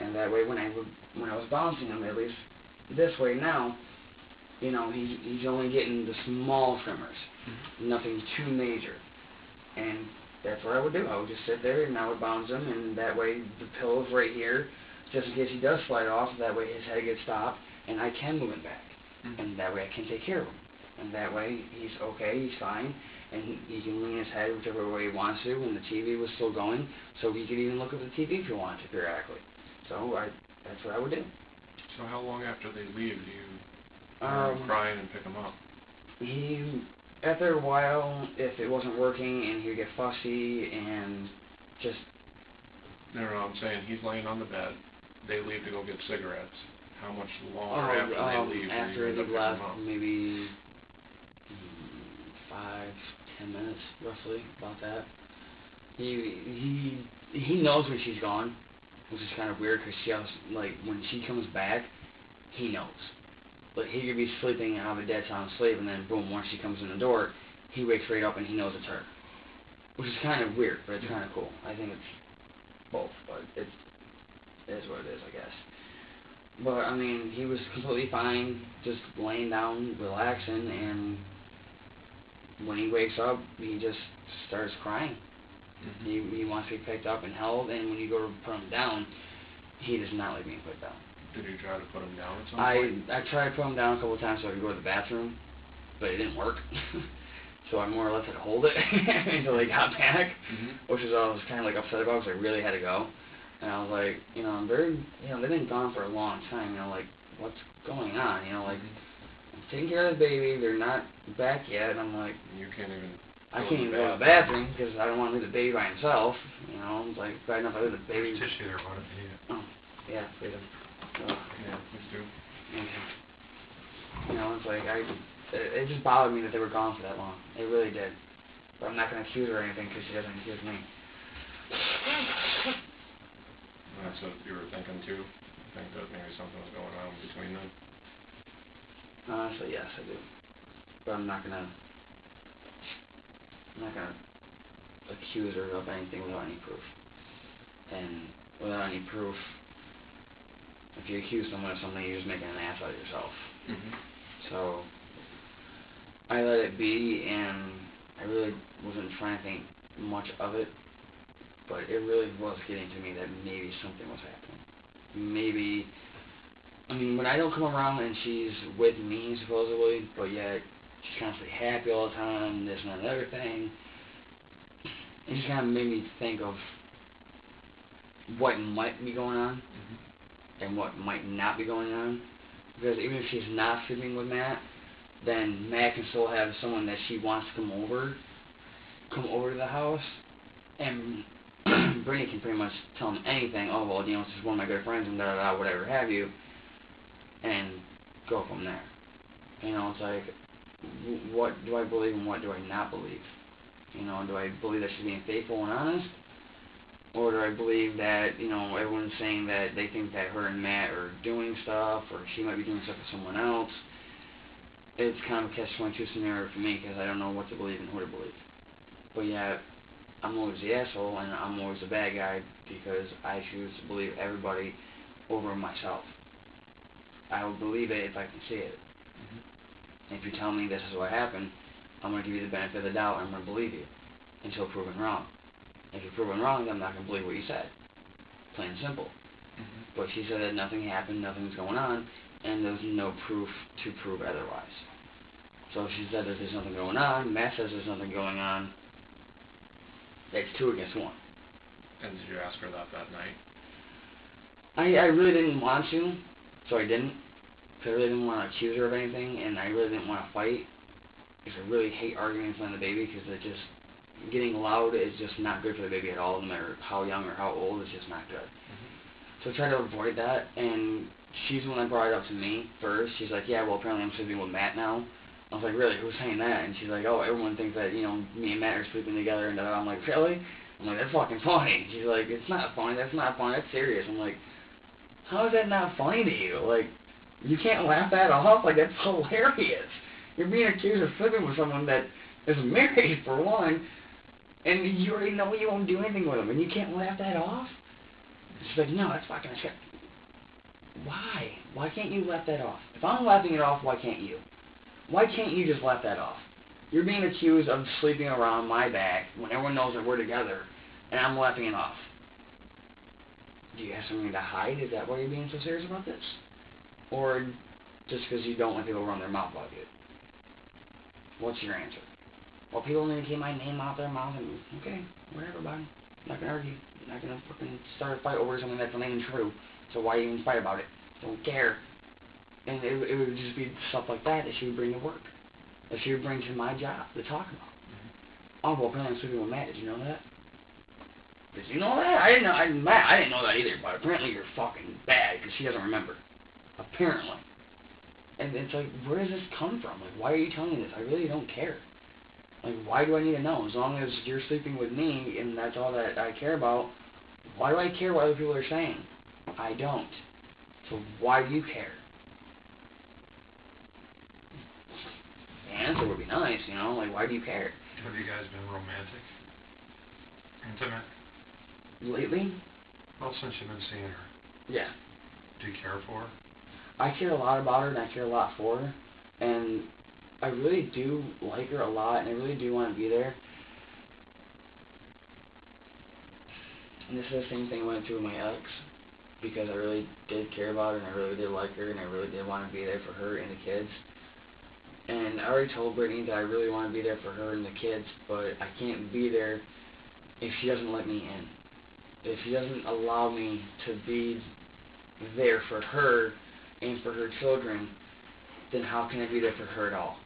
and that way when I was bouncing him, at least this way now, he's only getting the small tremors, nothing too major. And that's what I would do. I would just sit there and I would bounce him, and that way the pillow's right here, just in case he does slide off, that way his head gets stopped, and I can move him back. And that way I can take care of him. And that way he's okay, he's fine, and he can lean his head whichever way he wants to, and the TV was still going, so he could even look at the TV if he wanted to periodically. So that's what I would do. So how long after they leave do you hear him crying and pick him up? After a while, if it wasn't working and he would get fussy and just... No, I'm saying he's laying on the bed, they leave to go get cigarettes. How much longer after they leave do you end up picking him up? Maybe 5-10 minutes, roughly, about that. He knows when she's gone, which is kind of weird because when she comes back, he knows. But he could be sleeping and have a dead sound sleep, and then boom, once she comes in the door, he wakes right up and he knows it's her. Which is kind of weird, but it's kind of cool. I think it's both, but it is what it is, I guess. But, I mean, he was completely fine, just laying down, relaxing, and when he wakes up, he just starts crying. He wants to be picked up and held, and when you go to put him down, he does not like being put down. Did you try to put him down at some point? I tried to put him down a couple of times so I could go to the bathroom, but it didn't work. So I more or less had to hold it until he got back, which is what I was kind of upset about because I really had to go. And I was like, I'm very, they've been gone for a long time, what's going on? I'm taking care of the baby, they're not back yet, and I'm like, you can't even I can't even go to the bathroom because I don't want to leave the baby by himself, it's like, bad enough I leave the baby. There's tissue there, bud, if you need it. Oh, yeah, please. Yeah, please do. Okay. It's like, it just bothered me that they were gone for that long. It really did. But I'm not going to accuse her or anything because she doesn't accuse me. That's what you were thinking too? You think that maybe something was going on between them? Honestly, yes, I do. But I'm not gonna accuse her of anything without any proof. And without any proof, if you accuse someone of something, you're just making an ass out of yourself. So I let it be, and I really wasn't trying to think much of it. But it really was getting to me that maybe something was happening. Maybe, when I don't come around and she's with me, supposedly, but yet she's constantly happy all the time, this and that and everything, it just kind of made me think of what might be going on and what might not be going on. Because even if she's not sleeping with Matt, then Matt can still have someone that she wants to come over to the house and Brittany can pretty much tell him anything. Oh, well, you know, it's just one of my good friends and da-da-da, whatever have you. And go from there. You know, it's like, what do I believe and what do I not believe? You know, do I believe that she's being faithful and honest? Or do I believe that, you know, everyone's saying that they think that her and Matt are doing stuff, or she might be doing stuff with someone else? It's kind of a catch-22 scenario for me, because I don't know what to believe and who to believe. But yeah, I'm always the asshole, and I'm always the bad guy, because I choose to believe everybody over myself. I will believe it if I can see it. And if you tell me this is what happened, I'm going to give you the benefit of the doubt, and I'm going to believe you until proven wrong. If you're proven wrong, then I'm not going to believe what you said. Plain and simple. But she said that nothing happened, nothing's going on, and there's no proof to prove otherwise. So if she said that there's nothing going on, Matt says there's nothing going on, it's 2 against 1. And did you ask her that night? I really didn't want to, so I didn't. Because I really didn't want to accuse her of anything, and I really didn't want to fight. Because I really hate arguing in front of the baby, because it just, getting loud is just not good for the baby at all, no matter how young or how old, it's just not good. So I tried to avoid that, and she's the one that brought it up to me first. She's like, yeah, well, apparently I'm sleeping with Matt now. I was like, really, who's saying that? And she's like, oh, everyone thinks that, you know, me and Matt are sleeping together, and I'm like, really? I'm like, that's fucking funny. She's like, it's not funny, that's not funny, that's serious. I'm like, how is that not funny to you? Like, you can't laugh that off? Like, that's hilarious. You're being accused of sleeping with someone that is married, for one, and you already know you won't do anything with them, and you can't laugh that off? She's like, no, that's fucking shit. Why? Why can't you laugh that off? If I'm laughing it off, why can't you? Why can't you just laugh that off? You're being accused of sleeping around my back when everyone knows that we're together, and I'm laughing it off. Do you have something to hide? Is that why you're being so serious about this? Or just because you don't want people to run their mouth about you? What's your answer? Well, people need to keep my name out their mouth, and okay, whatever, buddy. I'm not going to argue. I'm not going to fucking start a fight over something that's not even true. So why even fight about it? Don't care. And it would just be stuff like that she would bring to work. That she would bring to my job to talk about. Oh, well, apparently I'm sleeping with Matt. Did you know that? Did you know that? I didn't know. Matt, I didn't know that either, but apparently you're fucking bad because she doesn't remember. Apparently. And it's like, where does this come from? Like, why are you telling me this? I really don't care. Like, why do I need to know? As long as you're sleeping with me and that's all that I care about, why do I care what other people are saying? I don't. So why do you care? The answer would be nice, you know? Like, why do you care? Have you guys been romantic? Intimate? Lately? Well, since you've been seeing her. Yeah. Do you care for her? I care a lot about her and I care a lot for her. And I really do like her a lot, and I really do want to be there. And this is the same thing I went through with my ex, because I really did care about her, and I really did like her, and I really did want to be there for her and the kids. And I already told Brittany that I really want to be there for her and the kids, but I can't be there if she doesn't let me in. If she doesn't allow me to be there for her and for her children, then how can I be there for her at all?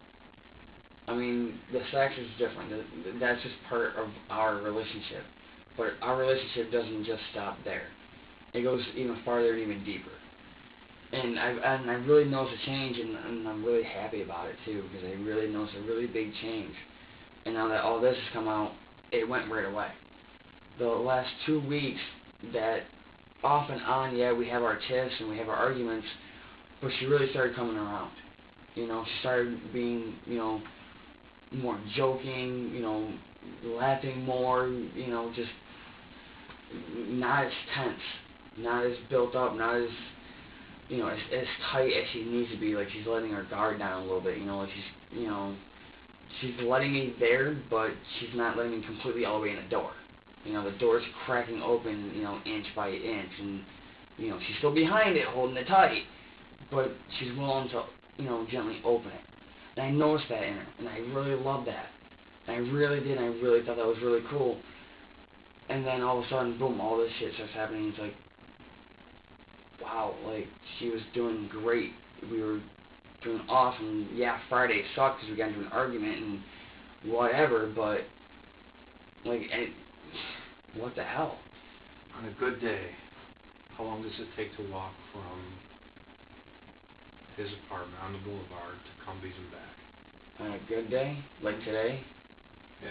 I mean, the sex is different. That's just part of our relationship. But our relationship doesn't just stop there. It goes even farther and even deeper. And I really noticed a change, and I'm really happy about it too, because I really noticed a really big change. And now that all this has come out, it went right away. The last 2 weeks, that off and on, yeah, we have our tiffs and we have our arguments, but she really started coming around. You know, she started being, you know, more joking, you know, laughing more, you know, just not as tense, not as built up, not as, you know, as tight as she needs to be. Like, she's letting her guard down a little bit, you know, like she's, you know, she's letting me there, but she's not letting me completely all the way in the door. You know, the door's cracking open, you know, inch by inch, and, you know, she's still behind it, holding it tight, but she's willing to, you know, gently open it. And I noticed that in her, and I really loved that. And I really did, and I really thought that was really cool. And then all of a sudden, boom, all this shit starts happening, and it's like, wow, like, she was doing great. We were doing awesome. Yeah, Friday sucked because we got into an argument and whatever, but, like, what the hell? On a good day, how long does it take to walk from his apartment on the boulevard to Cumbies and back? On a good day, like today, Yeah.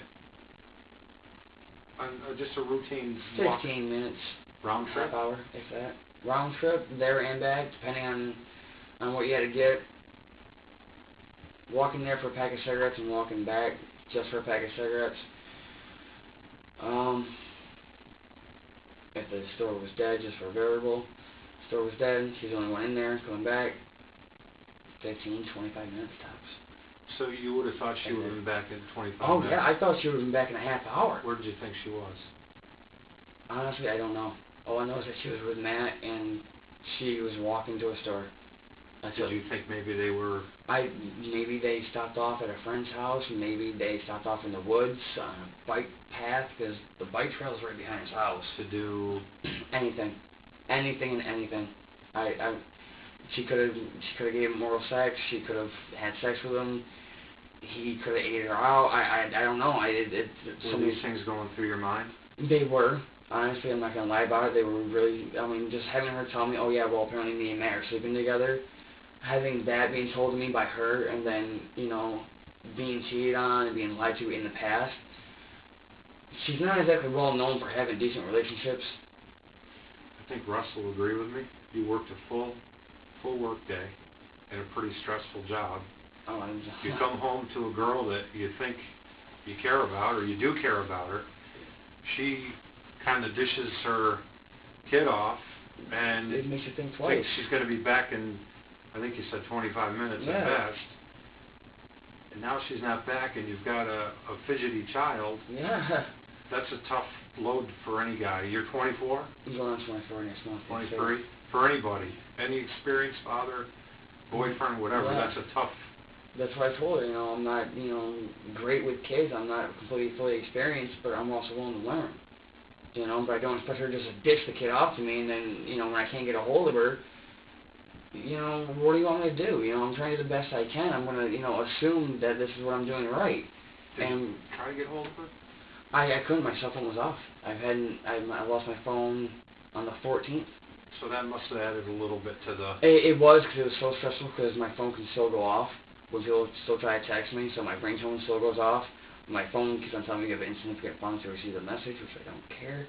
On just a routine walk. 15 minutes. Round trip? Half hour, if that. Round trip, there and back, depending on what you had to get. Walking there for a pack of cigarettes and walking back just for a pack of cigarettes. If the store was dead, just for a variable. Store was dead, she's the only one in there, coming back. 15, 25 minutes tops. So you would have thought she would have been back in 25 Oh minutes? yeah, I thought she would have been back in a half hour. Where did you think she was? Honestly, I don't know. All I know is that she was with Matt and she was walking to a store. Did you think maybe they were... Maybe they stopped off at a friend's house, maybe they stopped off in the woods on a bike path, because the bike trail is right behind his house. To do... Anything. Anything and anything. She could have gave him oral sex, she could have had sex with him, he could have ate her out, I don't know. Were these things going through your mind? They were. Honestly, I'm not going to lie about it. They were really, just having her tell me, oh yeah, well apparently me and Matt are sleeping together, having that being told to me by her, and then, being cheated on and being lied to in the past. She's not exactly well known for having decent relationships. I think Russ will agree with me. You worked a full work day and a pretty stressful job. You come home to a girl that you think you care about, or you do care about her. She kind of dishes her kid off, and it makes you think twice. She's going to be back in, I think you said 25 minutes at best. And now she's not back, and you've got a fidgety child. Yeah. That's a tough load for any guy. You're 24? I'm going on 24 next month. 23? For anybody. Any experienced father, boyfriend, whatever, yeah. That's a tough... That's what I told her, I'm not, great with kids. I'm not completely fully experienced, but I'm also willing to learn. But I don't expect her just to ditch the kid off to me, and then, when I can't get a hold of her, what do you want me to do? I'm trying to do the best I can. I'm going to, assume that this is what I'm doing right. Did you try to get hold of her? I couldn't. My cell phone was off. I lost my phone on the 14th. So that must have added a little bit to the... It was, because it was so stressful, because my phone can still go off when people still try to text me, so my ringtone still goes off. My phone keeps on telling me you have insignificant funds to receive the message, which I don't care.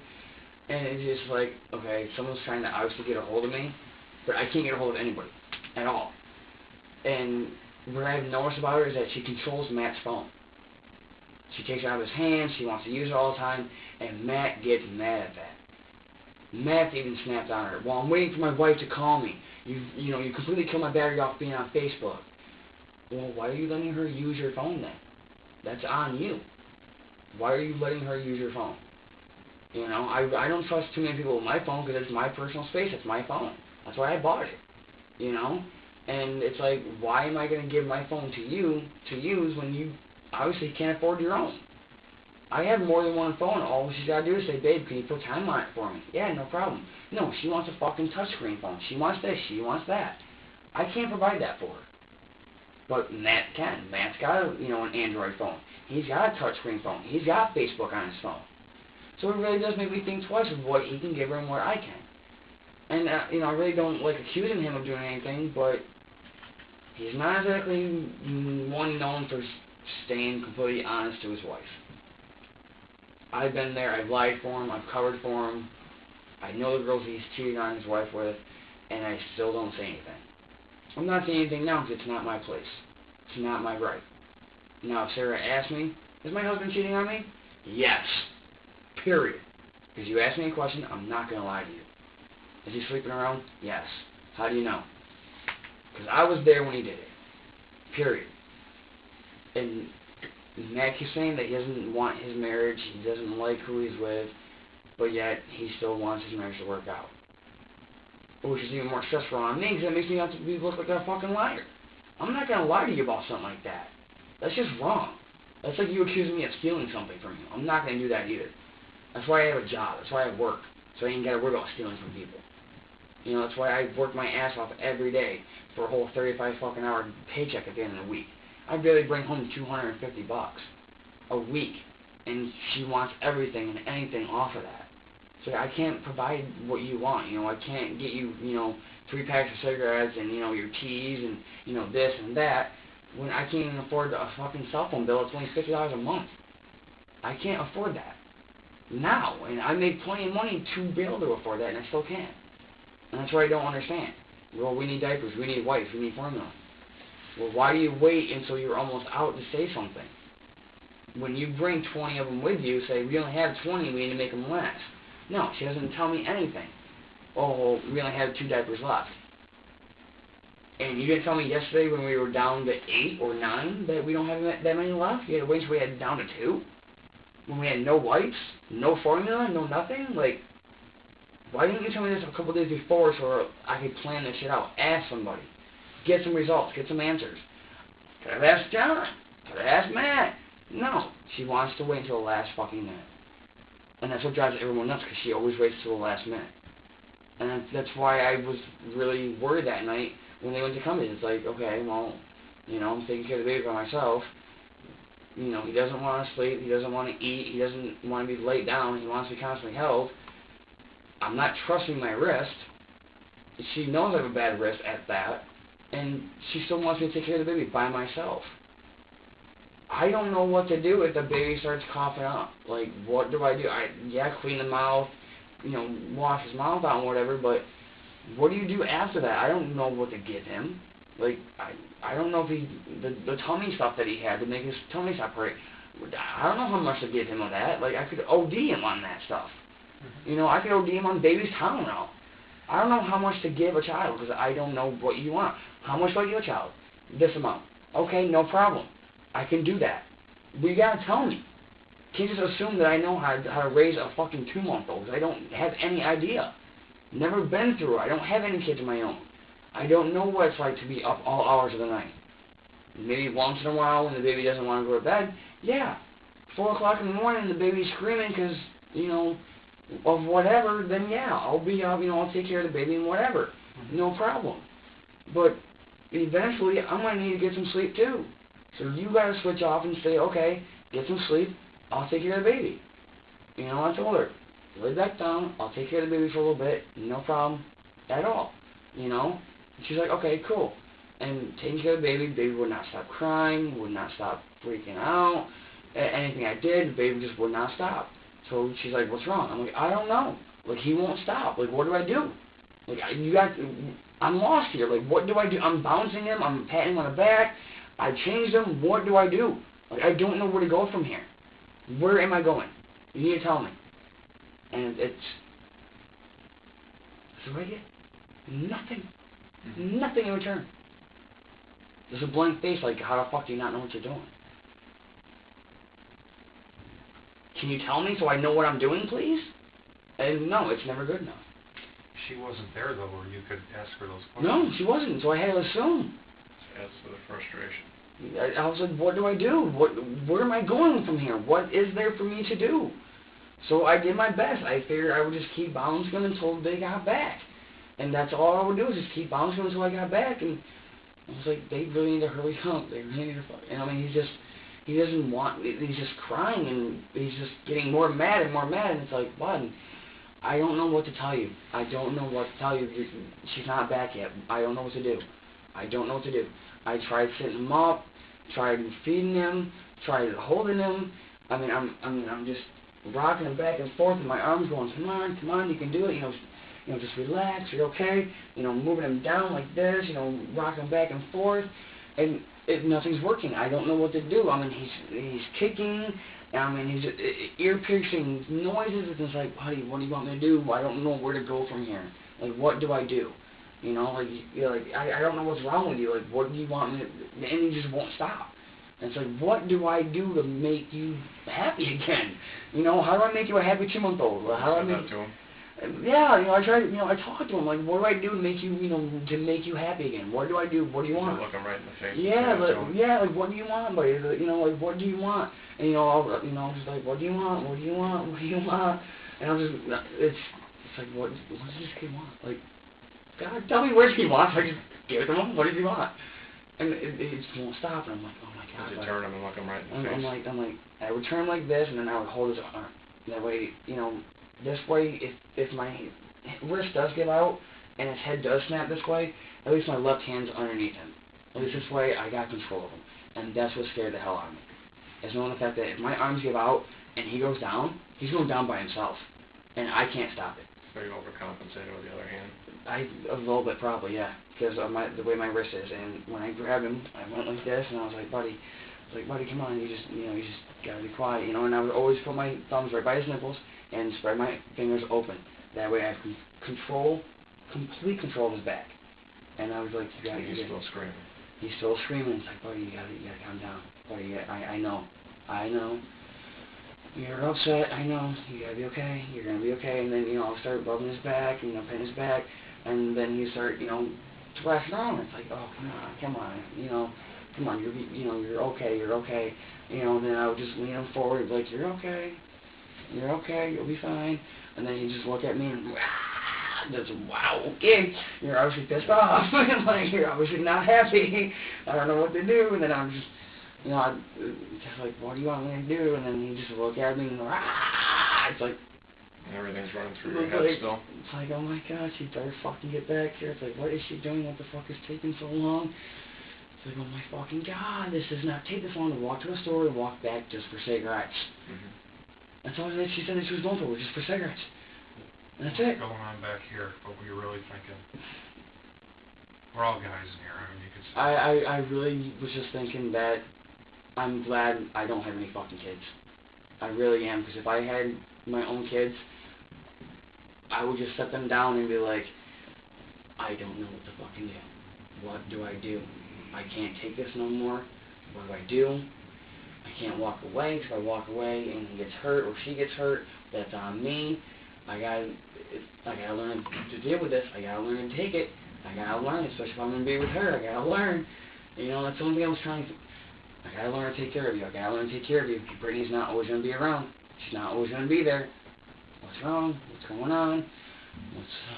And it's just like, okay, someone's trying to obviously get a hold of me, but I can't get a hold of anybody at all. And what I've noticed about her is that she controls Matt's phone. She takes it out of his hands, she wants to use it all the time, and Matt gets mad at that. Matt even snapped on her. Well, I'm waiting for my wife to call me. You completely killed my battery off being on Facebook. Well, why are you letting her use your phone then? That's on you. Why are you letting her use your phone? I don't trust too many people with my phone because it's my personal space. It's my phone. That's why I bought it. And it's like, why am I going to give my phone to you to use when you obviously can't afford your own? I have more than one phone. All she's got to do is say, babe, can you put time on it for me? Yeah, no problem. No, she wants a fucking touchscreen phone. She wants this. She wants that. I can't provide that for her. But Matt can. Matt's got an Android phone. He's got a touchscreen phone. He's got Facebook on his phone. So it really does make me think twice of what he can give her and what I can. And, I really don't like accusing him of doing anything, but he's not exactly one known for staying completely honest to his wife. I've been there. I've lied for him. I've covered for him. I know the girls he's cheating on his wife with, and I still don't say anything. I'm not saying anything now because it's not my place. It's not my right. Now, if Sarah asks me, is my husband cheating on me? Yes. Period. Because you ask me a question, I'm not going to lie to you. Is he sleeping around? Yes. How do you know? Because I was there when he did it. Period. And Matt keeps saying that he doesn't want his marriage, he doesn't like who he's with, but yet he still wants his marriage to work out. Which is even more stressful on me because it makes me have to look like a fucking liar. I'm not going to lie to you about something like that. That's just wrong. That's like you accusing me of stealing something from you. I'm not going to do that either. That's why I have a job. That's why I work. So I ain't got to worry about stealing from people. That's why I work my ass off every day for a whole 35 fucking hour paycheck at the end of the week. I barely bring home $250 a week. And she wants everything and anything off of that. So I can't provide what you want, I can't get you, 3 packs of cigarettes and, your teas and, this and that, when I can't even afford a fucking cell phone bill. It's only $50 a month. I can't afford that now, and I make plenty of money to be able to afford that, and I still can't. And that's what I don't understand. Well, we need diapers, we need wipes, we need formula. Well, why do you wait until you're almost out to say something? When you bring 20 of them with you, say, we only have 20, we need to make them last. No, she doesn't tell me anything. Oh, well, we only have 2 diapers left. And you didn't tell me yesterday when we were down to 8 or 9 that we don't have that many left? You had to wait until we had down to 2? When we had no wipes, no formula, no nothing? Like, why didn't you tell me this a couple days before so I could plan this shit out? Ask somebody. Get some results. Get some answers. Could have asked John. Could have asked Matt. No. She wants to wait until the last fucking minute. And that's what drives everyone nuts, because she always waits till the last minute. And that's why I was really worried that night when they went to come in. It's like, okay, well, I'm taking care of the baby by myself. He doesn't want to sleep. He doesn't want to eat. He doesn't want to be laid down. He wants to be constantly held. I'm not trusting my wrist. She knows I have a bad wrist at that. And she still wants me to take care of the baby by myself. I don't know what to do if the baby starts coughing up. Like, what do I do? Clean the mouth, wash his mouth out and whatever, but what do you do after that? I don't know what to give him. Like, I don't know if the tummy stuff that he had to make his tummy separate, I don't know how much to give him of that. Like, I could OD him on that stuff. I could OD him on baby's Tylenol. I don't know how much to give a child, because I don't know what you want. How much do I give a child? This amount. Okay, no problem. I can do that. But you gotta tell me. You can't just assume that I know how to raise a fucking 2-month-old, because I don't have any idea. Never been through it. I don't have any kids of my own. I don't know what it's like to be up all hours of the night. Maybe once in a while when the baby doesn't want to go to bed, yeah. 4 o'clock in the morning the baby's screaming because, of whatever, then yeah, I'll be up, I'll take care of the baby and whatever. No problem. But eventually I'm going to need to get some sleep too. So you got to switch off and say, okay, get some sleep, I'll take care of the baby. I told her, lay back down, I'll take care of the baby for a little bit, no problem at all. And she's like, okay, cool. And taking care of the baby would not stop crying, would not stop freaking out. Anything I did, the baby just would not stop. So she's like, what's wrong? I'm like, I don't know. Like, he won't stop. Like, what do I do? Like, I'm lost here. Like, what do I do? I'm bouncing him, I'm patting him on the back, I changed him, what do I do? Like, I don't know where to go from here. Where am I going? You need to tell me. And so I get nothing. Nothing in return. There's a blank face, like, how the fuck do you not know what you're doing? Can you tell me so I know what I'm doing, please? And no, it's never good enough. She wasn't there, though, where you could ask her those questions. No, she wasn't, so I had to assume. Adds to the frustration. I was like, what do I do? Where am I going from here? What is there for me to do? So I did my best. I figured I would just keep bouncing them until they got back. And that's all I would do, is just keep bouncing them until I got back. And I was like, they really need to hurry up. They really need to fuck. And I mean, he doesn't want, he's just crying, and he's just getting more mad and more mad. And it's like, what? And I don't know what to tell you. I don't know what to tell you. She's not back yet. I don't know what to do. I don't know what to do. I tried sitting him up, tried feeding him, tried holding him. I mean, I'm just rocking him back and forth, and my arms going, come on, you can do it. Just relax. You're okay. Moving him down like this. Rocking him back and forth, and nothing's working. I don't know what to do. I mean, he's kicking. I mean, he's ear-piercing noises. It's like, buddy, what do you want me to do? I don't know where to go from here. Like, what do I do? I don't know what's wrong with you. Like, what do you want me to... And he just won't stop. And it's like, what do I do to make you happy again? How do I make you a happy 2-month-old? How do I make... That to him? Yeah, I tried, I talked to him, like, what do I do to make you, to make you happy again? What do I do? What do you want? Look him right in the face. Like, what do you want, buddy? Like, what do you want? And, I'm just like, what do you want? What do you want? What do you want? And I'm just, it's like, what does this kid want? Like, God, tell me what he wants. I just give it to him. What does he want? And it just won't stop. And I'm like, oh my God. You turn him and look him right in the face. I'm like, I would turn him like this, and then I would hold his arm. That way, this way, if my wrist does give out and his head does snap this way, at least my left hand's underneath him. At least this way, I got control of him. And that's what scared the hell out of me. Is knowing the fact that if my arms give out and he goes down, he's going down by himself. And I can't stop it. So you overcompensated with the other hand? A little bit probably, yeah. Because of the way my wrist is. And when I grabbed him, I went like this, and I was like, buddy, come on, you just gotta be quiet, And I would always put my thumbs right by his nipples and spread my fingers open. That way I have complete control of his back. And I was like, he's still screaming. He's still screaming. It's like, buddy, you gotta calm down. Buddy, I know. You're upset. I know. You gotta be okay. You're gonna be okay. And then, I'll start rubbing his back, petting his back, and then you start, thrashing on. It's like, oh, come on, come on, you're okay. And then I would just lean him forward, like, you're okay, you'll be fine. And then you just look at me and, just, wow, okay, you're obviously pissed off, like, you're obviously not happy, I don't know what to do. And then I'm just, I'd just like, what do you want me to do? And then you just look at me and, it's like, everything's running through your head still. It's like, oh my gosh, you better fucking get back here. It's like, what is she doing? What the fuck is taking so long? It's like, oh my fucking god, this does not take this long to walk to a store and walk back just for cigarettes. Mm-hmm. That's all that she said that she was going for, was just for cigarettes. And that's it. What's going on back here? What were you really thinking? We're all guys in here. I mean, you could say. I really was just thinking that I'm glad I don't have any fucking kids. I really am, because if I had my own kids, I would just set them down and be like, I don't know what to fucking do. What do I do? I can't take this no more. What do I do? I can't walk away, because if I walk away and he gets hurt or she gets hurt, that's on me. I gotta learn to deal with this. I gotta learn to take it. I gotta learn, especially if I'm gonna be with her. I gotta learn. That's the only thing I was trying to. I gotta learn to take care of you. I gotta learn to take care of you. Brittany's not always gonna be around. She's not always gonna be there. What's wrong? What's going on?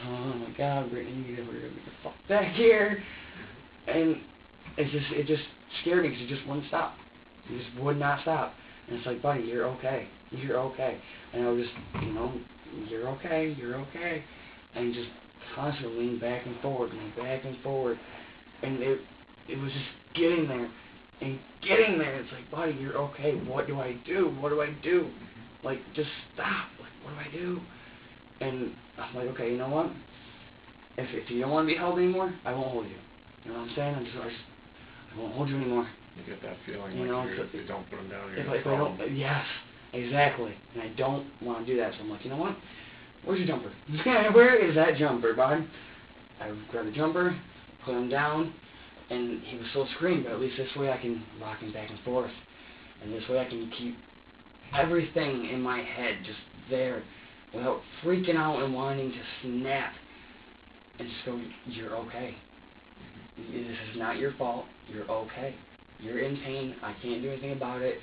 Oh my God, Brittany, you gotta get the fuck back here. And it just scared me, because it just wouldn't stop. It just would not stop. And it's like, buddy, you're okay. You're okay. And I was just, you're okay. And just constantly lean back and forward. And it was just getting there. It's like, buddy, you're okay. What do I do? Like, just stop. Like, what do I do? And I'm like, okay, you know what? If you don't want to be held anymore, I won't hold you. You know what I'm saying? I won't hold you anymore. You get that feeling, if you don't put them down, you're if I don't, yes, exactly. And I don't want to do that. So I'm like, you know what? Where's your jumper? Where is that jumper, bud? I grabbed the jumper, put him down, and he was still screaming, but at least this way I can rock him back and forth. And this way I can keep everything in my head just there without freaking out and wanting to snap. And just go, you're okay. This is not your fault. You're okay. You're in pain. I can't do anything about it.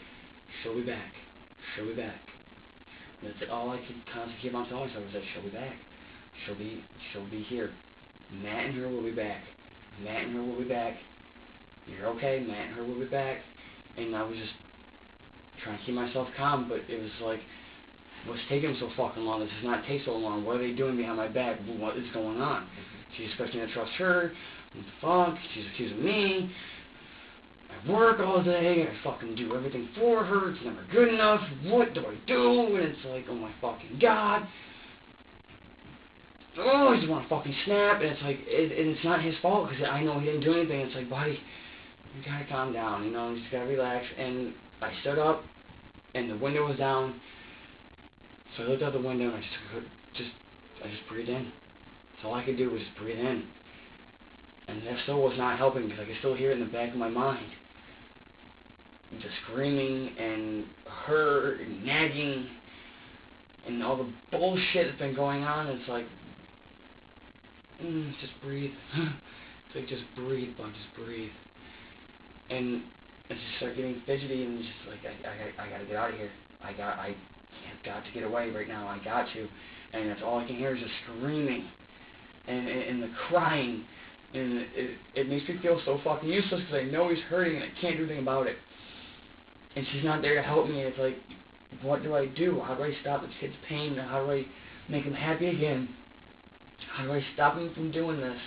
She'll be back. That's all I could constantly keep on telling myself, was that she'll be back. She'll be here. Matt and her will be back. You're okay. Matt and her will be back. And I was just trying to keep myself calm, but it was like, what's taking so fucking long? This does not take so long. What are they doing behind my back? What is going on? She's expecting me to trust her. What the fuck? She's accusing me. I work all day. I fucking do everything for her. It's never good enough. What do I do? And it's like, oh my fucking God. Oh, I just want to fucking snap. And it's like, and it's not his fault, because I know he didn't do anything. It's like, buddy, you gotta calm down. You just gotta relax. And I stood up, and the window was down. So I looked out the window, and I just breathed in. So all I could do was just breathe in. And that still was not helping, because I could still hear it in the back of my mind. The screaming and her nagging and all the bullshit that's been going on. It's like, just breathe. It's like, just breathe, bud, just breathe. And I just start getting fidgety, and just like, I gotta get out of here. I've got to get away right now. I got to. And that's all I can hear is just screaming and the crying. And it makes me feel so fucking useless, because I know he's hurting and I can't do anything about it. And she's not there to help me. It's like, what do I do? How do I stop the kid's pain? How do make him happy again? How do I stop him from doing this?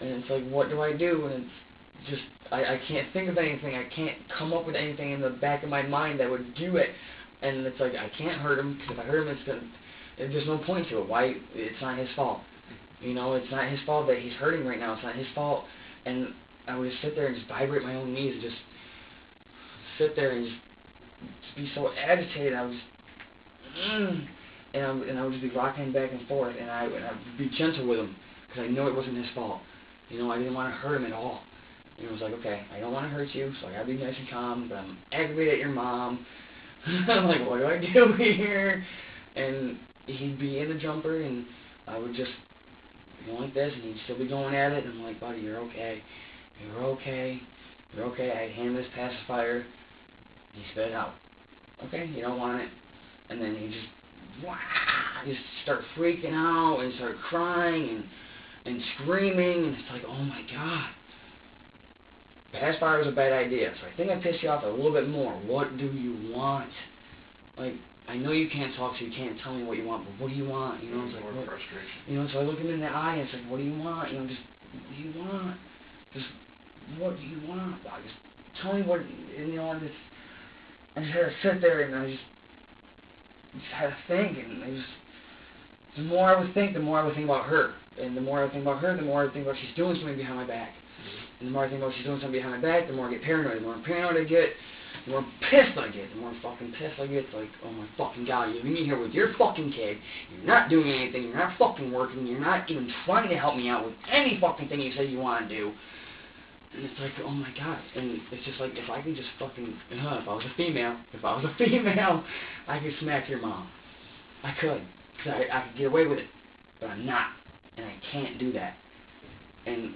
And it's like, what do I do? And it's just, I can't think of anything. I can't come up with anything in the back of my mind that would do it. And it's like, I can't hurt him, because if I hurt him, there's no point to it. Why? It's not his fault. You know, it's not his fault that he's hurting right now. It's not his fault. And I would just sit there and just vibrate my own knees and just sit there and just be so agitated. I was and I would just be rocking him back and forth, and I would be gentle with him, because I know it wasn't his fault. You know, I didn't want to hurt him at all. And it was like, okay, I don't want to hurt you, so I gotta be nice and calm, but I'm aggravated at your mom. I'm like, what do I do here? And he'd be in the jumper, and I would just go like this, and he'd still be going at it, and I'm like, buddy, you're okay. You're okay. You're okay. I'd hand him this pacifier. He spit it out. Okay, you don't want it. And then he just start freaking out and start crying and screaming, and it's like, oh my God. Pacifier was a bad idea, so I think I pissed you off a little bit more. What do you want? Like, I know you can't talk, so you can't tell me what you want, but what do you want? You know, it's like, more what, frustration. you know, so I look him in the eye, and it's like, what do you want? You know, just, what do you want? Just, what do you want? Wow, just tell me what, and, you know, I just had to sit there, and I just had to think, and the more I would think, the more I would think about her. And the more I would think about her, the more I would think about she's doing something behind my back. And the more I think about she's doing something behind my back, the more I get paranoid. The more paranoid I get, the more pissed I get. The more fucking pissed I get. It's like, oh my fucking God, you're in here with your fucking kid. You're not doing anything. You're not fucking working. You're not even trying to help me out with any fucking thing you say you want to do. And it's like, oh my God. And it's just like, if I could just fucking, if I was a female, I could smack your mom. I could. Because I could get away with it. But I'm not. And I can't do that. And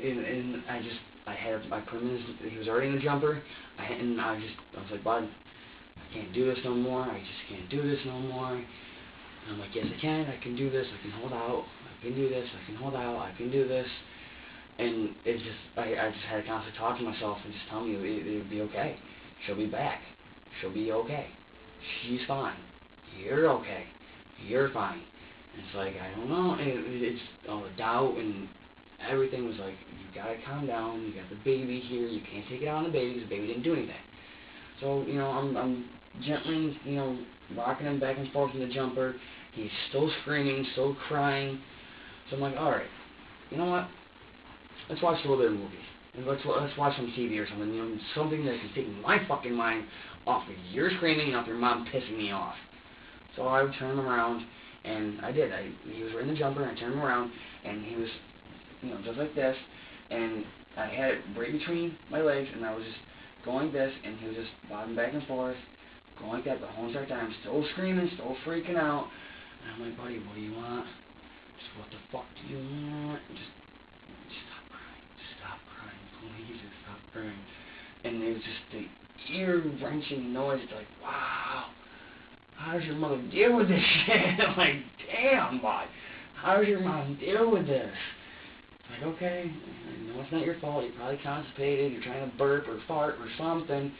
I put him in he was already in the jumper. I was like, bud, I can't do this no more. I just can't do this no more. And I'm like, yes, I can. I can do this. I can hold out. I can do this. I can hold out. I can do this. And it just, I just had to constantly talk to myself and just tell me it would be okay. She'll be back. She'll be okay. She's fine. You're okay. You're fine. And it's like, I don't know. And it's all the doubt and everything was like, you gotta calm down. You got the baby here. You can't take it out on the baby because the baby didn't do anything. So, you know, I'm gently, you know, rocking him back and forth in the jumper. He's still screaming, still crying. So I'm like, all right, you know what? Let's watch a little bit of movies. And let's watch some TV or something. You know, something that can take my fucking mind off of your screaming and off your mom pissing me off. So I would turn him around, and I did. He was wearing the jumper, and I turned him around, and he was, you know, just like this, and I had it right between my legs, and I was just going like this, and he was just bobbing back and forth, going like that the whole entire time, still screaming, still freaking out. And I'm like, buddy, what do you want? Just what the fuck do you want? Just stop crying. Just stop crying. Please just stop crying. And it was just the ear-wrenching noise. It's like, wow, how does your mother deal with this shit? Like, damn, bud. How does your mom deal with this? Like, okay, I know it's not your fault. You're probably constipated. You're trying to burp or fart or something.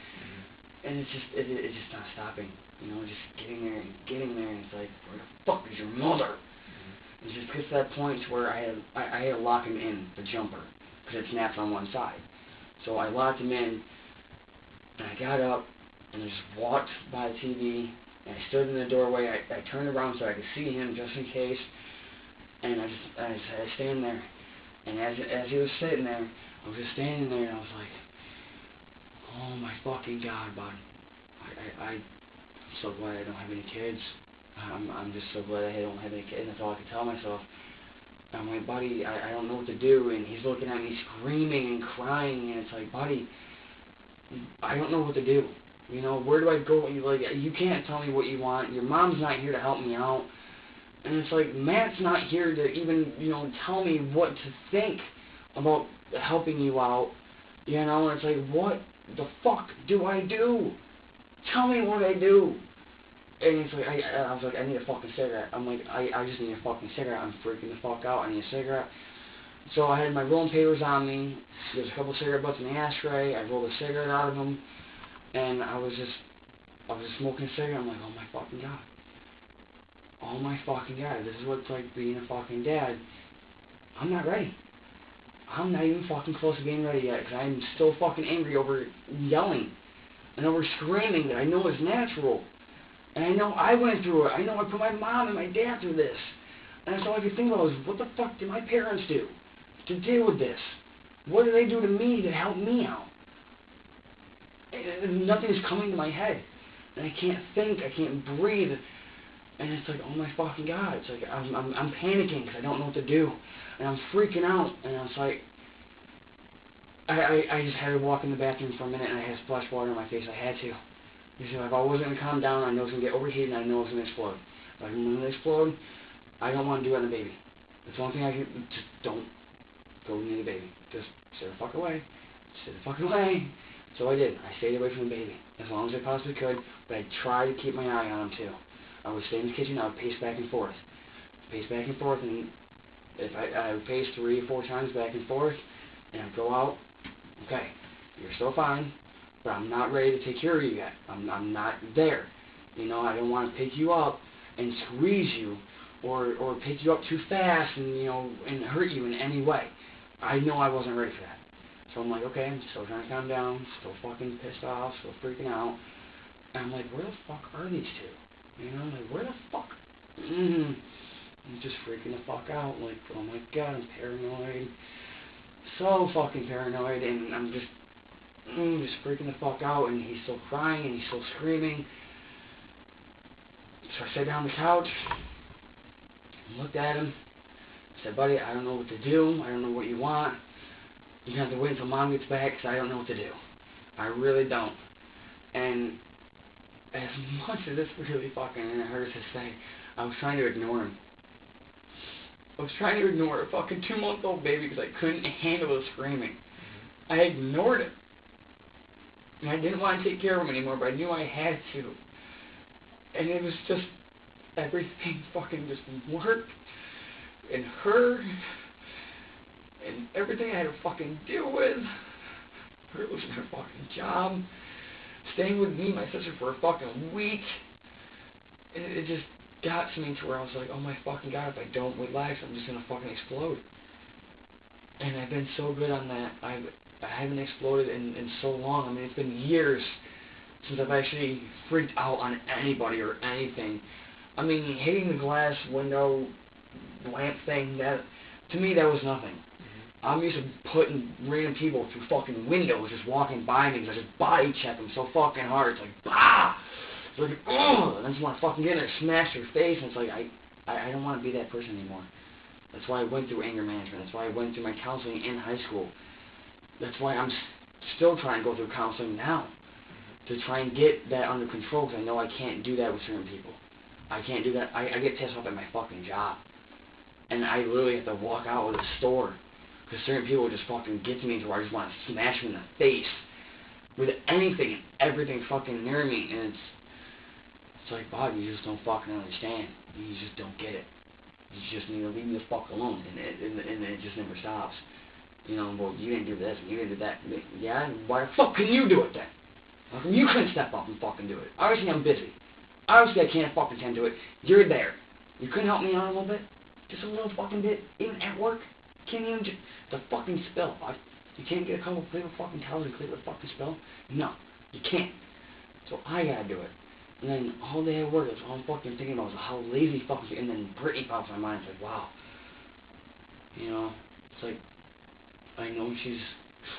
And it's just not stopping. You know, just getting there, and it's like, where the fuck is your mother? It just gets to that point where I had to lock him in the jumper because it snaps on one side. So I locked him in, and I got up, and I just walked by the TV, and I stood in the doorway. I turned around so I could see him just in case, and I just stand there. And as he was sitting there, I was just standing there, and I was like, oh my fucking God, bud. I'm so glad I don't have any kids. I'm just so glad I don't have any kids. That's all I could tell myself. I'm like, buddy, I don't know what to do. And he's looking at me screaming and crying, and it's like, buddy, I don't know what to do. You know, where do I go? Like, you can't tell me what you want. Your mom's not here to help me out. And it's like, Matt's not here to even, you know, tell me what to think about helping you out. You know, and it's like, what the fuck do I do? Tell me what I do. And it's like, I was like, I need a fucking cigarette. I'm like, I just need a fucking cigarette. I'm freaking the fuck out. I need a cigarette. So I had my rolling papers on me. There's a couple of cigarette butts in the ashtray. I rolled a cigarette out of them. And I was just smoking a cigarette. I'm like, oh my fucking God. oh my fucking God, this is what it's like being a fucking dad. I'm not ready. I'm not even fucking close to being ready yet, because I'm still fucking angry over yelling and over screaming that I know is natural. And I know I went through it. I know I put my mom and my dad through this. And that's all I could think about was, what the fuck did my parents do to deal with this? What did they do to me to help me out? And nothing's coming to my head. And I can't think. I can't breathe. And it's like, oh my fucking God. It's like, I'm panicking because I don't know what to do. And I'm freaking out. And I was like, I just had to walk in the bathroom for a minute and I had to splash water on my face. I had to. Because if I wasn't going to calm down, I know it's going to get overheated and I know it's going to explode. If I'm going to explode, I don't want to do it on the baby. That's the only thing I can, just don't go near the baby. Just stay the fuck away. Stay the fuck away. So I did. I stayed away from the baby as long as I possibly could, but I tried to keep my eye on him too. I would stay in the kitchen, I would pace back and forth. And if I would pace 3 or 4 times back and forth, and I'd go out, okay, you're still fine, but I'm not ready to take care of you yet. I'm not there. You know, I don't want to pick you up and squeeze you, or pick you up too fast and, you know, and hurt you in any way. I know I wasn't ready for that. So I'm like, okay, I'm still trying to calm down, still fucking pissed off, still freaking out. And I'm like, where the fuck are these two? You know, I'm like, where the fuck? I'm just freaking the fuck out, like, oh my God, I'm paranoid. So fucking paranoid, and I'm just freaking the fuck out, and he's still crying, and he's still screaming. So I sat down on the couch, looked at him, said, buddy, I don't know what to do, I don't know what you want. You're going to have to wait until Mom gets back, because I don't know what to do. I really don't. And as much as this really fucking hurts to say, I was trying to ignore him. I was trying to ignore a fucking 2-month-old baby because I couldn't handle the screaming. I ignored it. And I didn't want to take care of him anymore, but I knew I had to. And it was just, everything fucking just worked and hurt. And everything I had to fucking deal with. Her losing her fucking job. Staying with me and my sister for a fucking week. And it just got to me to where I was like, oh my fucking God, if I don't relax, I'm just going to fucking explode. And I've been so good on that. I haven't exploded in so long. I mean, it's been years since I've actually freaked out on anybody or anything. I mean, hitting the glass window lamp thing, that, to me, that was nothing. I'm used to putting random people through fucking windows just walking by me because I just body check them so fucking hard. It's like, bah! It's like, ugh! And I just want to fucking get in there and smash their face. And it's like, I don't want to be that person anymore. That's why I went through anger management. That's why I went through my counseling in high school. That's why I'm still trying to go through counseling now. To try and get that under control, because I know I can't do that with certain people. I can't do that. I get pissed off at my fucking job. And I literally have to walk out of the store. Because certain people just fucking get to me to where I just want to smash them in the face. With anything and everything fucking near me. And it's like, Bob, you just don't fucking understand. You just don't get it. You just need to leave me the fuck alone. And it just never stops. You know, well, you didn't do this and you didn't do that. Yeah, why the fuck can you do it then? How come you couldn't step up and fucking do it? Obviously I'm busy. Obviously I can't fucking tend to it. You're there. You couldn't help me out a little bit? Just a little fucking bit? Even at work? Can't even just, the fucking spill. You can't get a couple of paper fucking towels and clear the fucking spill? No, you can't. So I gotta do it. And then all day at work, that's all I'm fucking thinking about is how lazy fucking, and then Brittany pops in my mind. It's like, wow. You know, it's like, I know she's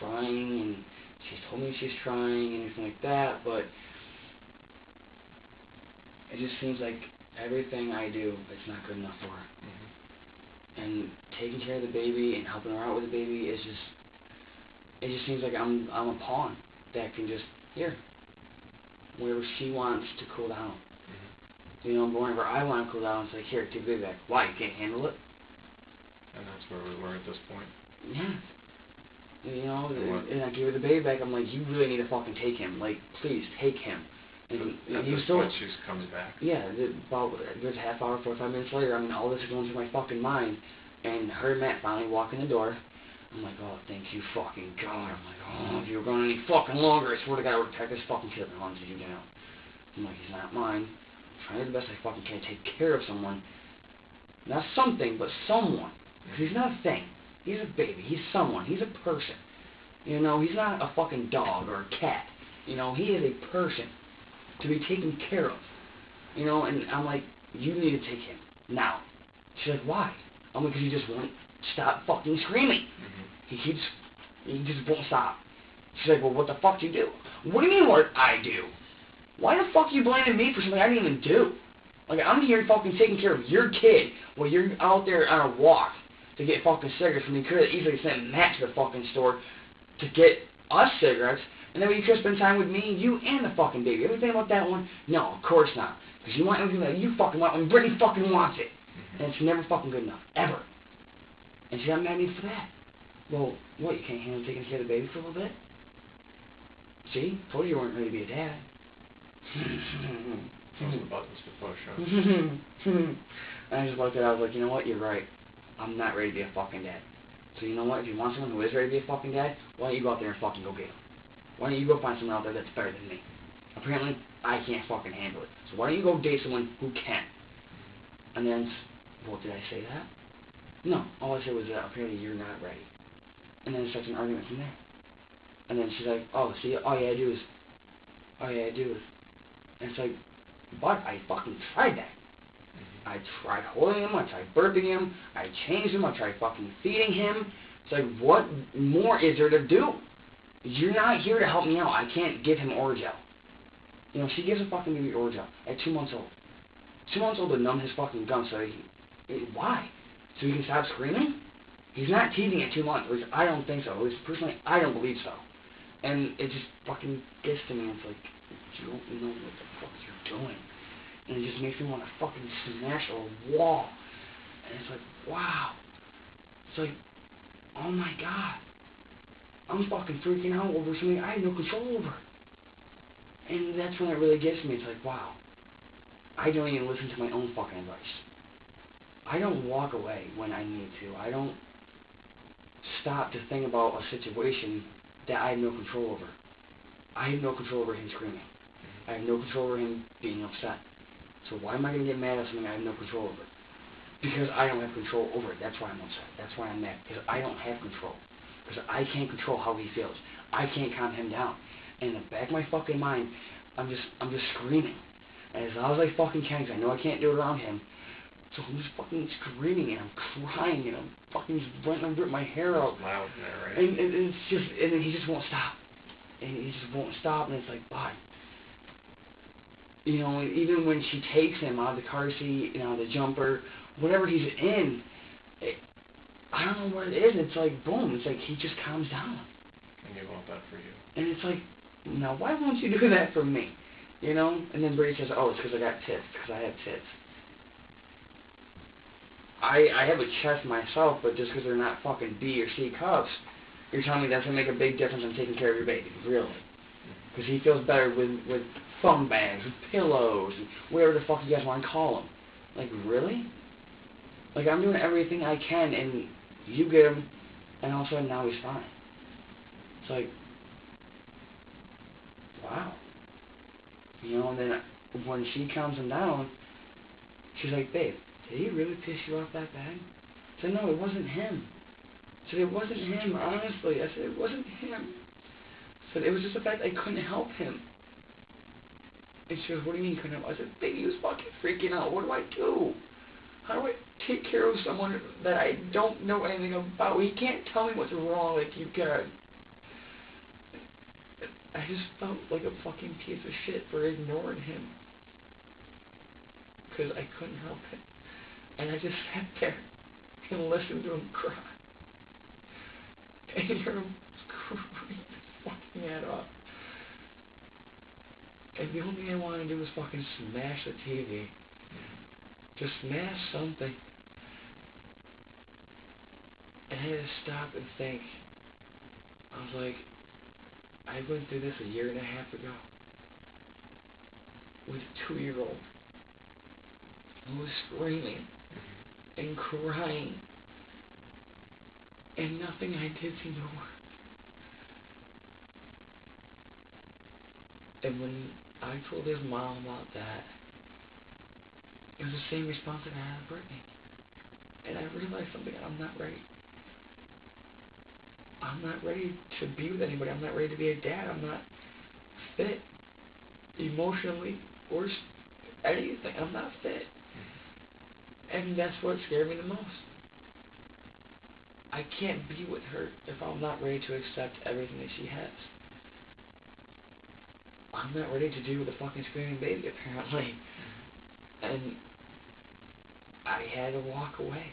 trying, and she's told me she's trying, and everything like that, but it just seems like everything I do, it's not good enough for her. And taking care of the baby and helping her out with the baby is just, it just seems like I'm a pawn that can just, here, wherever she wants to cool down. You know, but whenever I want to cool down, it's like, here, take the baby back. Why? You can't handle it? And that's where we were at this point. Yeah. You know, and I gave her the baby back. I'm like, you really need to fucking take him. Like, please, take him. And at this point, she's coming back. Yeah, about a good half hour, 45 minutes later, I mean, all this is going through my fucking mind. And her and Matt finally walk in the door. I'm like, oh, thank you fucking God. I'm like, oh, if you were going any fucking longer, I swear to God, I would protect this fucking kid as long as you can. I'm like, he's not mine. trying to do the best I fucking can to take care of someone. Not something, but someone. Because he's not a thing. He's a baby. He's someone. He's a person. You know, he's not a fucking dog or a cat. You know, he is a person to be taken care of. You know, and I'm like, you need to take him now. She's like, why? I'm like, because he just won't stop fucking screaming. He just won't stop. She's like, well, what the fuck do you do? What do you mean what I do? Why the fuck are you blaming me for something I didn't even do? Like, I'm here fucking taking care of your kid while you're out there on a walk to get fucking cigarettes, and you could have easily sent Matt to the fucking store to get us cigarettes, and then you could have spent time with me, you, and the fucking baby. Everything about that one? No, of course not. Because you want everything that you fucking want when Brittany fucking wants it. And it's never fucking good enough. Ever. And she got mad at me for that. Well, what, you can't handle taking care of the baby for a little bit? See? Told you weren't ready to be a dad. Those are the buttons to push, huh? And I just looked at it, I was like, you know what, you're right. I'm not ready to be a fucking dad. So you know what, if you want someone who is ready to be a fucking dad, why don't you go out there and fucking go get him? Why don't you go find someone out there that's better than me? Apparently, I can't fucking handle it. So why don't you go date someone who can? And then, well, did I say that? No, all I said was that apparently you're not ready. And then it starts an argument from there. And then she's like, oh, see, all you gotta do is, and it's like, but I fucking tried that. I tried holding him, I tried burping him, I changed him, I tried fucking feeding him. It's like, what more is there to do? You're not here to help me out. I can't give him Orajel. You know, she gives a fucking baby Orajel at 2 months old. 2 months old to numb his fucking gums, so why? So he can stop screaming? He's not teething at 2 months, at least I don't think so. At least personally, I don't believe so. And it just fucking gets to me, it's like, you don't know what the fuck you're doing. And it just makes me want to fucking smash a wall. And it's like, wow. It's like, oh my god. I'm fucking freaking out over something I have no control over. And that's when it really gets me. It's like, wow. I don't even listen to my own fucking advice. I don't walk away when I need to. I don't stop to think about a situation that I have no control over. I have no control over him screaming. I have no control over him being upset. So why am I going to get mad at something I have no control over? Because I don't have control over it. That's why I'm upset. That's why I'm mad. Because I don't have control. Because I can't control how he feels. I can't calm him down. And in the back of my fucking mind, I'm just screaming. And as loud as I fucking can, because I know I can't do it around him. So I'm just fucking screaming and I'm crying and I'm fucking just ripping my hair out. It's loud in there, right? And it's just, and then he just won't stop. And he just won't stop, and it's like, why? You know, even when she takes him out of the car seat, you know, the jumper, whatever he's in, I don't know what it is. It's like, boom, it's like he just calms down. And you want that for you. And it's like, now why won't you do that for me? You know? And then Brady says, oh, it's because I got tits, because I have tits. I have a chest myself, but just because they're not fucking B or C cups, you're telling me that's going to make a big difference in taking care of your baby. Really. Because he feels better with foam bags, with pillows, and whatever the fuck you guys want to call them. Like, really? Like, I'm doing everything I can, and you get him, and all of a sudden now he's fine. It's like, wow. You know, and then when she calms him down, she's like, babe, did he really piss you off that bad? I said, no, it wasn't him. I said, it wasn't him, honestly. I said, it wasn't him. I said, it was just the fact I couldn't help him. And she goes, what do you mean you couldn't help? I said, baby, he was fucking freaking out. What do I do? How do I take care of someone that I don't know anything about? He can't tell me what's wrong like you can. I just felt like a fucking piece of shit for ignoring him. Because I couldn't help it. And I just sat there and listened to him cry. And hear him scream his fucking head off. And the only thing I wanted to do was fucking smash the TV. Just smash something. And I had to stop and think. I was like, I went through this 1.5 years ago. With a 2-year-old. Who was screaming. And crying. And nothing I did seemed to work. And when I told his mom about that, It was the same response that I had with Brittany. And I realized something, I'm not ready. I'm not ready to be with anybody. I'm not ready to be a dad. I'm not fit emotionally or anything. I'm not fit. And that's what scared me the most. I can't be with her if I'm not ready to accept everything that she has. I'm not ready to deal with a fucking screaming baby, apparently. And I had to walk away.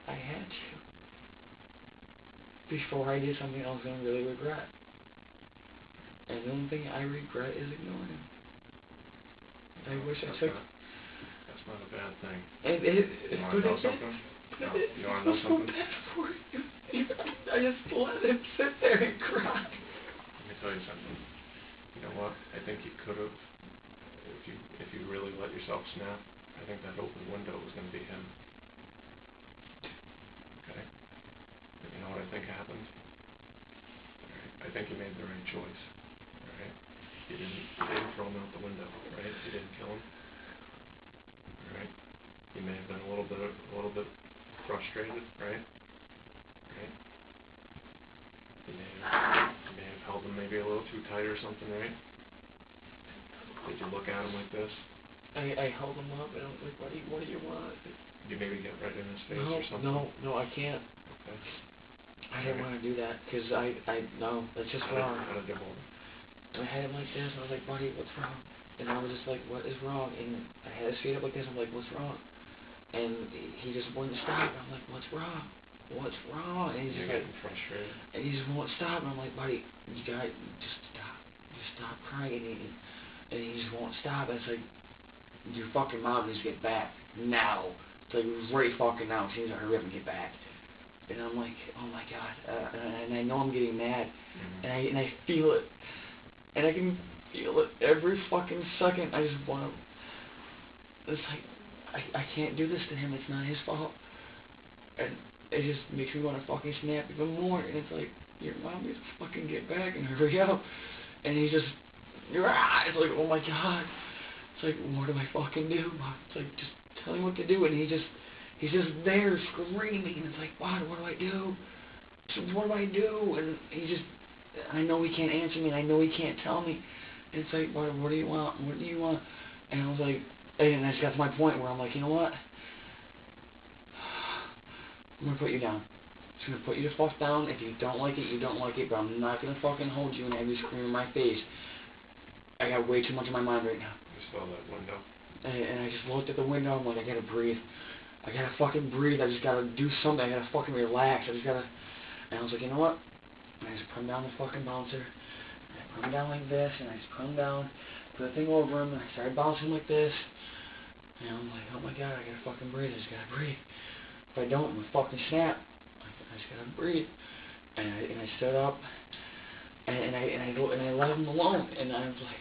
I had to. Before I did something I was going to really regret. And the only thing I regret is ignoring him. I wish I took... That's not a bad thing. You want to know something? No, you want to know something? I just let him sit there and cry. Let me tell you something. You know what? I think you could have, if you really let yourself snap, I think that open window was going to be him. Okay? But you know what I think happened? Alright? I think you made the right choice. Alright? You didn't throw him out the window, right? You didn't kill him. Alright? You may have been a little bit frustrated, right? Right? You may have held him maybe a little too tight or something, right? Did you look at him like this? I held him up and I was like, what do you want? Did you maybe get right in his face or something? No, I can't. Okay. I didn't want to do that because no, that's just wrong. How did you hold him? I had him like this and I was like, buddy, what's wrong? And I was just like, what is wrong? And I had his feet up like this. I'm like, what's wrong? And he just wouldn't stop. I'm like, what's wrong? What's wrong? And he's just like, frustrated. And he just won't stop. And I'm like, buddy, you got just stop. Just stop crying. And he just won't stop. And it's like, your fucking mom needs to get back now. It's like, right fucking now. She needs to hurry up and get back. And I'm like, oh my god. And I know I'm getting mad. Mm-hmm. And I feel it. And I can feel it every fucking second. I just want to. It's like, I can't do this to him. It's not his fault. And it just makes me want to fucking snap even more. And it's like, your mom needs to fucking get back and hurry up. And he's just, it's like, oh my god. It's like, what do I fucking do? It's like, just tell me what to do. And he's just there screaming. And it's like, what do I do? So what do I do? And he just, I know he can't answer me. And I know he can't tell me. And it's like, what do you want? What do you want? And I was like, and I just got to my point where I'm like, you know what? I'm going to put you down. I'm just going to put you the fuck down. If you don't like it, you don't like it. But I'm not going to fucking hold you and have you scream in my face. I got way too much in my mind right now. You saw that window. And I just looked at the window. I'm like, I got to breathe. I got to fucking breathe. I just got to do something. I got to fucking relax. I just got to. And I was like, you know what? And I just put him down the fucking bouncer. And I put him down like this. And I just put him down. Put the thing over him. And I started bouncing like this. And I'm like, oh my god, I gotta fucking breathe. I just gotta breathe. If I don't, I'm gonna fucking snap. I just gotta breathe. And I stood up. And I let him alone. And I was like,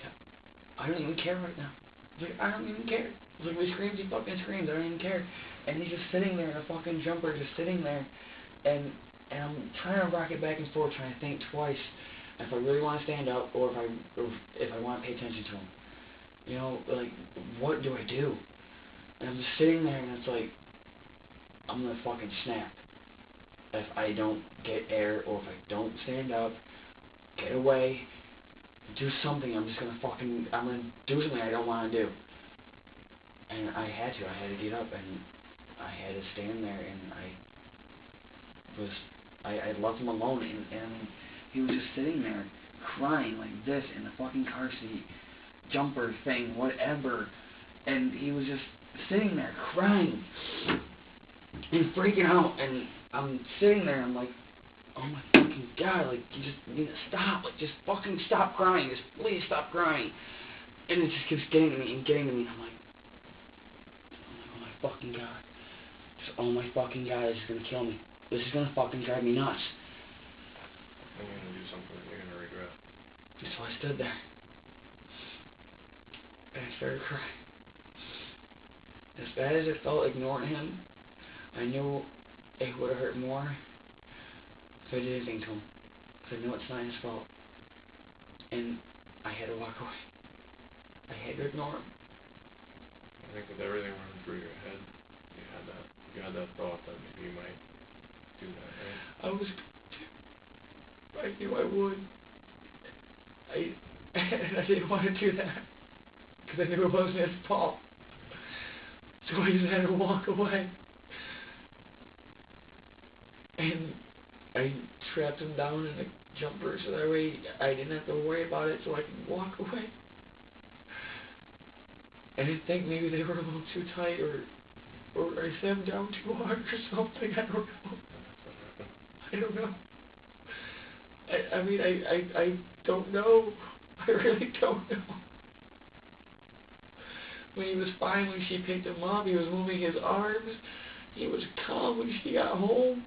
I don't even care right now. I was like, I don't even care. I was like, if he screams, he fucking screams. I don't even care. And he's just sitting there in a fucking jumper, just sitting there. And I'm trying to rock it back and forth, trying to think twice if I really want to stand up or if I want to pay attention to him. You know, like, what do I do? And I'm just sitting there, and it's like, I'm gonna fucking snap if I don't get air, or if I don't stand up, get away, do something. I'm gonna do something I don't want to do. And I had to get up, and I had to stand there, and I left him alone, and he was just sitting there, crying like this, in the fucking car seat, jumper thing, whatever, and he was just sitting there crying and freaking out, and I'm sitting there, I'm like, oh my fucking god, like, you just need to stop, like, just fucking stop crying, just please stop crying. And it just keeps getting to me, and I'm like, oh my fucking god, oh my fucking god, this is gonna kill me, this is gonna fucking drive me nuts. I'm gonna do something that you're gonna regret. So I stood there, and I started crying. As bad as it felt ignoring him, I knew it would have hurt more if I did anything to him. Because I know it's not his fault. And I had to walk away. I had to ignore him. think with everything running through your head, you had that thought that maybe you might do that, right? I knew I would. And I didn't want to do that because I knew it wasn't his fault. So I just had to walk away. And I strapped him down in a jumper so that way I didn't have to worry about it, so I could walk away. I didn't think maybe they were a little too tight, or I set them down too hard or something. I don't know. I don't know. I mean, I don't know. I really don't know. When he was fine, when she picked him up, he was moving his arms. He was calm when she got home.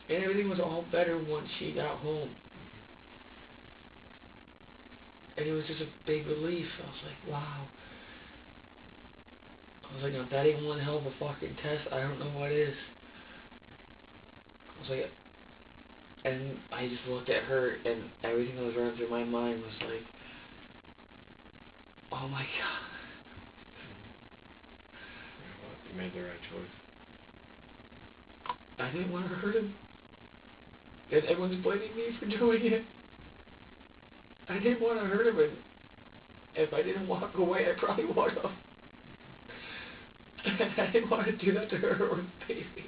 And everything was all better once she got home. And it was just a big relief. I was like, wow. I was like, now if that ain't one hell of a fucking test, I don't know what is. I was like, and I just looked at her, and everything that was running through my mind was like, oh my God. You made the right choice. I didn't want to hurt him. And everyone's blaming me for doing it. I didn't want to hurt him, and if I didn't walk away, I probably would have. I didn't want to do that to her or the baby.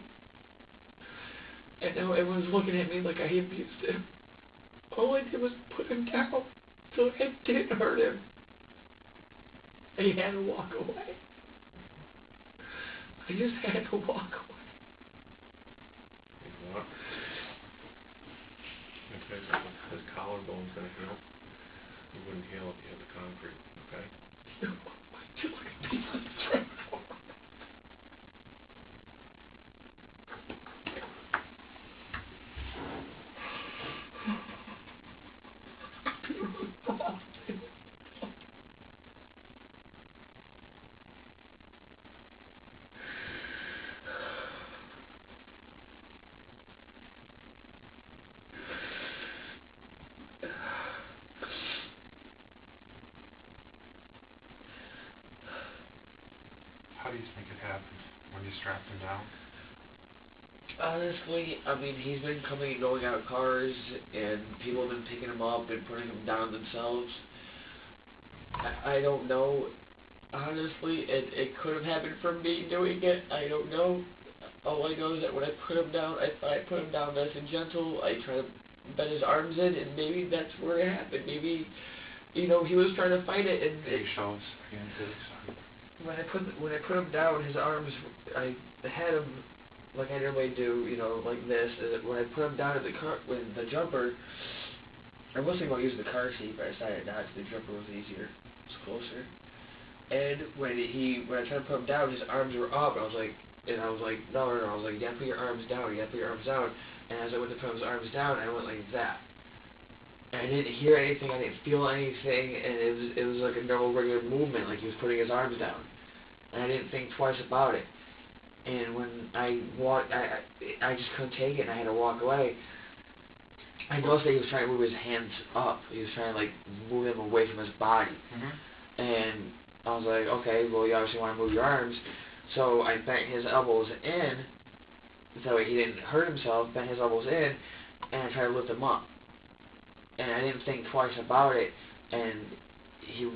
And now everyone's looking at me like I abused him. All I did was put him down so I didn't hurt him. And he had to walk away. I just had to walk away. You know what? Okay, so his collarbone's going to heal. He wouldn't heal if he had the concrete, okay? No, why did you look at me like that? How do you think it happened when you strapped him down? Honestly, I mean, he's been coming and going out of cars, and people have been picking him up and putting him down themselves. I don't know. Honestly, it could have happened from me doing it. I don't know. All I know is that when I put him down, I put him down nice and gentle. I tried to bend his arms in, and maybe that's where it happened. Maybe, you know, he was trying to fight it, and when I put him down, his arms, I had him like I normally do, you know, like this. When I put him down in the car, with the jumper, I was thinking about using the car seat, but I decided not. The jumper was easier, it's closer. And when I tried to put him down, his arms were up. I was like, no. I was like, you gotta put your arms down. You gotta put your arms down. And as I went to put his arms down, I went like that. And I didn't hear anything. I didn't feel anything. And it was like a normal, regular movement, like he was putting his arms down. And I didn't think twice about it. And when I walked, I just couldn't take it, and I had to walk away. I noticed that he was trying to move his hands up. He was trying to, like, move them away from his body. Mm-hmm. And I was like, okay, well, you obviously want to move your arms. So I bent his elbows in, so that way he didn't hurt himself, bent his elbows in, and I tried to lift him up. And I didn't think twice about it, and he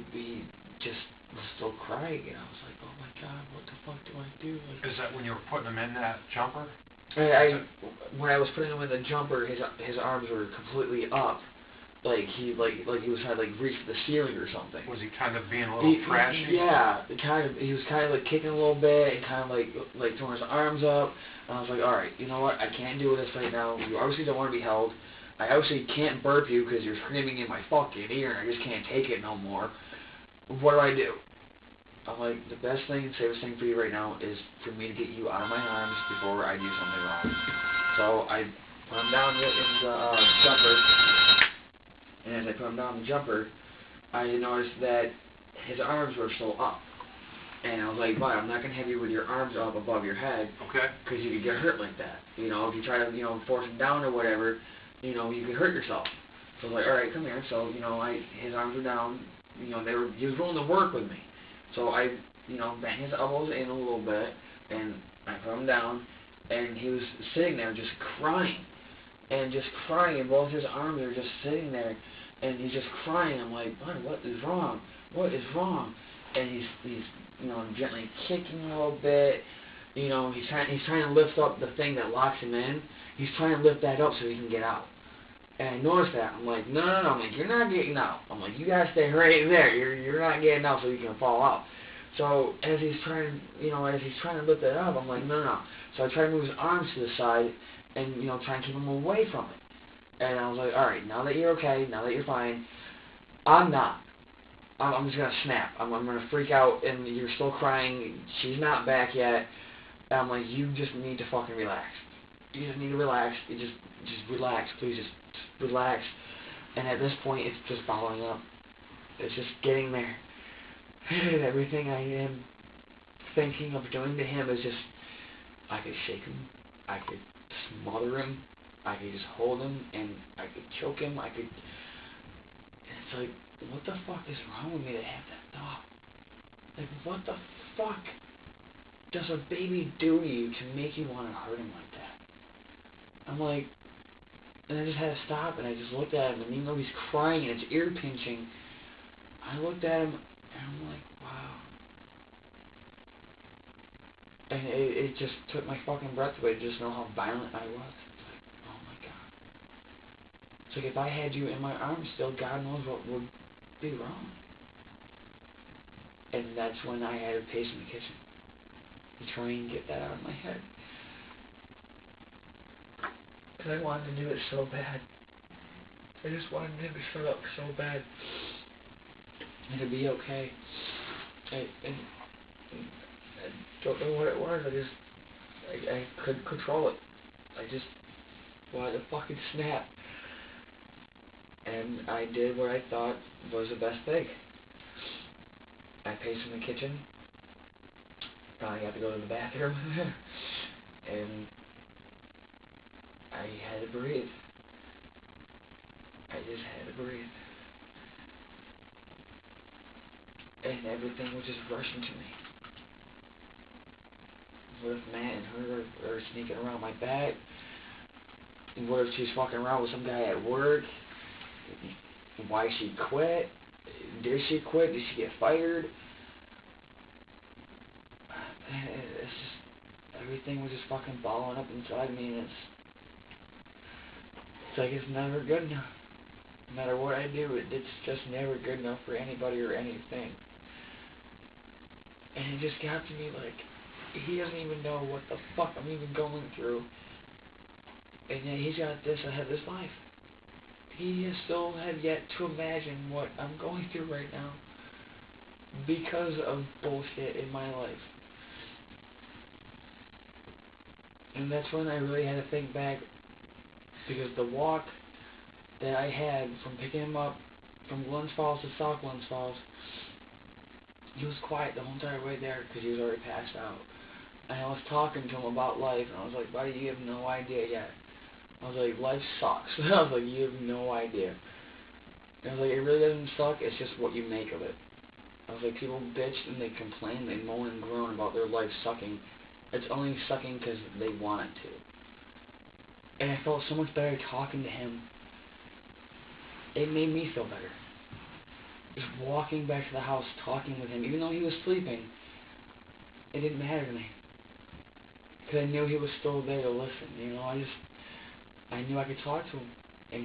just was still crying, and I was like, oh my God, what the fuck do I do? Like, Is that when you were putting him in that jumper? When I was putting him in the jumper, his arms were completely up, like he was trying to like reach the ceiling or something. Was he kind of being a little trashy? Yeah, he was kind of like kicking a little bit and kind of like throwing his arms up. And I was like, all right, you know what? I can't do this right now. You obviously don't want to be held. I obviously can't burp you because you're screaming in my fucking ear, and I just can't take it no more. What do I do? I'm like, the best thing and safest thing for you right now is for me to get you out of my arms before I do something wrong. So I put him down in the jumper, and as I put him down in the jumper, I noticed that his arms were still up. And I was like, but I'm not going to have you with your arms up above your head, because you could get hurt like that. You know, if you try to, you know, force him down or whatever, you know, you could hurt yourself. So I was like, all right, come here. So, you know, his arms were down. You know, he was willing to work with me. So I, banged his elbows in a little bit, and I put him down, and he was sitting there just crying, and both his arms are just sitting there, and he's just crying. I'm like, bud, what is wrong? What is wrong? And he's gently kicking a little bit. He's trying to lift up the thing that locks him in. He's trying to lift that up so he can get out. And I noticed that. I'm like, no. I'm like, you're not getting out. I'm like, you gotta stay right there. You're not getting out so you can fall out. So as he's trying, to lift it up, I'm like, no. So I try to move his arms to the side and, try and keep him away from it. And I was like, all right, now that you're okay, now that you're fine, I'm not. I'm just gonna snap. I'm gonna freak out, and you're still crying. She's not back yet. And I'm like, you just need to fucking relax. You just need to relax. You just relax, please. Just relax. And at this point, it's just bottling up. It's just getting there. And everything I am thinking of doing to him is just, I could shake him, I could smother him, I could just hold him, and I could choke him, and it's like, what the fuck is wrong with me to have that thought? Like, what the fuck does a baby do to you to make you want to hurt him like that? I'm like, and I just had to stop, and I just looked at him, and even though he's crying and it's ear pinching, I looked at him, and I'm like, wow. And it just took my fucking breath away to just know how violent I was. It's like, oh my god. It's like if I had you in my arms still, God knows what would be wrong. And that's when I had to pace in the kitchen to try and get that out of my head. Because I wanted to do it so bad. I just wanted him to shut up so bad. And to be okay. I don't know what it was. I couldn't control it. I just wanted to fucking snap. And I did what I thought was the best thing. I paced in the kitchen. Probably had to go to the bathroom. And I had to breathe. I just had to breathe. And everything was just rushing to me. What if Matt and her are sneaking around my back? And what if she's fucking around with some guy at work? Why she quit? Did she quit? Did she get fired? It's just, everything was just fucking balling up inside me, and it's like it's never good enough. No matter what I do, it's just never good enough for anybody or anything. And it just got to me like, he doesn't even know what the fuck I'm even going through. And yet he's got this ahead of his life. He has still had yet to imagine what I'm going through right now because of bullshit in my life. And that's when I really had to think back, because the walk that I had from picking him up from Glens Falls to South Glens Falls, he was quiet the whole entire way there because he was already passed out. And I was talking to him about life, and I was like, buddy, you have no idea yet. I was like, life sucks. I was like, you have no idea. And I was like, it really doesn't suck, it's just what you make of it. I was like, people bitch and they complain, they moan and groan about their life sucking. It's only sucking because they want it to. And I felt so much better talking to him. It made me feel better. Just walking back to the house, talking with him, even though he was sleeping, it didn't matter to me. Because I knew he was still there to listen, I knew I could talk to him, and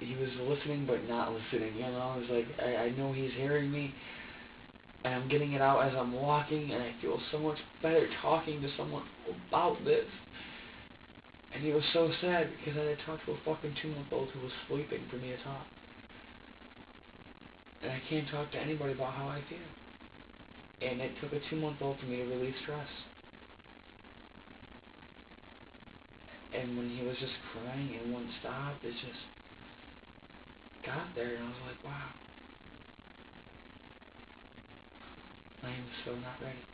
he was listening but not listening, I was like, I know he's hearing me, and I'm getting it out as I'm walking, and I feel so much better talking to someone about this. And he was so sad because I had talked to a fucking 2-month-old who was sleeping for me to talk. And I can't talk to anybody about how I feel. And it took a 2-month-old for me to relieve stress. And when he was just crying and wouldn't stop, it just got there, and I was like, wow. I am so not ready.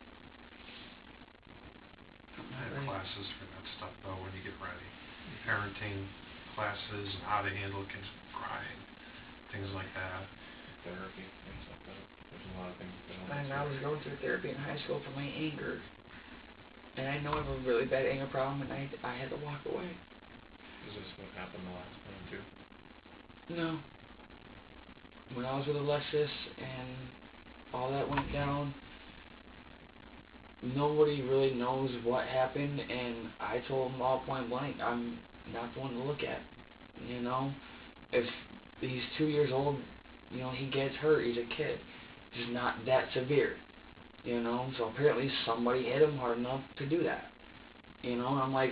I'm not ready. Classes for that stuff, though, when you get ready. Parenting classes and how to handle kids crying, things like that. Therapy, things like that. There's a lot of think And I was going through therapy in high school for my anger. And I know I have a really bad anger problem, and I had to walk away. Is this what happened the last time too? No. When I was with Alexis and all that went down, nobody really knows what happened, and I told him all point blank, I'm not the one to look at. You know, if he's 2 years old, you know, he gets hurt, he's a kid. It's not that severe, you know, so apparently somebody hit him hard enough to do that. You know, and I'm like,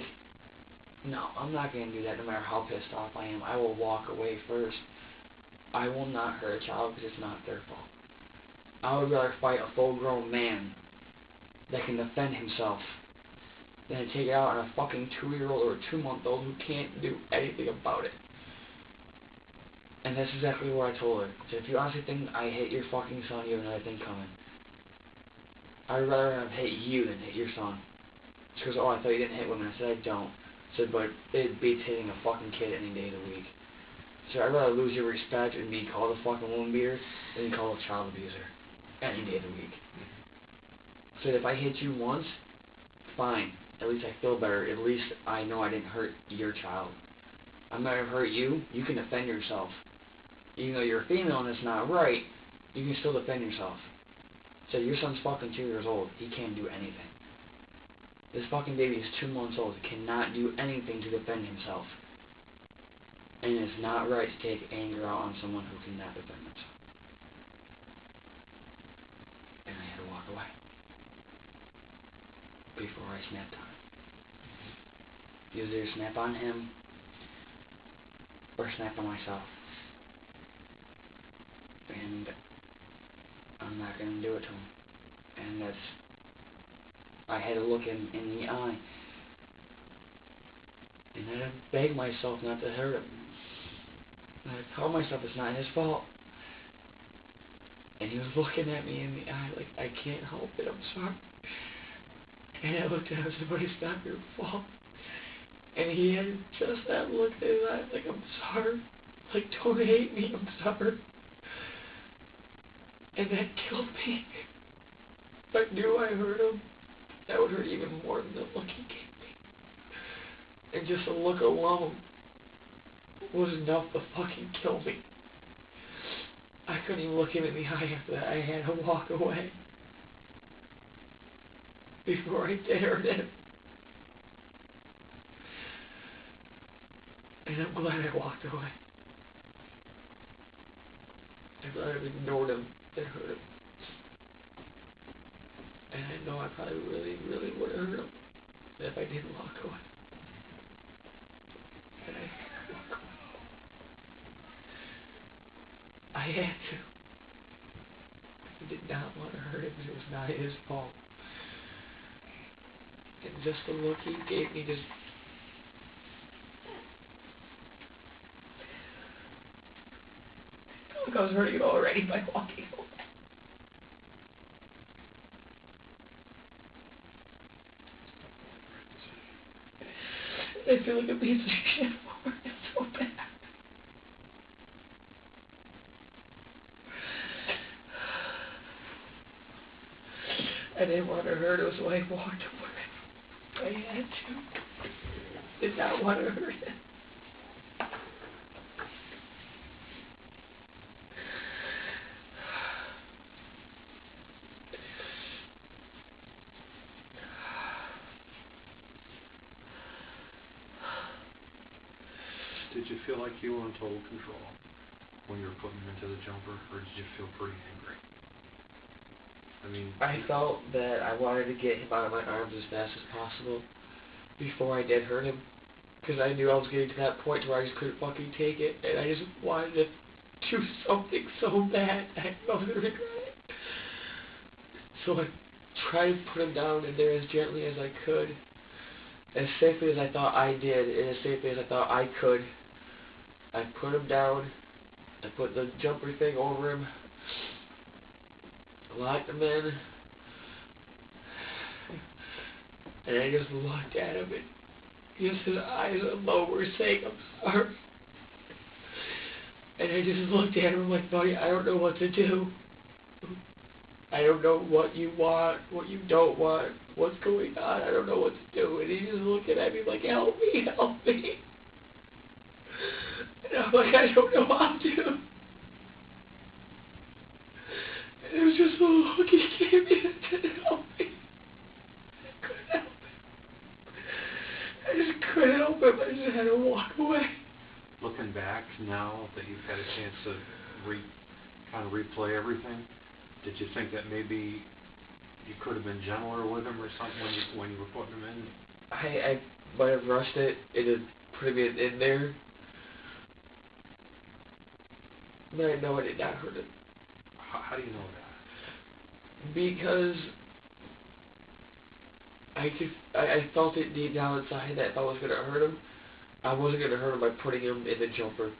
no, I'm not going to do that no matter how pissed off I am. I will walk away first. I will not hurt a child because it's not their fault. I would rather fight a full-grown man that can defend himself than to take it out on a fucking 2-year-old or a 2-month-old who can't do anything about it. And that's exactly what I told her. So if you honestly think I hit your fucking son, you have another thing coming. I'd rather have hit you than hit your son. She goes, oh, I thought you didn't hit women. I said, I don't. I said, but it beats hitting a fucking kid any day of the week. So I'd rather lose your respect and be called a fucking woman beater than be called a child abuser any day of the week. So if I hit you once, fine. At least I feel better. At least I know I didn't hurt your child. I'm not going to hurt you. You can defend yourself. Even though you're a female and it's not right, you can still defend yourself. So your son's fucking 2 years old. He can't do anything. This fucking baby is 2 months old. He cannot do anything to defend himself. And it's not right to take anger out on someone who cannot defend themselves. And I had to walk away. Before I snapped on him. You either snap on him or snap on myself. And I'm not going to do it to him. And that's... I had to look him in the eye. And I had to beg myself not to hurt him. And I told myself it's not his fault. And he was looking at me in the eye like, I can't help it, I'm sorry. And I looked at him and said, but it's not your fault. And he had just that look in his eye like, I'm sorry. Like, don't hate me, I'm sorry. And that killed me. If I knew I hurt him, that would hurt even more than the look he gave me. And just the look alone was enough to fucking kill me. I couldn't even look him in the eye after that. I had to walk away. Before I did hurt him. And I'm glad I walked away. I'm glad I ignored him and hurt him. And I know I probably really, really would have hurt him if I didn't walk away. And I had to walk away. I had to. I did not want to hurt him because it was not his fault. And just the look he gave me just... I felt like I was hurting him already by walking away. I feel like a piece of shit for it so bad. I didn't want to hurt him, so I walked away. I had to. Did not want to hurt him. Did you feel like you were in total control when you were putting him into the jumper, or did you feel pretty angry? I mean... I felt that I wanted to get him out of my arms as fast as possible before I did hurt him. Because I knew I was getting to that point where I just couldn't fucking take it. And I just wanted to do something so bad. I knew I was going to regret it. So I tried to put him down in there as gently as I could. As safely as I thought I did, and as safely as I thought I could. I put him down. I put the jumper thing over him. Locked him in. And I just looked at him, and just his eyes alone were saying, I'm sorry. And I just looked at him like, buddy, I don't know what to do. I don't know what you want, what you don't want, what's going on, I don't know what to do. And he's just looking at me like, help me, help me. And I'm like, I don't know how to. And it was just a look he gave me that didn't help me. I couldn't help it. I just couldn't help it, I just had to walk away. Looking back now that you've had a chance to kind of replay everything, did you think that maybe you could have been gentler with him or something when you were putting him in? I might have rushed it and then put him in there. But I know I did not hurt him. How do you know that? Because I felt it deep down inside that if I was going to hurt him, I wasn't going to hurt him by putting him in the jumper.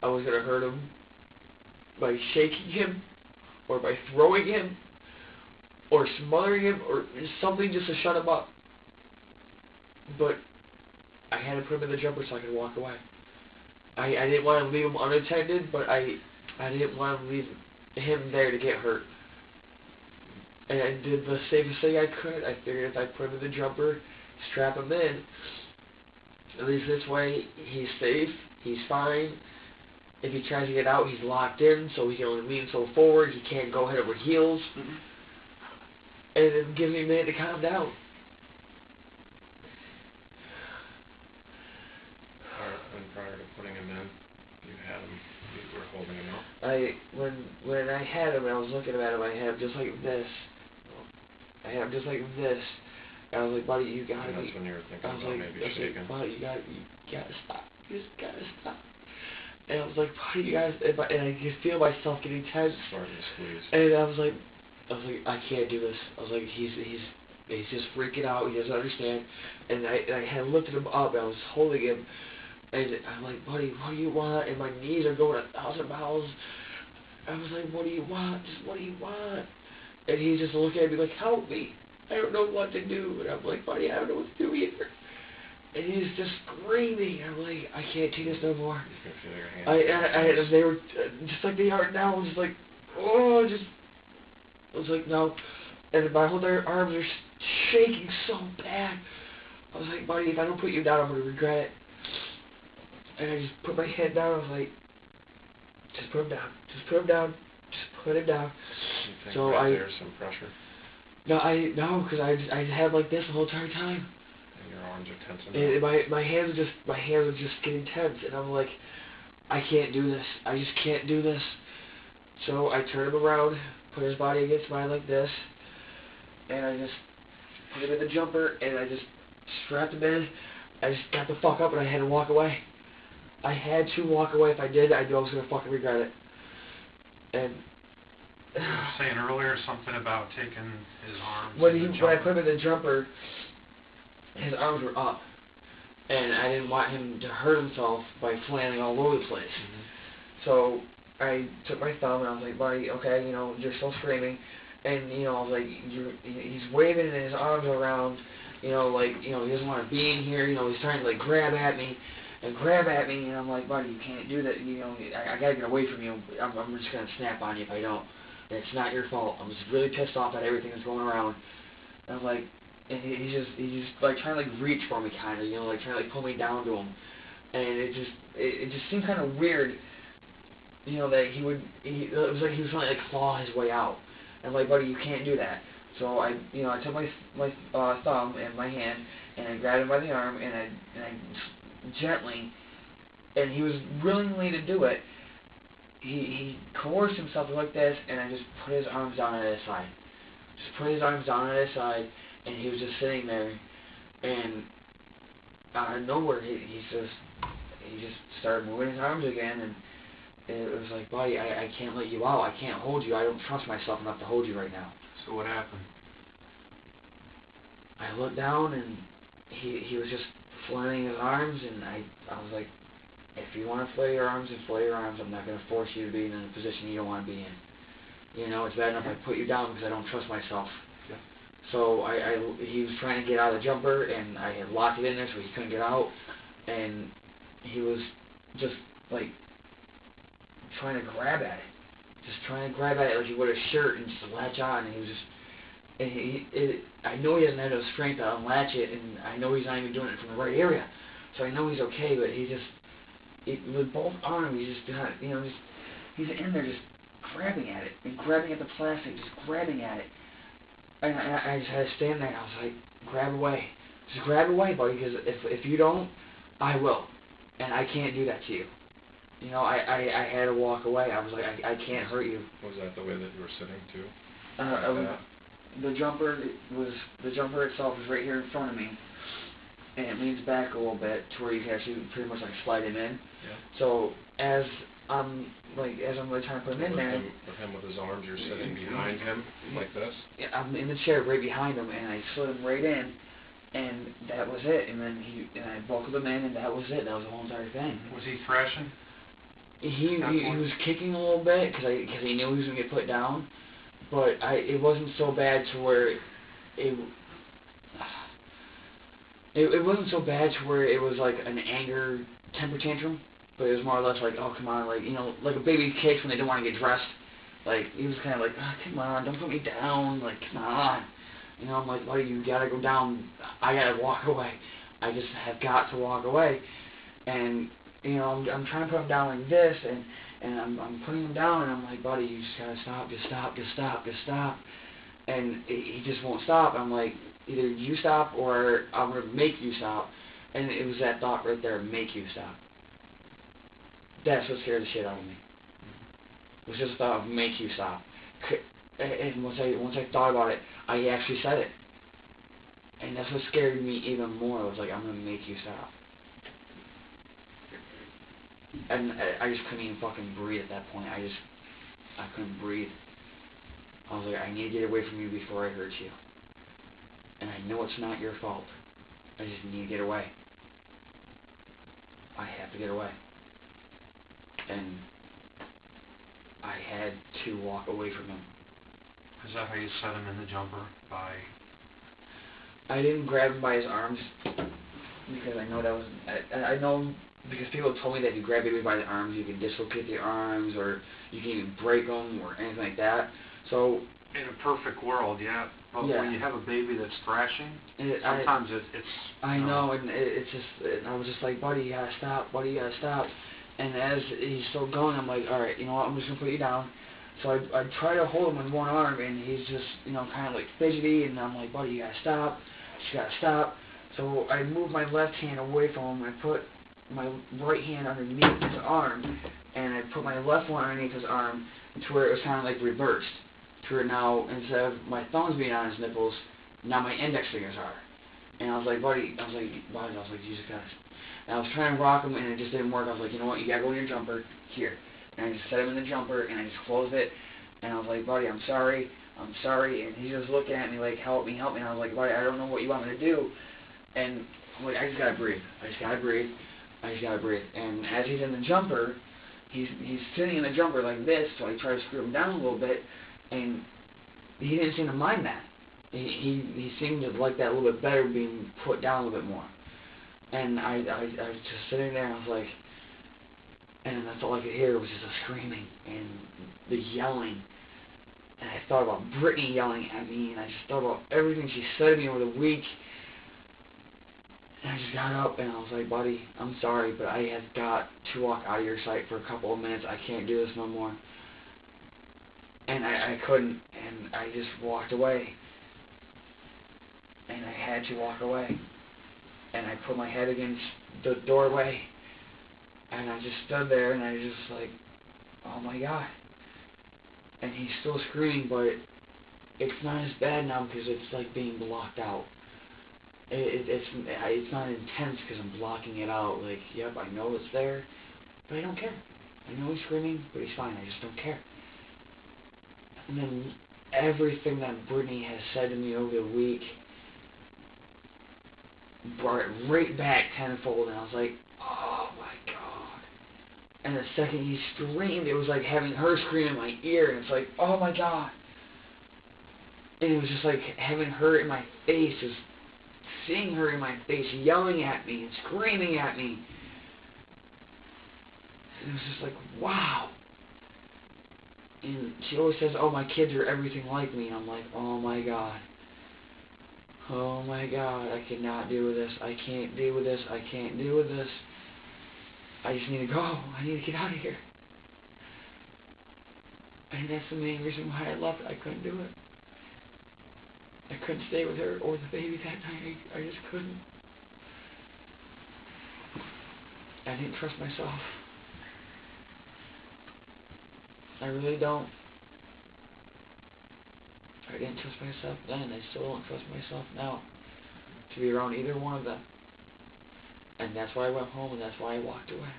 I was going to hurt him by shaking him, or by throwing him, or smothering him, or something just to shut him up. But I had to put him in the jumper so I could walk away. I didn't want to leave him unattended, but I didn't want to leave him there to get hurt. And I did the safest thing I could. I figured if I put him in the jumper, strap him in, at least this way he's safe, he's fine. If he tries to get out, he's locked in, so he can only lean so forward, he can't go head over heels. Mm-hmm. And it gives me a minute to calm down. Prior to putting him in, you were holding him up? When I had him, I was looking at him, I had him just like this. I had him just like this. And I was like, buddy, you gotta be... That's when you were thinking about maybe shaking. Buddy, you gotta stop. You just gotta stop. And I was like, buddy, you guys... And I could feel myself getting tense. Starting to squeeze. And I was like, I can't do this. I was like, he's just freaking out. He doesn't understand. And I had lifted him up. I was holding him. And I'm like, buddy, what do you want? And my knees are going 1,000 miles. I was like, what do you want? Just what do you want? And he's just looking at me like, help me. I don't know what to do. And I'm like, buddy, I don't know what to do either. And he's just screaming. I'm like, I can't take this no more. You can feel your hands. They were just like they are now. I was just like, oh, I was like, no. And my whole arms are shaking so bad. I was like, buddy, if I don't put you down, I'm going to regret it. And I just put my head down. I was like, just put him down. Just put him down. Just put him down. You think so there's some pressure? No, because I had like this the whole entire time. And your arms are tensing. And my hands are just getting tense, and I'm like, I can't do this. I just can't do this. So I turned him around, put his body against mine like this, and I just put him in the jumper, and I just strapped him in. I just got the fuck up, and I had to walk away. I had to walk away. If I did, I knew I was going to fucking regret it. And you were saying earlier something about taking his arms. When I put him in the jumper, his arms were up, and I didn't want him to hurt himself by flailing all over the place. Mm-hmm. So I took my thumb and I was like, buddy, okay, you're still screaming, and I was like, he's waving his arms around, he doesn't want to be in here, he's trying to like grab at me, and I'm like, buddy, you can't do that, I gotta get away from you. I'm just gonna snap on you if I don't. And it's not your fault. I'm just really pissed off at everything that's going around. And I'm like, and he's just like trying to like reach for me, kind of, like trying to like pull me down to him. And it just seemed kind of weird, that it was like he was trying to like claw his way out. And I'm like, buddy, you can't do that. So I took my thumb and my hand and I grabbed him by the arm and I gently, and he was willingly to do it. He coerced himself like this, and I just put his arms down at his side. Just put his arms down at his side, and he was just sitting there, and out of nowhere, he just started moving his arms again, and it was like, buddy, I can't let you out. I can't hold you. I don't trust myself enough to hold you right now. So what happened? I looked down, and he was just flailing his arms, and I was like, if you want to flail your arms, then flail your arms. I'm not going to force you to be in a position you don't want to be in. It's bad enough I put you down because I don't trust myself. Yeah. So he was trying to get out of the jumper, and I had locked it in there so he couldn't get out, and he was just like trying to grab at it. just trying to grab at it like he would a shirt and just latch on, and he was just, I know he doesn't have enough strength to unlatch it, and I know he's not even doing it from the right area, so I know he's okay, but with both arms, he's just, he's in there just grabbing at it, and grabbing at the plastic, just grabbing at it, and I just had to stand there, and I was like, grab away, just grab away, buddy, because if you don't, I will, and I can't do that to you. I had to walk away. I was like, I can't hurt you. Was that the way that you were sitting too? The jumper itself is right here in front of me, and it leans back a little bit to where you can actually pretty much like slide him in. Yeah. So as I'm really trying to put him in there. With him with his arms, you're sitting behind him like this. Yeah, I'm in the chair right behind him, and I slid him right in, and that was it. And then I buckled him in, and that was it. That was the whole entire thing. Was he thrashing? He was kicking a little bit because he knew he was gonna get put down, but it wasn't so bad to where it wasn't so bad to where it was like an anger temper tantrum, but it was more or less like, oh come on, like like a baby kicks when they don't want to get dressed. Like he was kind of like, oh, come on, don't put me down, like come on. I'm like, buddy, you gotta go down. I gotta walk away. I just have got to walk away, and. I'm trying to put him down like this, and I'm putting him down, and I'm like, buddy, you just gotta stop, just stop, just stop, just stop. And he just won't stop. I'm like, either you stop or I'm gonna make you stop. And it was that thought right there, make you stop. That's what scared the shit out of me. It was just the thought of make you stop. And once I thought about it, I actually said it. And that's what scared me even more. I was like, I'm gonna make you stop. And I just couldn't even fucking breathe at that point. I couldn't breathe. I was like, I need to get away from you before I hurt you. And I know it's not your fault. I just need to get away. I have to get away. And I had to walk away from him. Is that how you set him in the jumper? By... I didn't grab him by his arms because I know that was... I know... Because people told me that if you grab baby by the arms, you can dislocate the arms, or you can even break them, or anything like that. So, in a perfect world, yeah. But when you have a baby that's thrashing, sometimes it's. I know, and it's just. And I was just like, buddy, you gotta stop, buddy, you gotta stop. And as he's still going, I'm like, all right, you know what? I'm just gonna put you down. So I try to hold him with one arm, and he's just, kind of like fidgety, and I'm like, buddy, you gotta stop, you gotta stop. So I move my left hand away from him. I put my right hand underneath his arm, and I put my left one underneath his arm to where it was kind of like reversed. To where now, instead of my thumbs being on his nipples, now my index fingers are. And I was like, buddy, Jesus Christ. And I was trying to rock him, and it just didn't work. I was like, you know what, you gotta go in your jumper, here. And I just set him in the jumper, and I just closed it, and I was like, buddy, I'm sorry, and he's just looking at me like, help me, and I was like, buddy, I don't know what you want me to do. And I'm like, I just gotta breathe. And as he's in the jumper, he's sitting in the jumper like this, so I try to screw him down a little bit, and he didn't seem to mind that. He seemed to like that a little bit better, being put down a little bit more. And I was just sitting there, and I was like, and that's all I could hear was just the screaming and the yelling. And I thought about Brittany yelling at me, and I just thought about everything she said to me over the week. And I just got up, and I was like, buddy, I'm sorry, but I have got to walk out of your sight for a couple of minutes. I can't do this no more. And I couldn't, and I just walked away. And I had to walk away. And I put my head against the doorway, and I just stood there, and I was just like, oh my God. And he's still screaming, but it's not as bad now because it's like being blocked out. It's not intense because I'm blocking it out. Like, yep, I know it's there, but I don't care. I know he's screaming, but he's fine. I just don't care. And then everything that Brittany has said to me over the week brought it right back tenfold, and I was like, oh my God. And the second he screamed, it was like having her scream in my ear, and it's like, oh my God. And it was just like having her in my face, just seeing her in my face, yelling at me and screaming at me. And it was just like, wow. And she always says, oh, my kids are everything like me. And I'm like, oh my God. Oh my God, I cannot deal with this. I can't deal with this. I can't deal with this. I just need to go. I need to get out of here. And that's the main reason why I left. I couldn't do it. I couldn't stay with her or the baby that night. I just couldn't. I didn't trust myself. I really don't. I didn't trust myself then. I still don't trust myself now to be around either one of them. And that's why I went home, and that's why I walked away.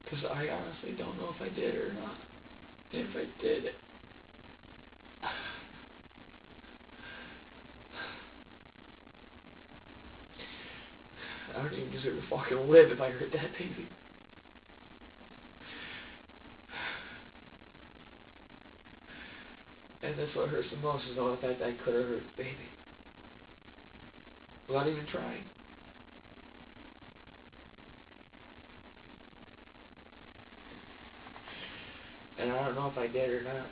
Because I honestly don't know if I did or not. And if I did, I don't even deserve to fucking live if I hurt that baby. And that's what hurts the most, is all the fact that I could have hurt the baby. Without even trying. And I don't know if I did or not. And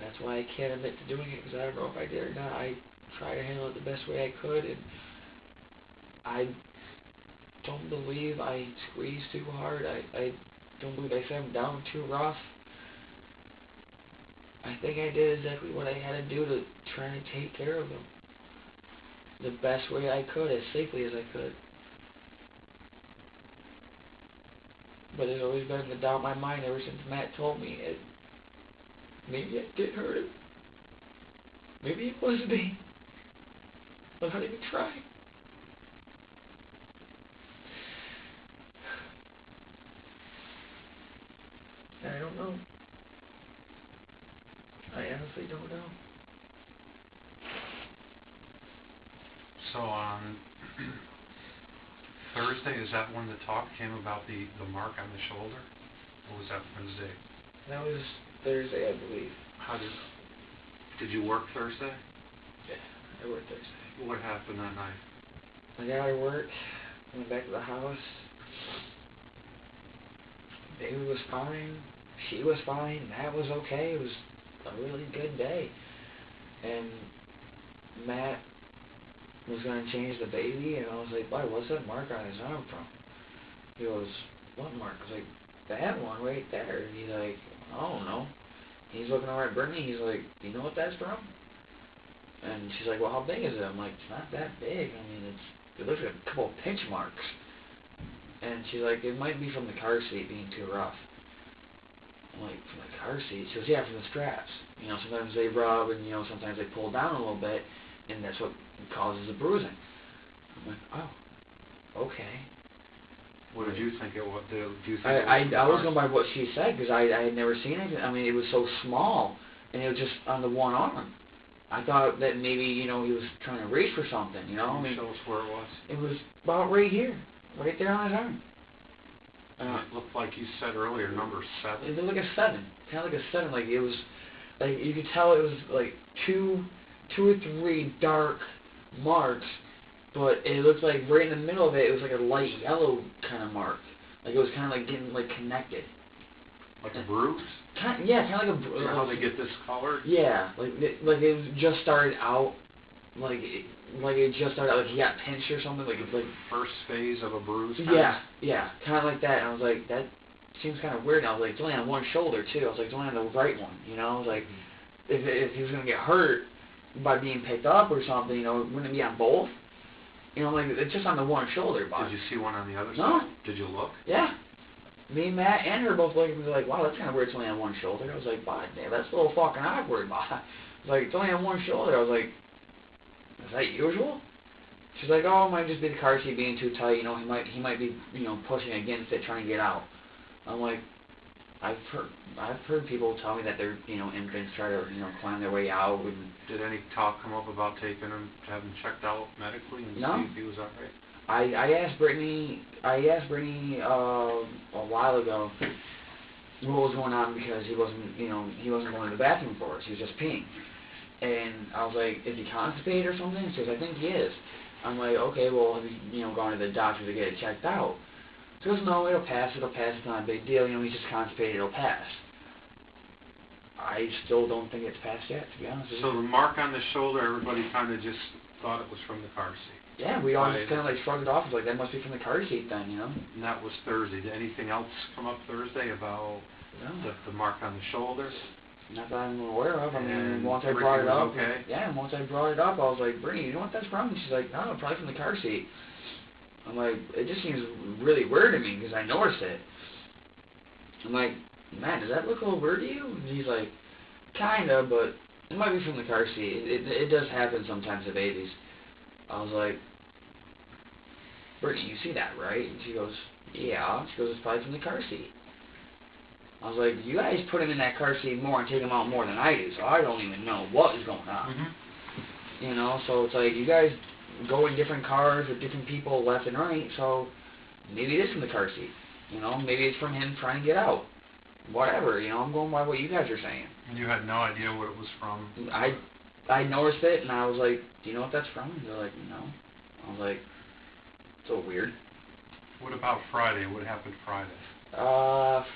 that's why I can't admit to doing it, because I don't know if I did or not. I tried to handle it the best way I could, and I don't believe I squeezed too hard. I don't believe I sat him down too rough. I think I did exactly what I had to do to try and take care of him the best way I could, as safely as I could. But there's always been the doubt in my mind ever since Matt told me it. Maybe I did hurt him. Maybe it was me. But I didn't even try. I don't know. I honestly don't know. So on Thursday, is that when the talk came about the mark on the shoulder? Or was that Wednesday? That was Thursday, I believe. Did you work Thursday? Yeah, I worked Thursday. What happened that night? I got out of work, went back to the house. Baby was fine. She was fine. Matt was okay. It was a really good day. And Matt was going to change the baby, and I was like, "Boy, what's that mark on his arm from?" He goes, "What mark?" I was like, "That one right there." And he's like, "I don't know." He's looking over at Brittany. He's like, "Do you know what that's from?" And she's like, "Well, how big is it?" I'm like, "It's not that big. I mean, it looks like a couple of pinch marks." And she's like, "It might be from the car seat being too rough." I'm like, "From the car seat?" She goes, "Yeah, from the straps. You know, sometimes they rub, and, you know, sometimes they pull down a little bit, and that's what causes the bruising." I'm like, "Oh, okay." What did you think it was? Do you think I was going by what she said, because I had never seen anything. I mean, it was so small, and it was just on the one arm. I thought that maybe, you know, he was trying to reach for something, you know? Can you show us where it was? It was about right here, right there on his arm. It looked like you said earlier, number 7. It looked like a 7, kind of like a 7. Like, it was, like, you could tell it was like two or three dark marks, but it looked like right in the middle of it, it was like a light yellow kind of mark. Like, it was kind of like getting, like, connected. Like a bruise? Yeah, kind of like a bruise. You know how they get this colored? Yeah, like it just started out, like it just started out, like he got pinched or something, like it's like first phase of a bruise. Yeah, kind of like that. And I was like, that seems kind of weird. And I was like, it's only on one shoulder too. I was like, it's only on the right one, you know. I was like, if he was gonna get hurt by being picked up or something, you know, wouldn't it be on both? You know, like it's just on the one shoulder. But did you see one on the other no. side? Did you look? Yeah. Me, Matt, and her both looked at me like, wow, that's kind of weird, it's only on one shoulder. I was like, "Bah, damn, that's a little fucking awkward, bah." I was like, "It's only on one shoulder." I was like, "Is that usual?" She's like, "Oh, it might just be the car seat being too tight, you know, he might be, you know, pushing against it, trying to get out." I'm like, I've heard people tell me that their, you know, infants try to, you know, climb their way out. And did any talk come up about taking him to have him checked out medically and no. see if he was all right? I asked Brittany a while ago what was going on, because he wasn't going to the bathroom for us. He was just peeing. And I was like, "Is he constipated or something?" She goes, "I think he is." I'm like, okay, well, have you know, gone to the doctor to get it checked out? She goes, no, it'll pass, it's not a big deal, you know, he's just constipated, it'll pass. I still don't think it's passed yet, to be honest with you. So the mark on the shoulder, everybody kind of just thought it was from the car seat. Yeah, we all just kind of like shrugged it off, like, that must be from the car seat then, you know? And that was Thursday. Did anything else come up Thursday about No. the mark on the shoulder? Not that I'm aware of. I mean, And once I Brittany brought it was up, okay? yeah, once I brought it up, I was like, Brittany, you know what that's from? And she's like, no, probably from the car seat. I'm like, it just seems really weird to me because I noticed it. I'm like, man, does that look a little weird to you? And he's like, kinda, but it might be from the car seat. It does happen sometimes to babies. I was like, Brittany, you see that, right? And she goes, yeah. She goes, it's probably from the car seat. I was like, you guys put him in that car seat more and take him out more than I do, so I don't even know what is going on. Mm-hmm. You know, so it's like, you guys go in different cars with different people left and right, so maybe it is from the car seat. You know, maybe it's from him trying to get out. Whatever, you know, I'm going by what you guys are saying. And you had no idea what it was from? I noticed it, and I was like, do you know what that's from? And they're like, no. I was like, so weird. What about Friday? What happened Friday?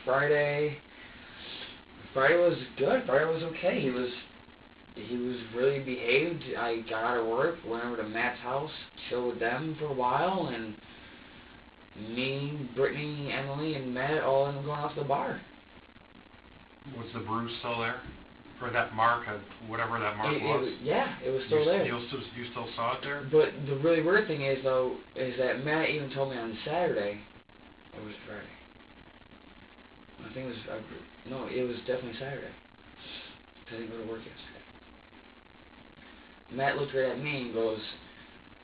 Friday was good. Friday was okay. He was really behaved. I got out of work, went over to Matt's house, chilled with them for a while, and me, Brittany, Emily, and Matt all ended up going out to the bar. Was the bruise still there? For that mark, whatever that mark was? Yeah, it was still there. You still saw it there? But the really weird thing is, though, is that Matt even told me on Saturday, or was it Friday? I think it was, no, it was definitely Saturday. I didn't go to work yesterday. Matt looked right at me and goes,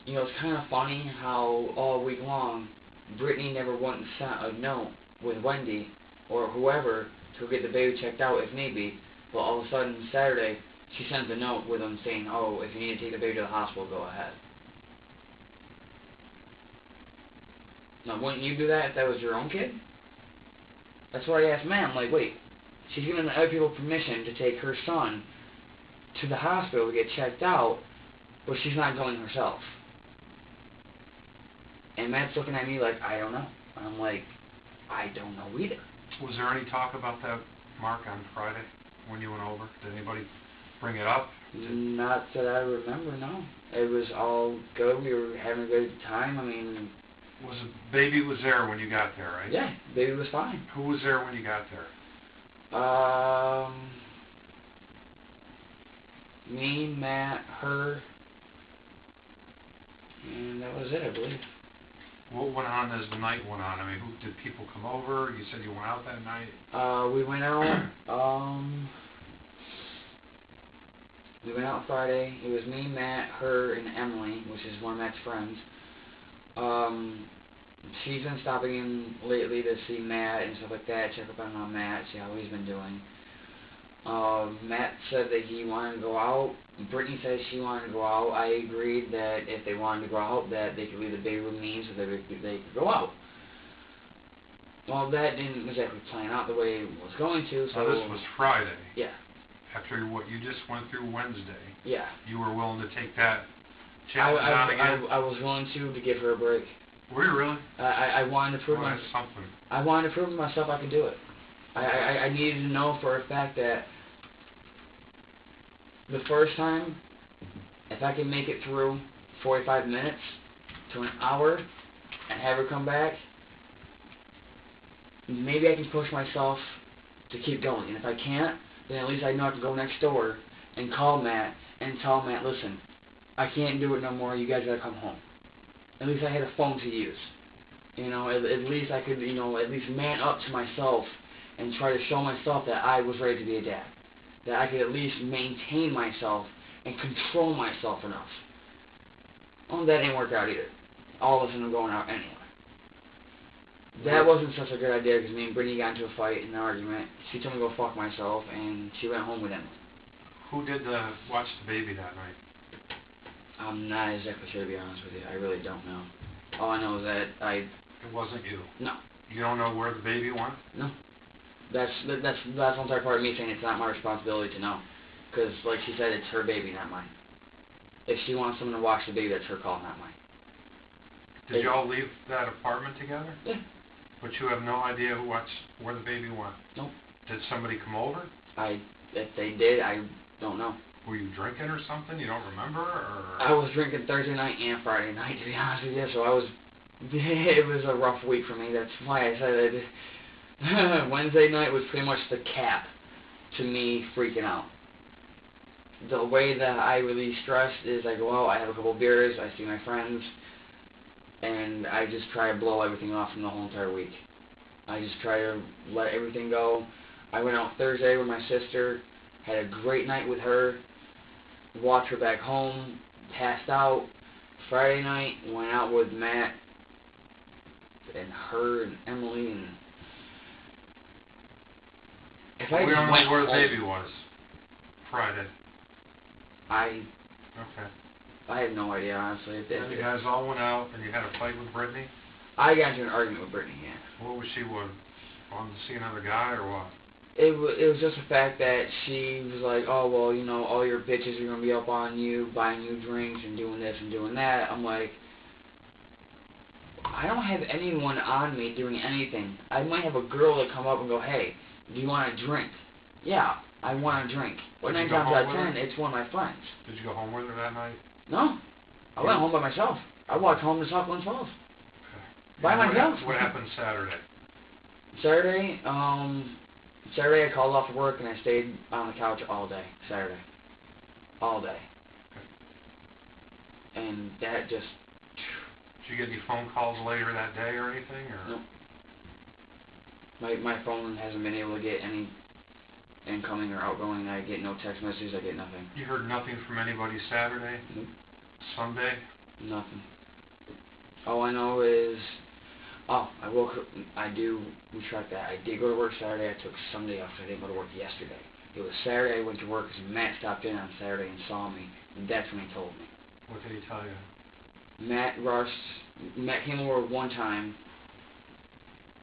you know, it's kind of funny how all week long, Brittany never once sent a note with Wendy or whoever to get the baby checked out if need be, but all of a sudden Saturday, she sends a note with them saying, oh, if you need to take the baby to the hospital, go ahead. Now, wouldn't you do that if that was your own kid? That's what I asked Matt. I'm like, wait, she's giving other people permission to take her son to the hospital to get checked out, but she's not going herself. And Matt's looking at me like, I don't know. I'm like, I don't know either. Was there any talk about that mark on Friday when you went over? Did anybody bring it up? Not that I remember, no. It was all good. We were having a good time. I mean... Baby was there when you got there, right? Yeah, baby was fine. Who was there when you got there? Me, Matt, her, and that was it, I believe. What went on as the night went on? I mean, did people come over? You said you went out that night? We went out, Friday. It was me, Matt, her, and Emily, which is one of Matt's friends. She's been stopping in lately to see Matt and stuff like that, check up on Matt, see how he's been doing. Matt said that he wanted to go out. Brittany said she wanted to go out. I agreed that if they wanted to go out, that they could leave the baby with me so that they could go out. Well, that didn't exactly plan out the way it was going to, so... Now, this was Friday. Yeah. After what you just went through Wednesday. Yeah. You were willing to take that challenge on again? I was willing to give her a break. Were you really? I wanted to prove I wanted to prove to myself I could do it. I needed to know for a fact that the first time, if I can make it through 45 minutes to an hour and have her come back, maybe I can push myself to keep going. And if I can't, then at least I know I can go next door and call Matt and tell Matt, listen, I can't do it no more, you guys gotta come home. At least I had a phone to use. You know, at least I could, you know, at least man up to myself and try to show myself that I was ready to be a dad. That I could at least maintain myself and control myself enough. Well, that didn't work out either. All of us ended up going out anyway. That wasn't such a good idea because me and Brittany got into a fight and an argument. She told me to go fuck myself and she went home with Emily. Who did watch the baby that night? I'm not exactly sure, to be honest with you. I really don't know. All I know is that It wasn't you? No. You don't know where the baby went? No. That's one entire part of me saying it's not my responsibility to know. Because, like she said, it's her baby, not mine. If she wants someone to watch the baby, that's her call, not mine. Did y'all leave that apartment together? Yeah. But you have no idea where the baby went? Nope. Did somebody come over? If they did, I don't know. Were you drinking or something? You don't remember? Or? I was drinking Thursday night and Friday night, to be honest with you, so it was a rough week for me. That's why I said it. Wednesday night was pretty much the cap to me freaking out. The way that I release stress is I go out, I have a couple beers, I see my friends, and I just try to blow everything off from the whole entire week. I just try to let everything go. I went out Thursday with my sister, had a great night with her, walked her back home, passed out. Friday night, went out with Matt and her and Emily, and if I we don't went know where the home, baby was Friday. I Okay. have no idea, honestly. And you guys all went out and you had a fight with Brittany? I got into an argument with Brittany, yeah. What was she wanting to see another guy or what? It was just the fact that she was like, oh, well, you know, all your bitches are going to be up on you, buying you drinks and doing this and doing that. I'm like, I don't have anyone on me doing anything. I might have a girl that come up and go, hey, do you want a drink? Yeah, I want a drink. But 9 times out of 10, it's one of my friends. Did you go home with her that night? No. I went home by myself. I walked home to South Glens Falls. Okay. By myself. What happened Saturday? Saturday I called off work and I stayed on the couch all day. Saturday. All day. Okay. And that just... Did you get any phone calls later that day or anything? Or? Nope. My phone hasn't been able to get any incoming or outgoing. I get no text messages. I get nothing. You heard nothing from anybody Saturday? Nope. Sunday? Nothing. All I know is... Oh, I woke up, we tracked that. I did go to work Saturday. I took Sunday off, so I didn't go to work yesterday. It was Saturday I went to work because Matt stopped in on Saturday and saw me, and that's when he told me. What did he tell you? Matt came over one time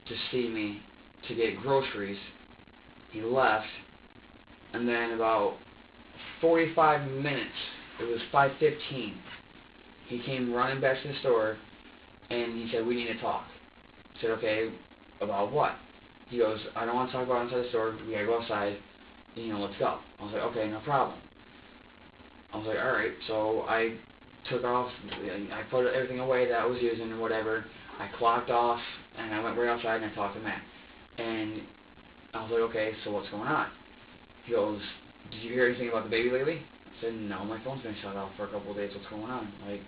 to see me to get groceries. He left, and then about 45 minutes, it was 5:15, he came running back to the store, and he said, we need to talk. I said, okay, about what? He goes, I don't want to talk about inside the store. We gotta go outside. Let's go. I was like, okay, no problem. I was like, alright. So I took off. I put everything away that I was using or whatever. I clocked off, and I went right outside and I talked to Matt. And I was like, okay, so what's going on? He goes, did you hear anything about the baby lately? I said, no, my phone's been shut off for a couple of days. What's going on? Like,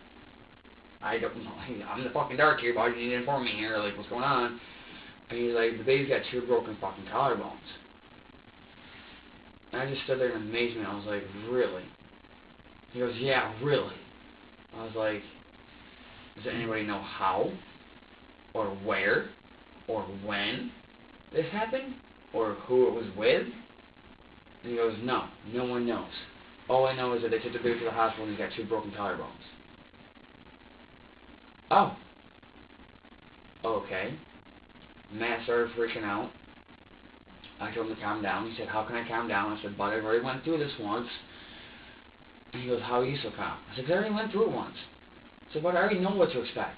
I don't know. I'm in the fucking dark here, but you need to inform me here. Like, what's going on? And he's like, the baby's got 2 broken fucking collarbones. And I just stood there in amazement. I was like, really? He goes, yeah, really. I was like, does anybody know how? Or where? Or when this happened? Or who it was with? And he goes, no, no one knows. All I know is that they took the baby to the hospital and he's got 2 broken collarbones. Oh. Okay. Matt started freaking out. I told him to calm down. He said, how can I calm down? I said, but I've already went through this once. And he goes, how are you so calm? I said, because I already went through it once. I said, but I already know what to expect.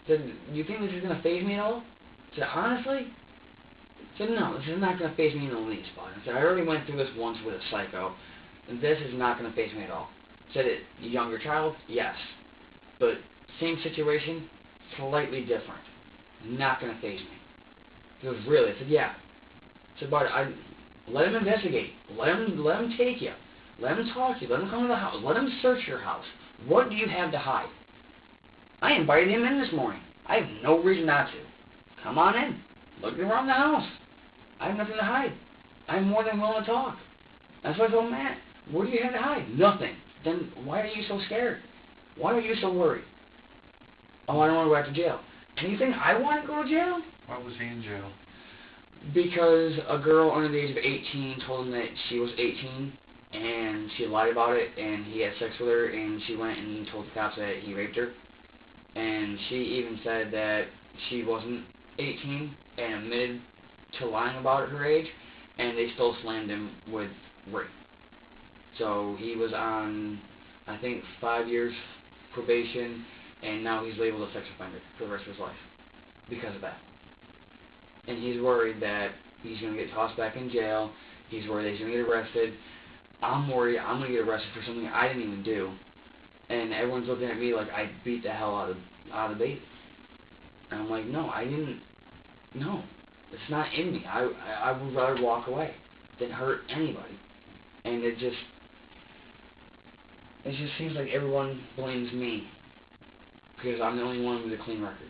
I said, you think this is going to faze me at all? I said, honestly? I said, no, this is not going to faze me in the least, bud. I said, I already went through this once with a psycho, and this is not going to faze me at all. I said, a younger child? Yes. But same situation, slightly different. Not going to faze me. He goes, really? I said, yeah. I said, but let him investigate. Let him take you. Let him talk to you. Let him come to the house. Let him search your house. What do you have to hide? I invited him in this morning. I have no reason not to. Come on in. Look around the house. I have nothing to hide. I'm more than willing to talk. That's what I told Matt. What do you have to hide? Nothing. Then why are you so scared? Why are you so worried? Oh, I don't want to go back to jail. And you think I want to go to jail? Why was he in jail? Because a girl under the age of 18 told him that she was 18, and she lied about it, and he had sex with her, and she went and told the cops that he raped her. And she even said that she wasn't 18 and admitted to lying about her age, and they still slammed him with rape. So he was on, I think, 5 years probation. and now he's labeled a sex offender for the rest of his life because of that. And he's worried that he's going to get tossed back in jail. He's worried that he's going to get arrested. I'm worried I'm going to get arrested for something I didn't even do. And everyone's looking at me like I beat the hell out of the baby. And I'm like, no, I didn't. No, it's not in me. I would rather walk away than hurt anybody. And it just seems like everyone blames me because I'm the only one with a clean record.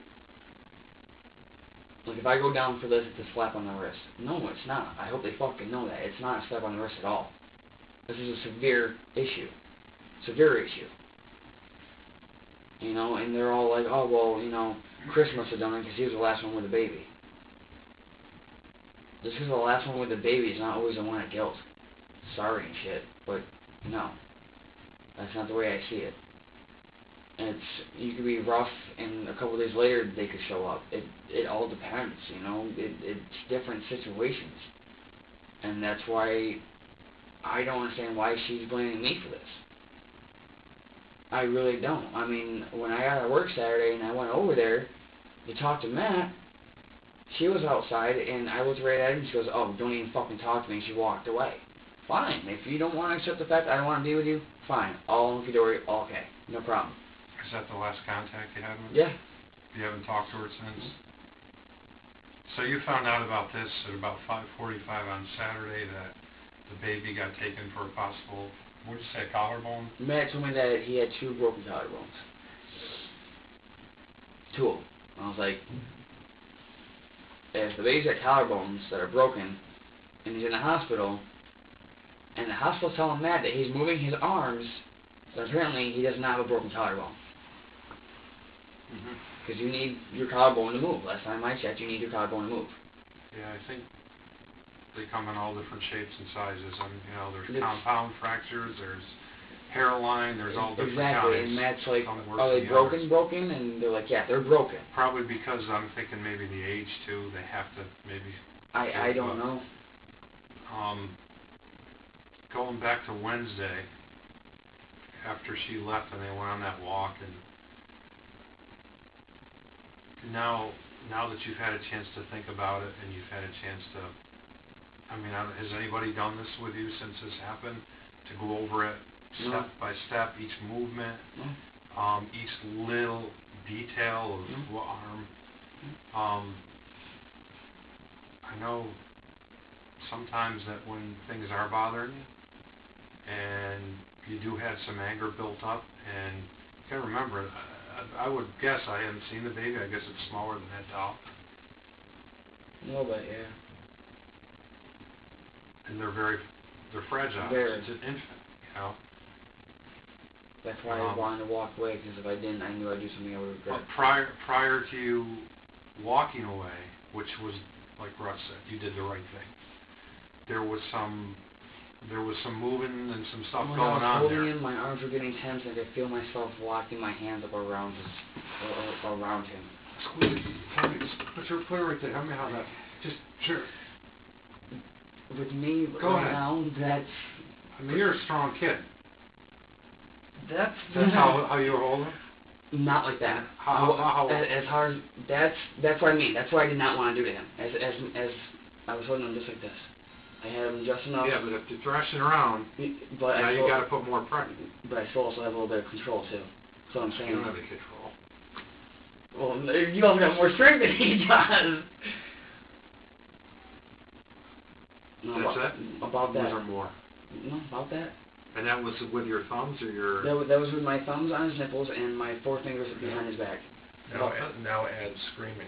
Like, if I go down for this, it's a slap on the wrist. No, it's not. I hope they fucking know that. It's not a slap on the wrist at all. This is a severe issue. Severe issue. You know, and they're all like, oh, well, you know, Chris must have done it because he was the last one with a baby. Just because the last one with a baby is not always the one at guilt. Sorry and shit, but no. That's not the way I see it. You could be rough, and a couple of days later they could show up. It all depends, you know. It's different situations, and that's why I don't understand why she's blaming me for this. I really don't. I mean, when I got out of work Saturday and I went over there to talk to Matt, she was outside, and I looked right at her, and she goes, "Oh, don't even fucking talk to me," and she walked away. Fine. If you don't want to accept the fact that I don't want to be with you, fine. All hunky-dory, all okay. No problem. Is that the last contact you had with her? Yeah. You haven't talked to her since? So you found out about this at about 5:45 on Saturday that the baby got taken for a possible, what did you say, collarbone? Matt told me that he had 2 broken collarbones. 2 of them. I was like, if the baby's got collarbones that are broken, and he's in the hospital, and the hospital's telling Matt that he's moving his arms, but apparently he does not have a broken collarbone. Because you need your collarbone to move. Last time I checked, you need your collarbone to move. Yeah, I think they come in all different shapes and sizes. I mean, you know, there's compound fractures, there's hairline, there's all different exactly, kinds. And Matt's like, are they broken? And they're like, yeah, they're broken. Probably because I'm thinking maybe the age, too. They have to maybe... I don't know. Going back to Wednesday, after she left and they went on that walk, and now that you've had a chance to think about it and you've had a chance to, I mean, has anybody done this with you since this happened? To go over it step by step, each movement, each little detail of what arm. I know sometimes that when things are bothering you, and you do have some anger built up, and you gotta remember, I would guess, I haven't seen the baby, I guess it's smaller than that doll. A little bit, yeah. And they're fragile. Very. It's an infant, you know. That's why I wanted to walk away, because if I didn't, I knew I'd do something I would regret. But prior to you walking away, which was, like Russ said, you did the right thing. There was some moving and some stuff going on there. When I was holding him, my arms were getting tense, and I could feel myself locking my hands up around him. Squeeze it. Tell me, put it right there. Tell me how that. Just sure. With me Go right ahead. now, that's. I mean, you're a strong kid. That's how you were holding him? Not like that. How? As hard. That's what I mean. That's what I did not want to do to him. As I was holding him just like this. I had him just enough. Yeah, but if you're thrashing around, but now you got to put more pressure. But I still also have a little bit of control too. So I'm saying. You don't have any control. Well, you also got more strength than he does. No, That's it? About that. Was there more? No, about that. And that was with your thumbs or your... That was with my thumbs on his nipples and my 4 fingers behind his back. Now add screaming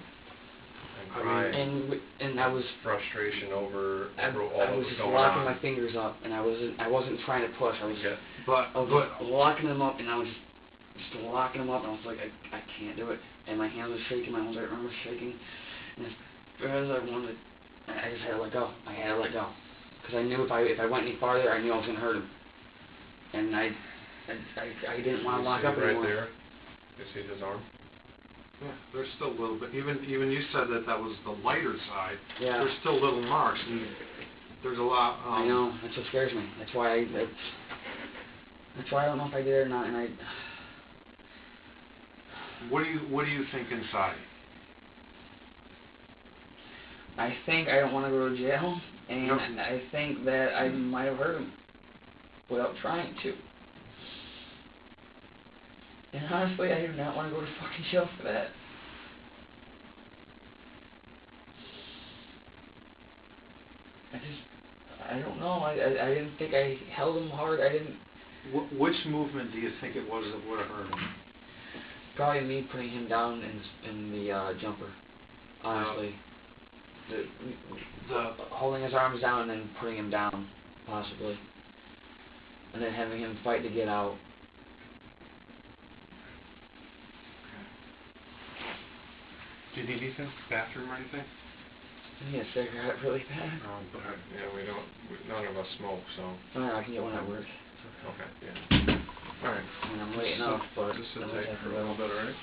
and crying. And I was... frustration over all that was going on. I was just locking my fingers up, and I wasn't trying to push. I was locking them up, and I was just locking them up, and I was like, I can't do it. And my hands were shaking, my arms I remember shaking. And as I wanted, I just had to let go. I had to let go. Because I knew if I went any farther, I knew I was going to hurt him. And I didn't want to lock up anymore. Right there, you see his arm? Yeah, there's still a little bit. Even you said that was the lighter side. Yeah. There's still little marks. And there's a lot. I know. That's what scares me. That's why I don't know if I did it or not. And What do you think inside? I think I don't want to go to jail, and Yep. I think that I might have hurt him without trying to. And honestly, I do not want to go to fucking jail for that. I don't know. I didn't think I held him hard. I didn't. Which movement do you think it was that would have hurt him? Probably me putting him down in the jumper. Honestly, the holding his arms down and then putting him down, possibly, and then having him fight to get out. Do you need anything? Bathroom or anything? I need a cigarette really bad. But yeah, none of us smoke, so. I can get one at work. Okay, yeah. All right. I mean, I'm late enough, but Just sit I'm tight gonna for a little bit, all right?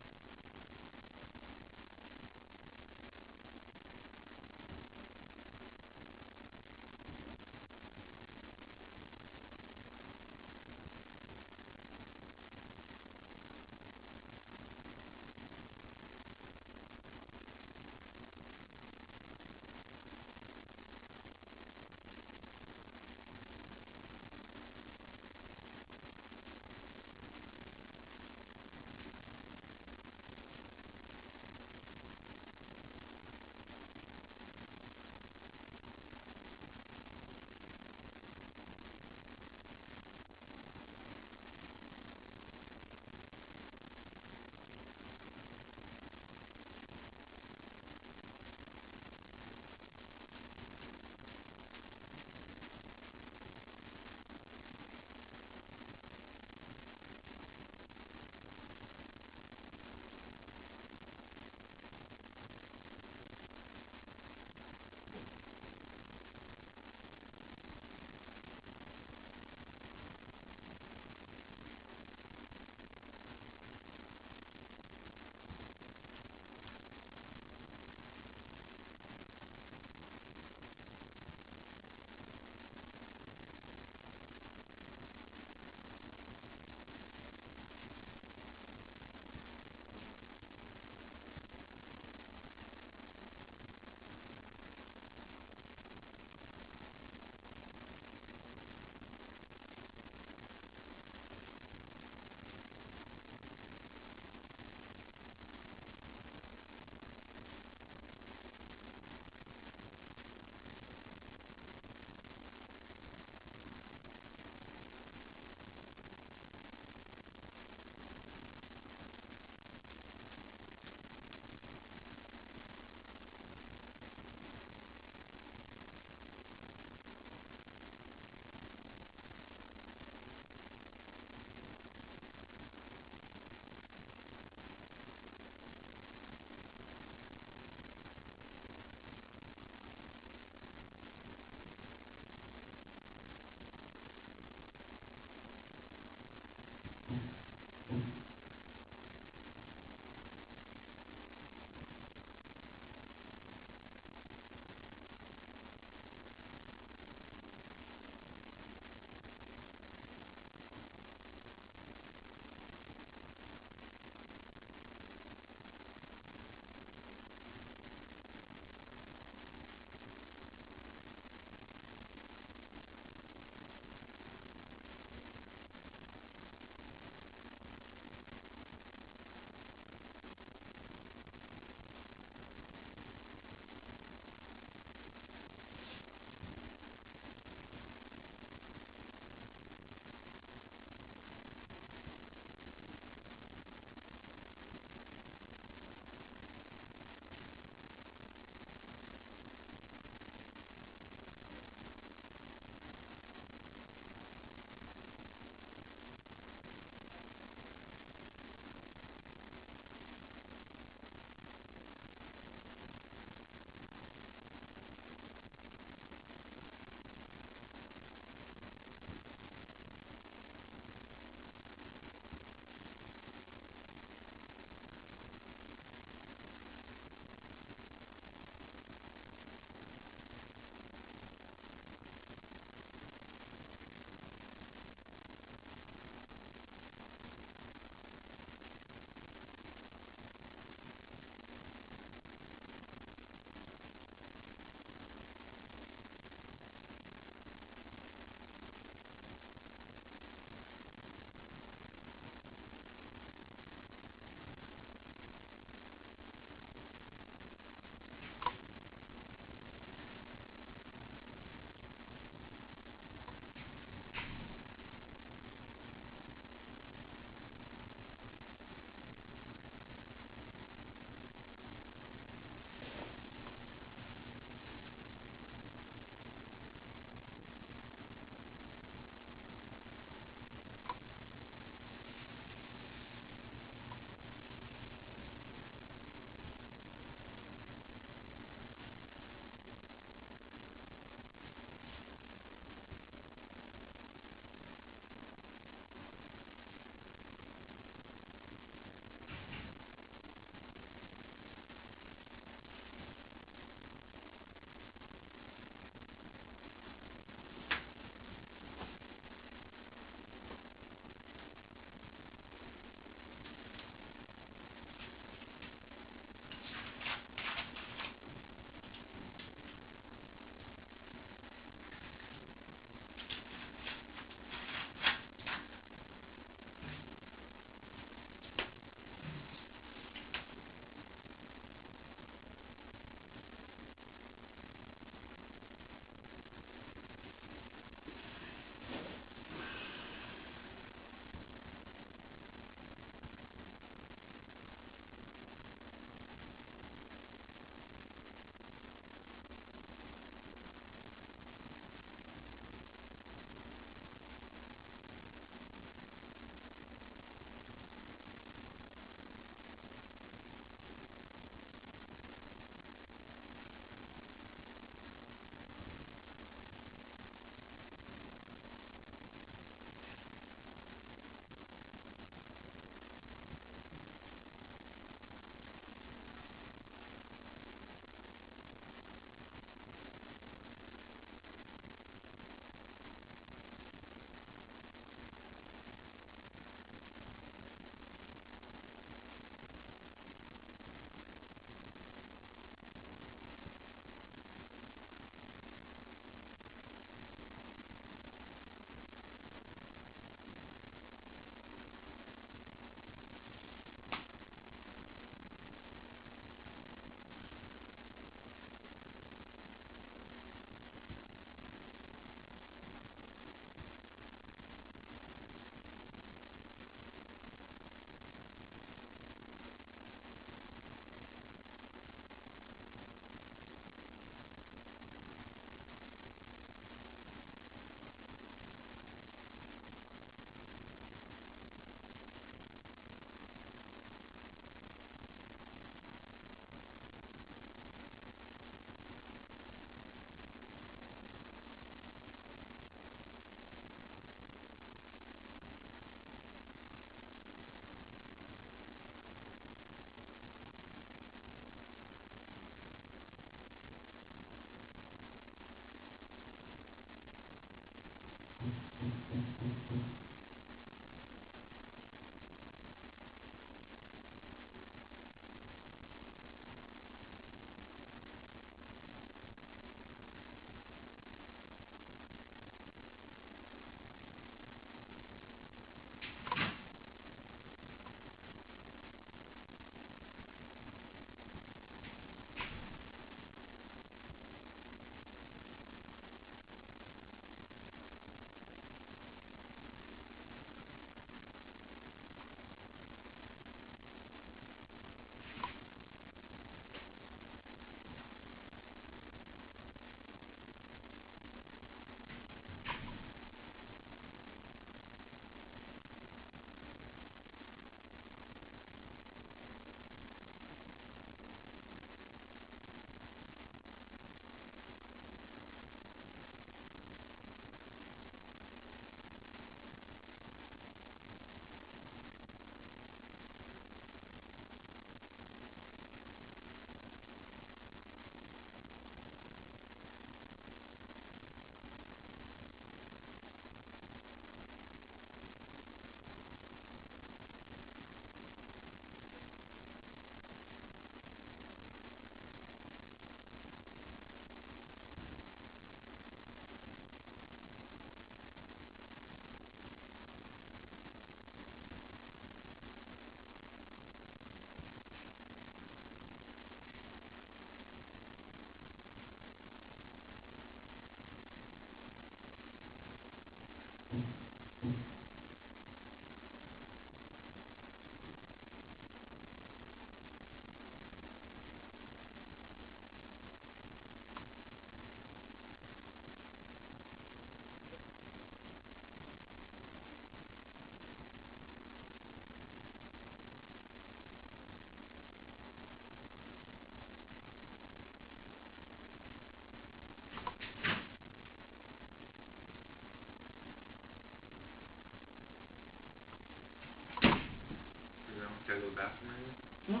Okay, go to the bathroom or anything? No.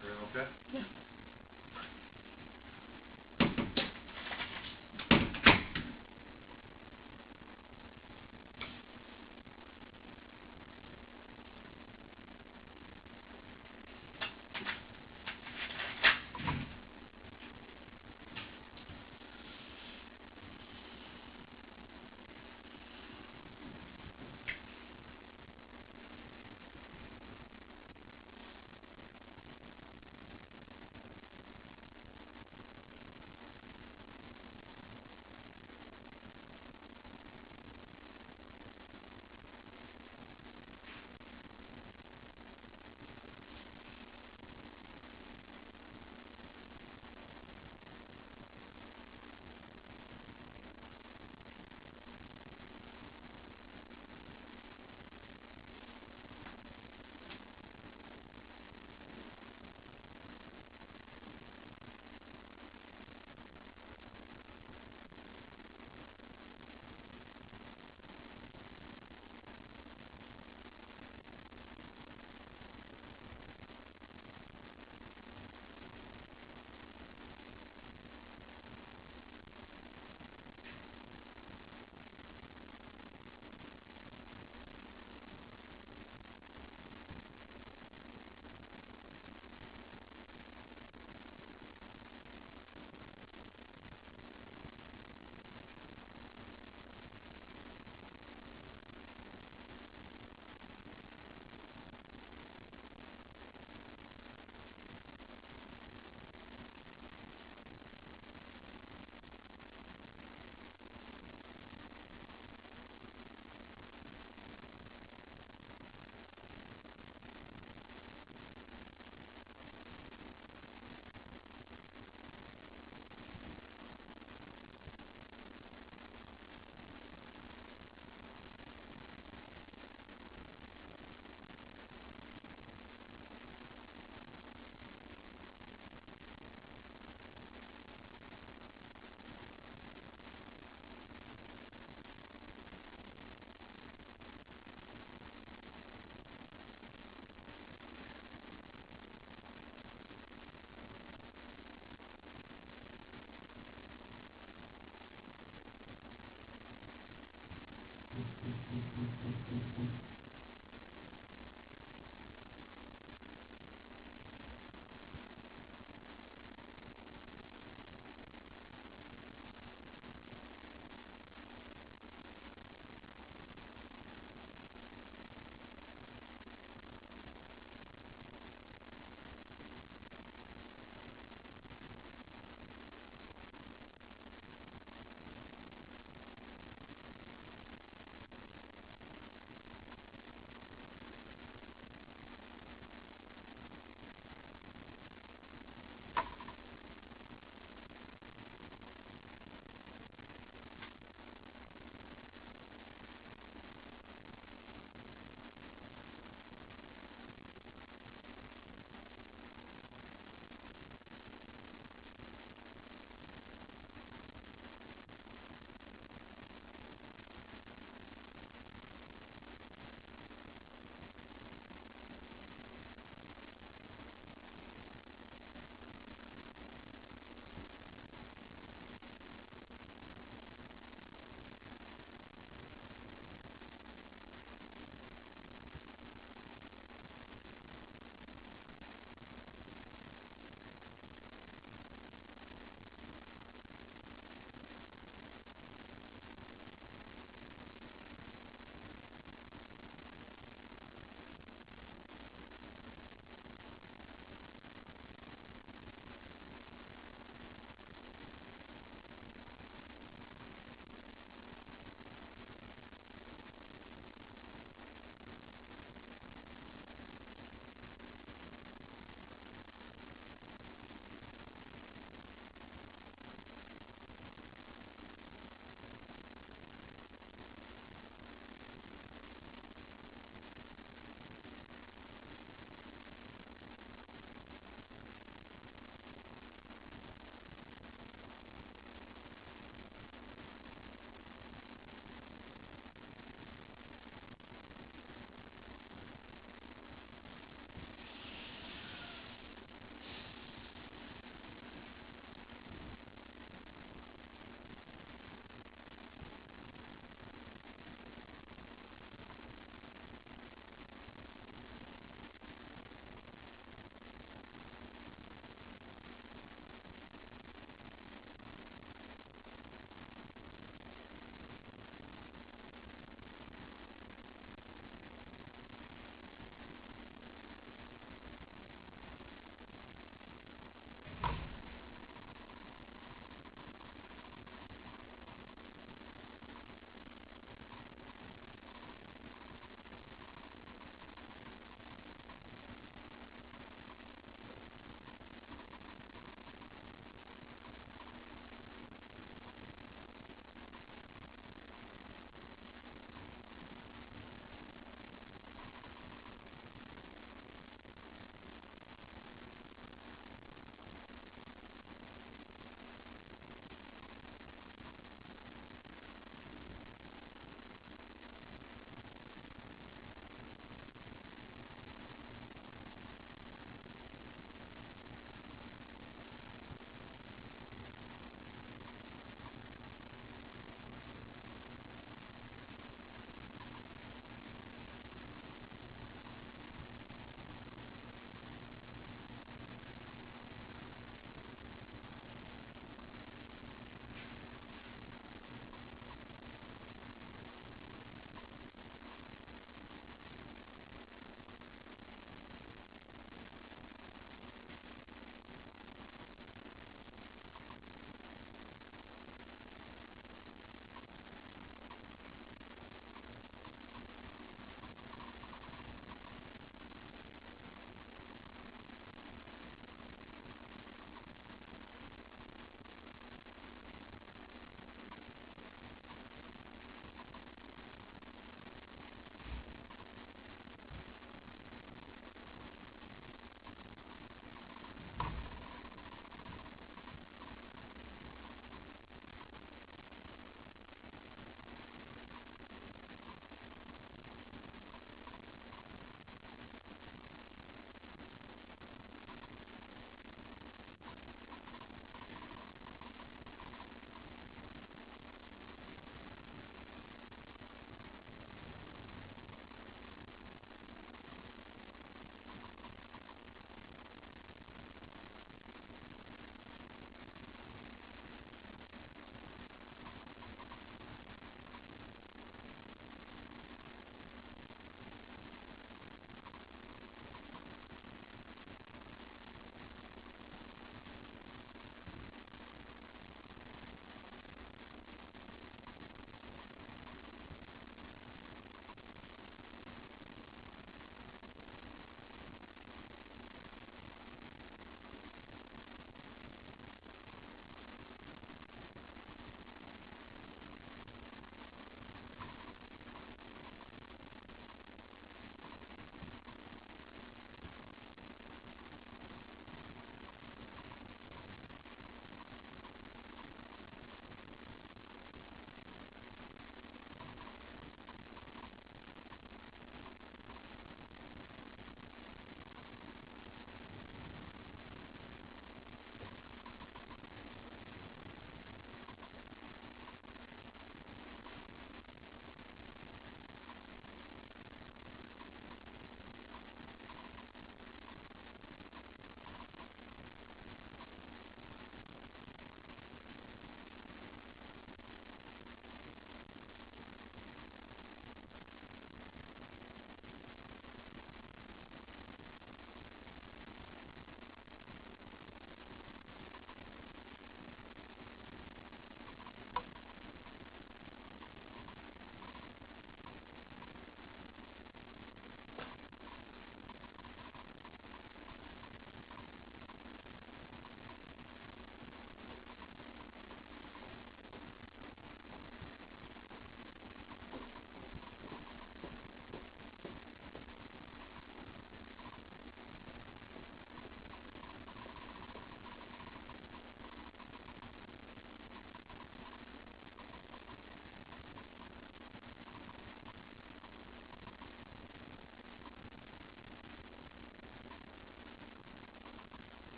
Everything okay? Yeah.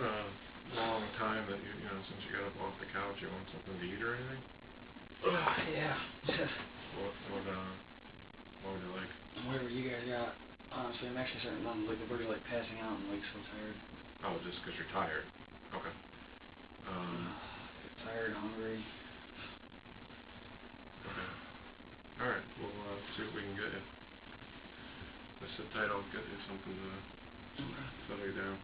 been a long time that you know, since you got up off the couch, you want something to eat or anything? Yeah. What would you like? Whatever you guys got. Honestly, I'm actually starting to like the verge of like passing out and like so tired. Oh, just 'cause you're tired. Okay. Tired, hungry. Okay. All right. We'll see what we can get you. Just sit tight. I'll get you something to settle you down.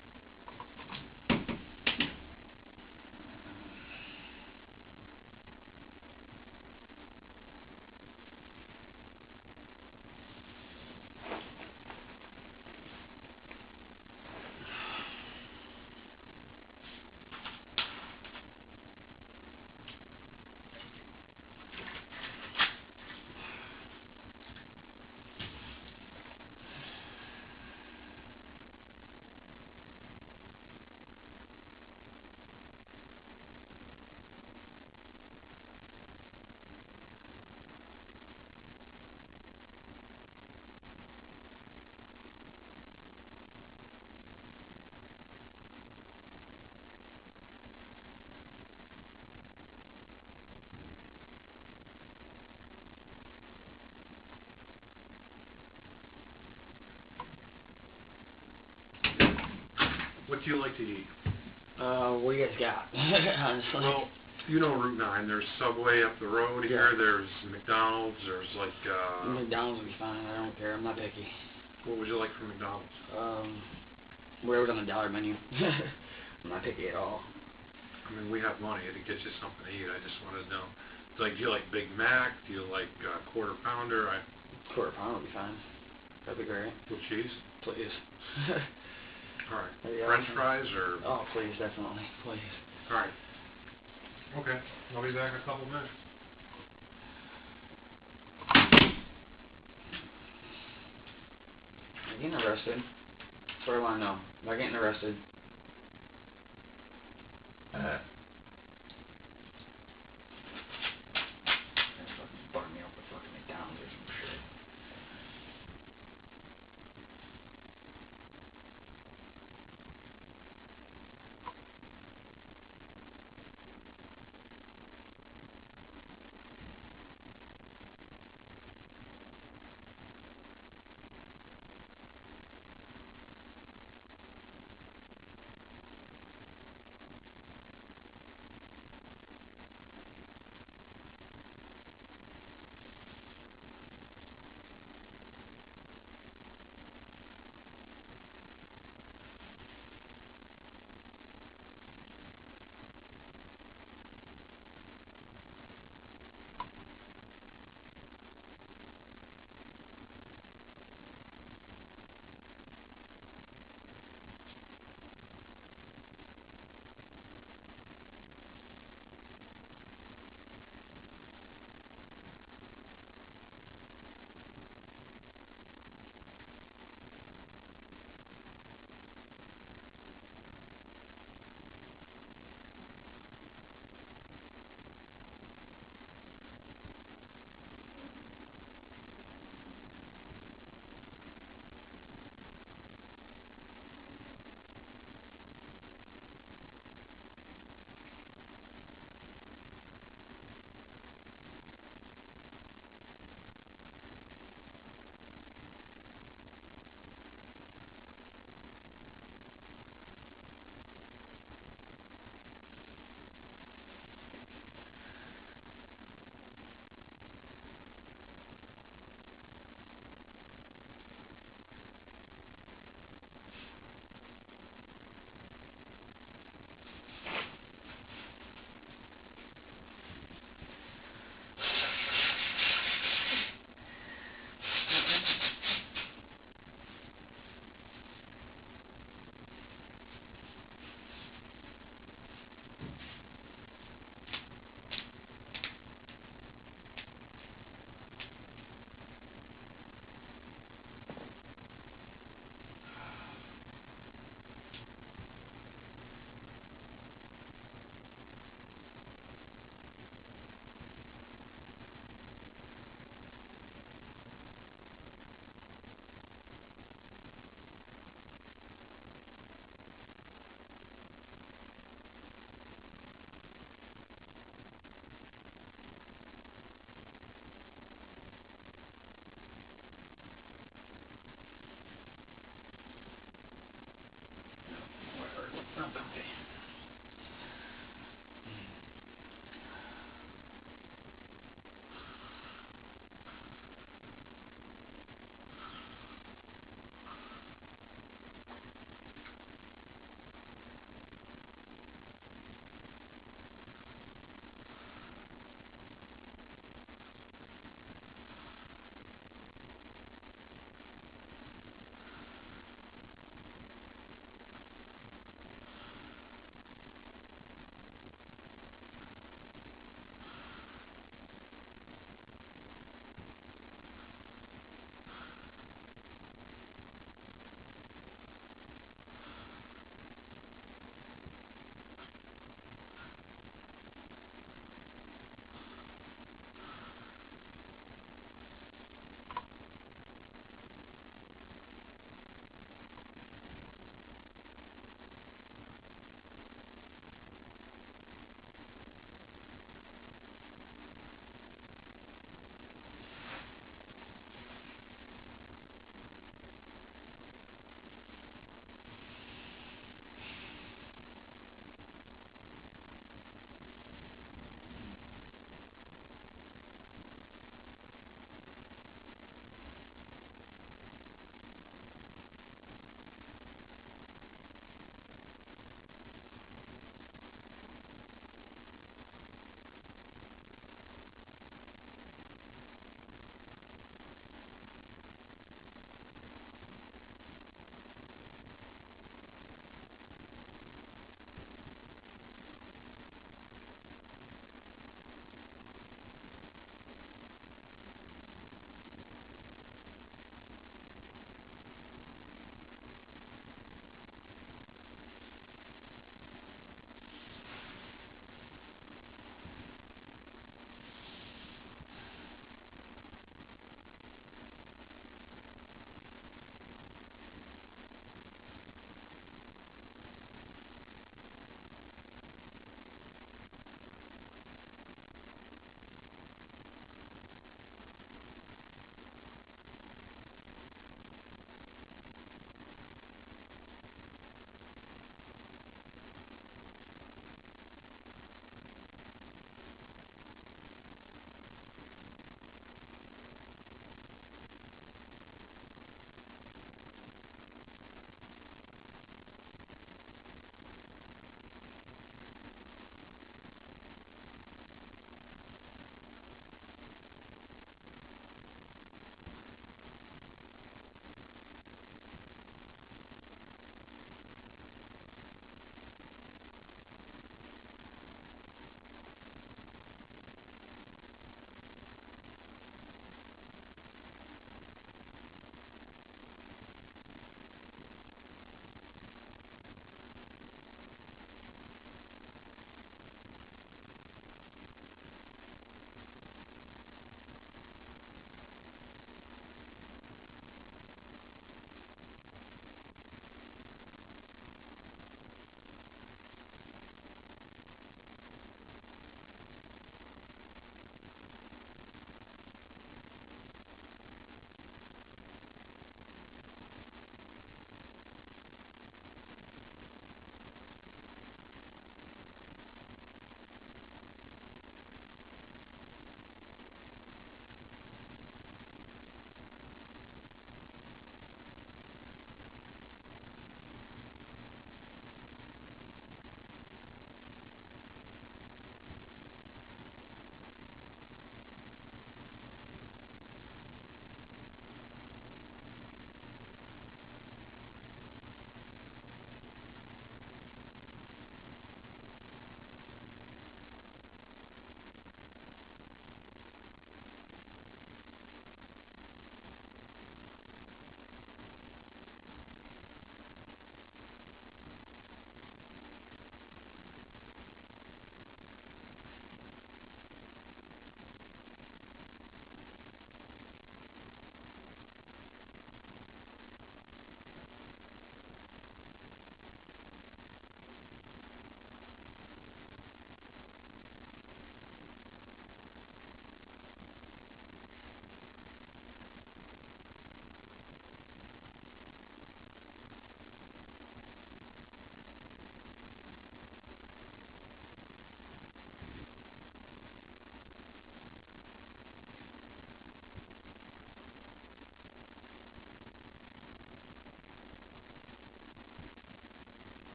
What do you like to eat? What do you guys got? Honestly. Well, you know Route 9. There's Subway up the road here. There's McDonald's. There's like, McDonald's will be fine. I don't care. I'm not picky. What would you like from McDonald's? Whatever's on the dollar menu. I'm not picky at all. I mean, we have money to get you something to eat. I just wanted to know. Like, do you like Big Mac? Do you like Quarter Pounder? Quarter pounder will be fine. That'd be great. With cheese? Please. All right. Yeah, French fries or? Oh, please, definitely. Please. All right. Okay. I'll be back in a couple minutes. Am I getting arrested? That's what I want to know. Am I getting arrested? Fucking bar me up with fucking McDonald's or some shit. not comfy.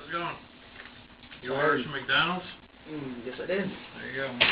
it going? You Sorry. ordered some McDonald's? Yes, I did. There you go.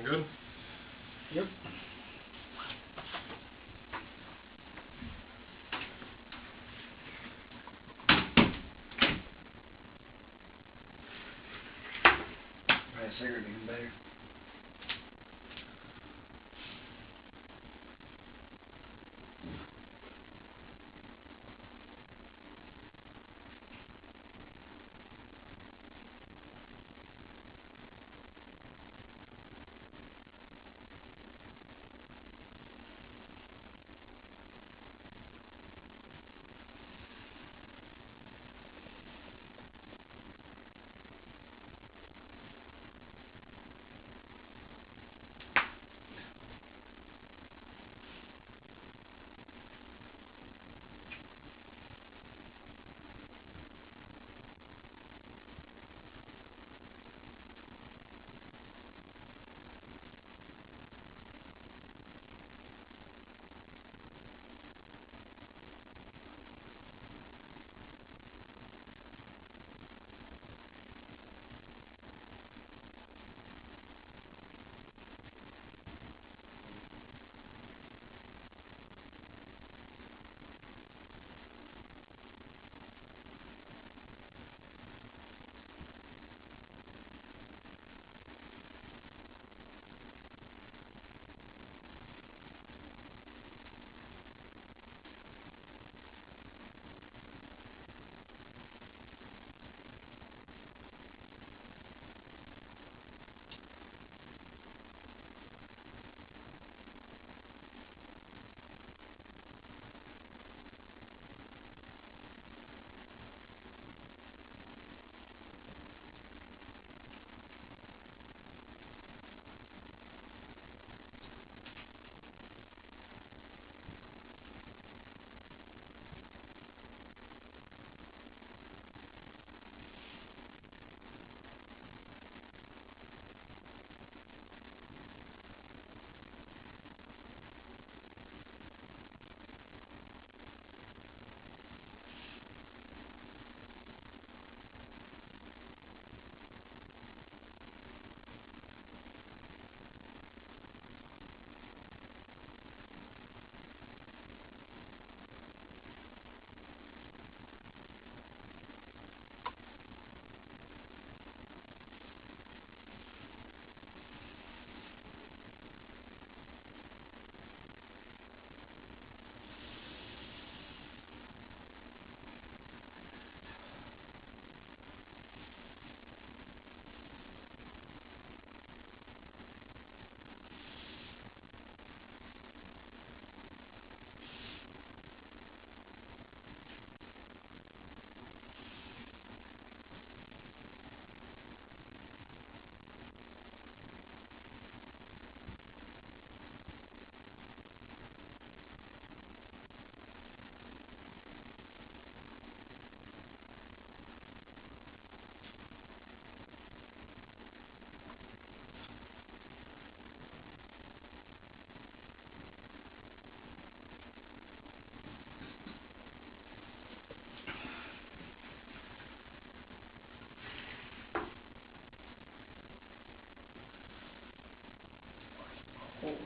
Everything good? Yep. Probably a cigarette would be even better. Hold.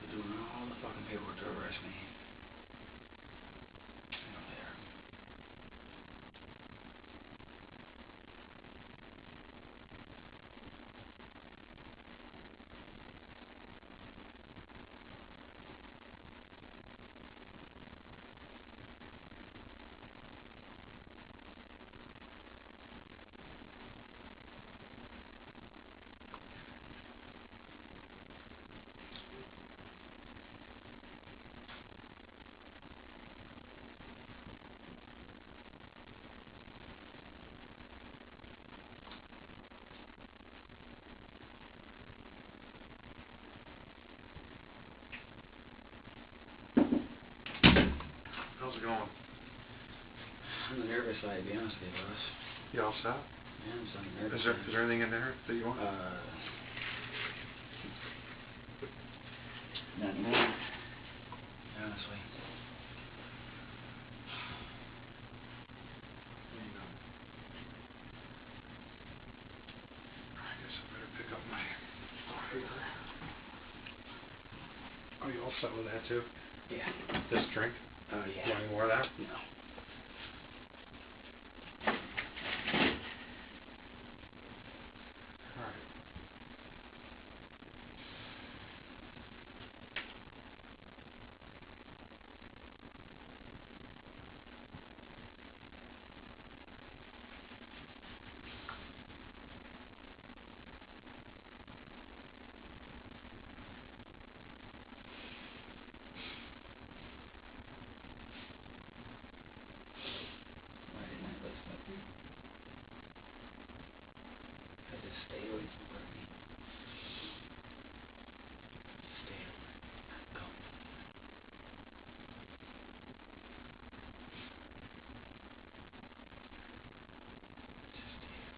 They're doing all the fucking paperwork to arrest me. I know they are. going? On the nervous side, to be honest with you, boss. You all set? Yeah, I'm just on the nervous Is there side. anything in there that you want? Not anymore. Honestly. I guess I better pick up my coffee. Oh, you all set with that too? Yeah. This drink? Yeah. You want any more of that? No. All right. Why didn't I list that dude? I just stay away from Brittany. Stay away. Go. Just stay away.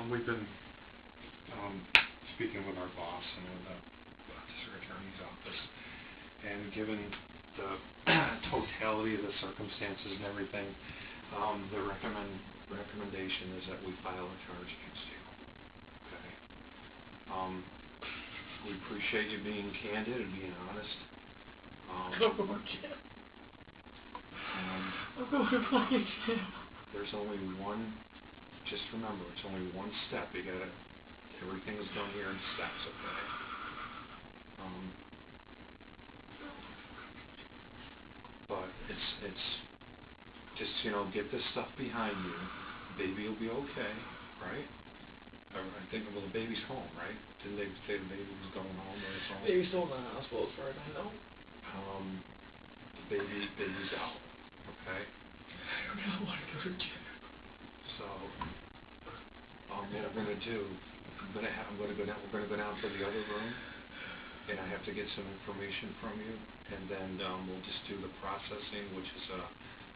We've been speaking with our boss and with the district attorney's office, and given the totality of the circumstances and everything, the recommendation is that we file a charge against you. Okay. We appreciate you being candid and being honest. I'm going to fucking jail. There's only one. Just remember, it's only one step. Everything is done here in steps, okay? But it's just, get this stuff behind you. Baby will be okay, right? I think, well, the baby's home, right? Didn't they say the baby was going home or it's home? Baby's still in the hospital as far as I know. The baby's out, okay? I do not want to go to jail. So, what we're gonna do, we're gonna go down to the other room, and I have to get some information from you, and then we'll just do the processing, which is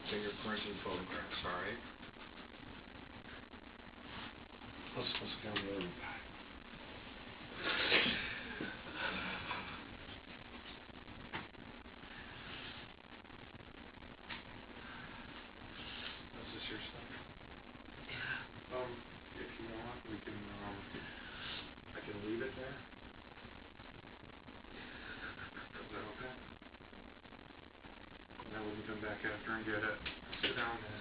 fingerprints and photographs. All right? Let's go to the other room. Is this your stuff? If you want, we can, I can leave it there. Is that okay? And then we can come back after and get it. Sit down, man.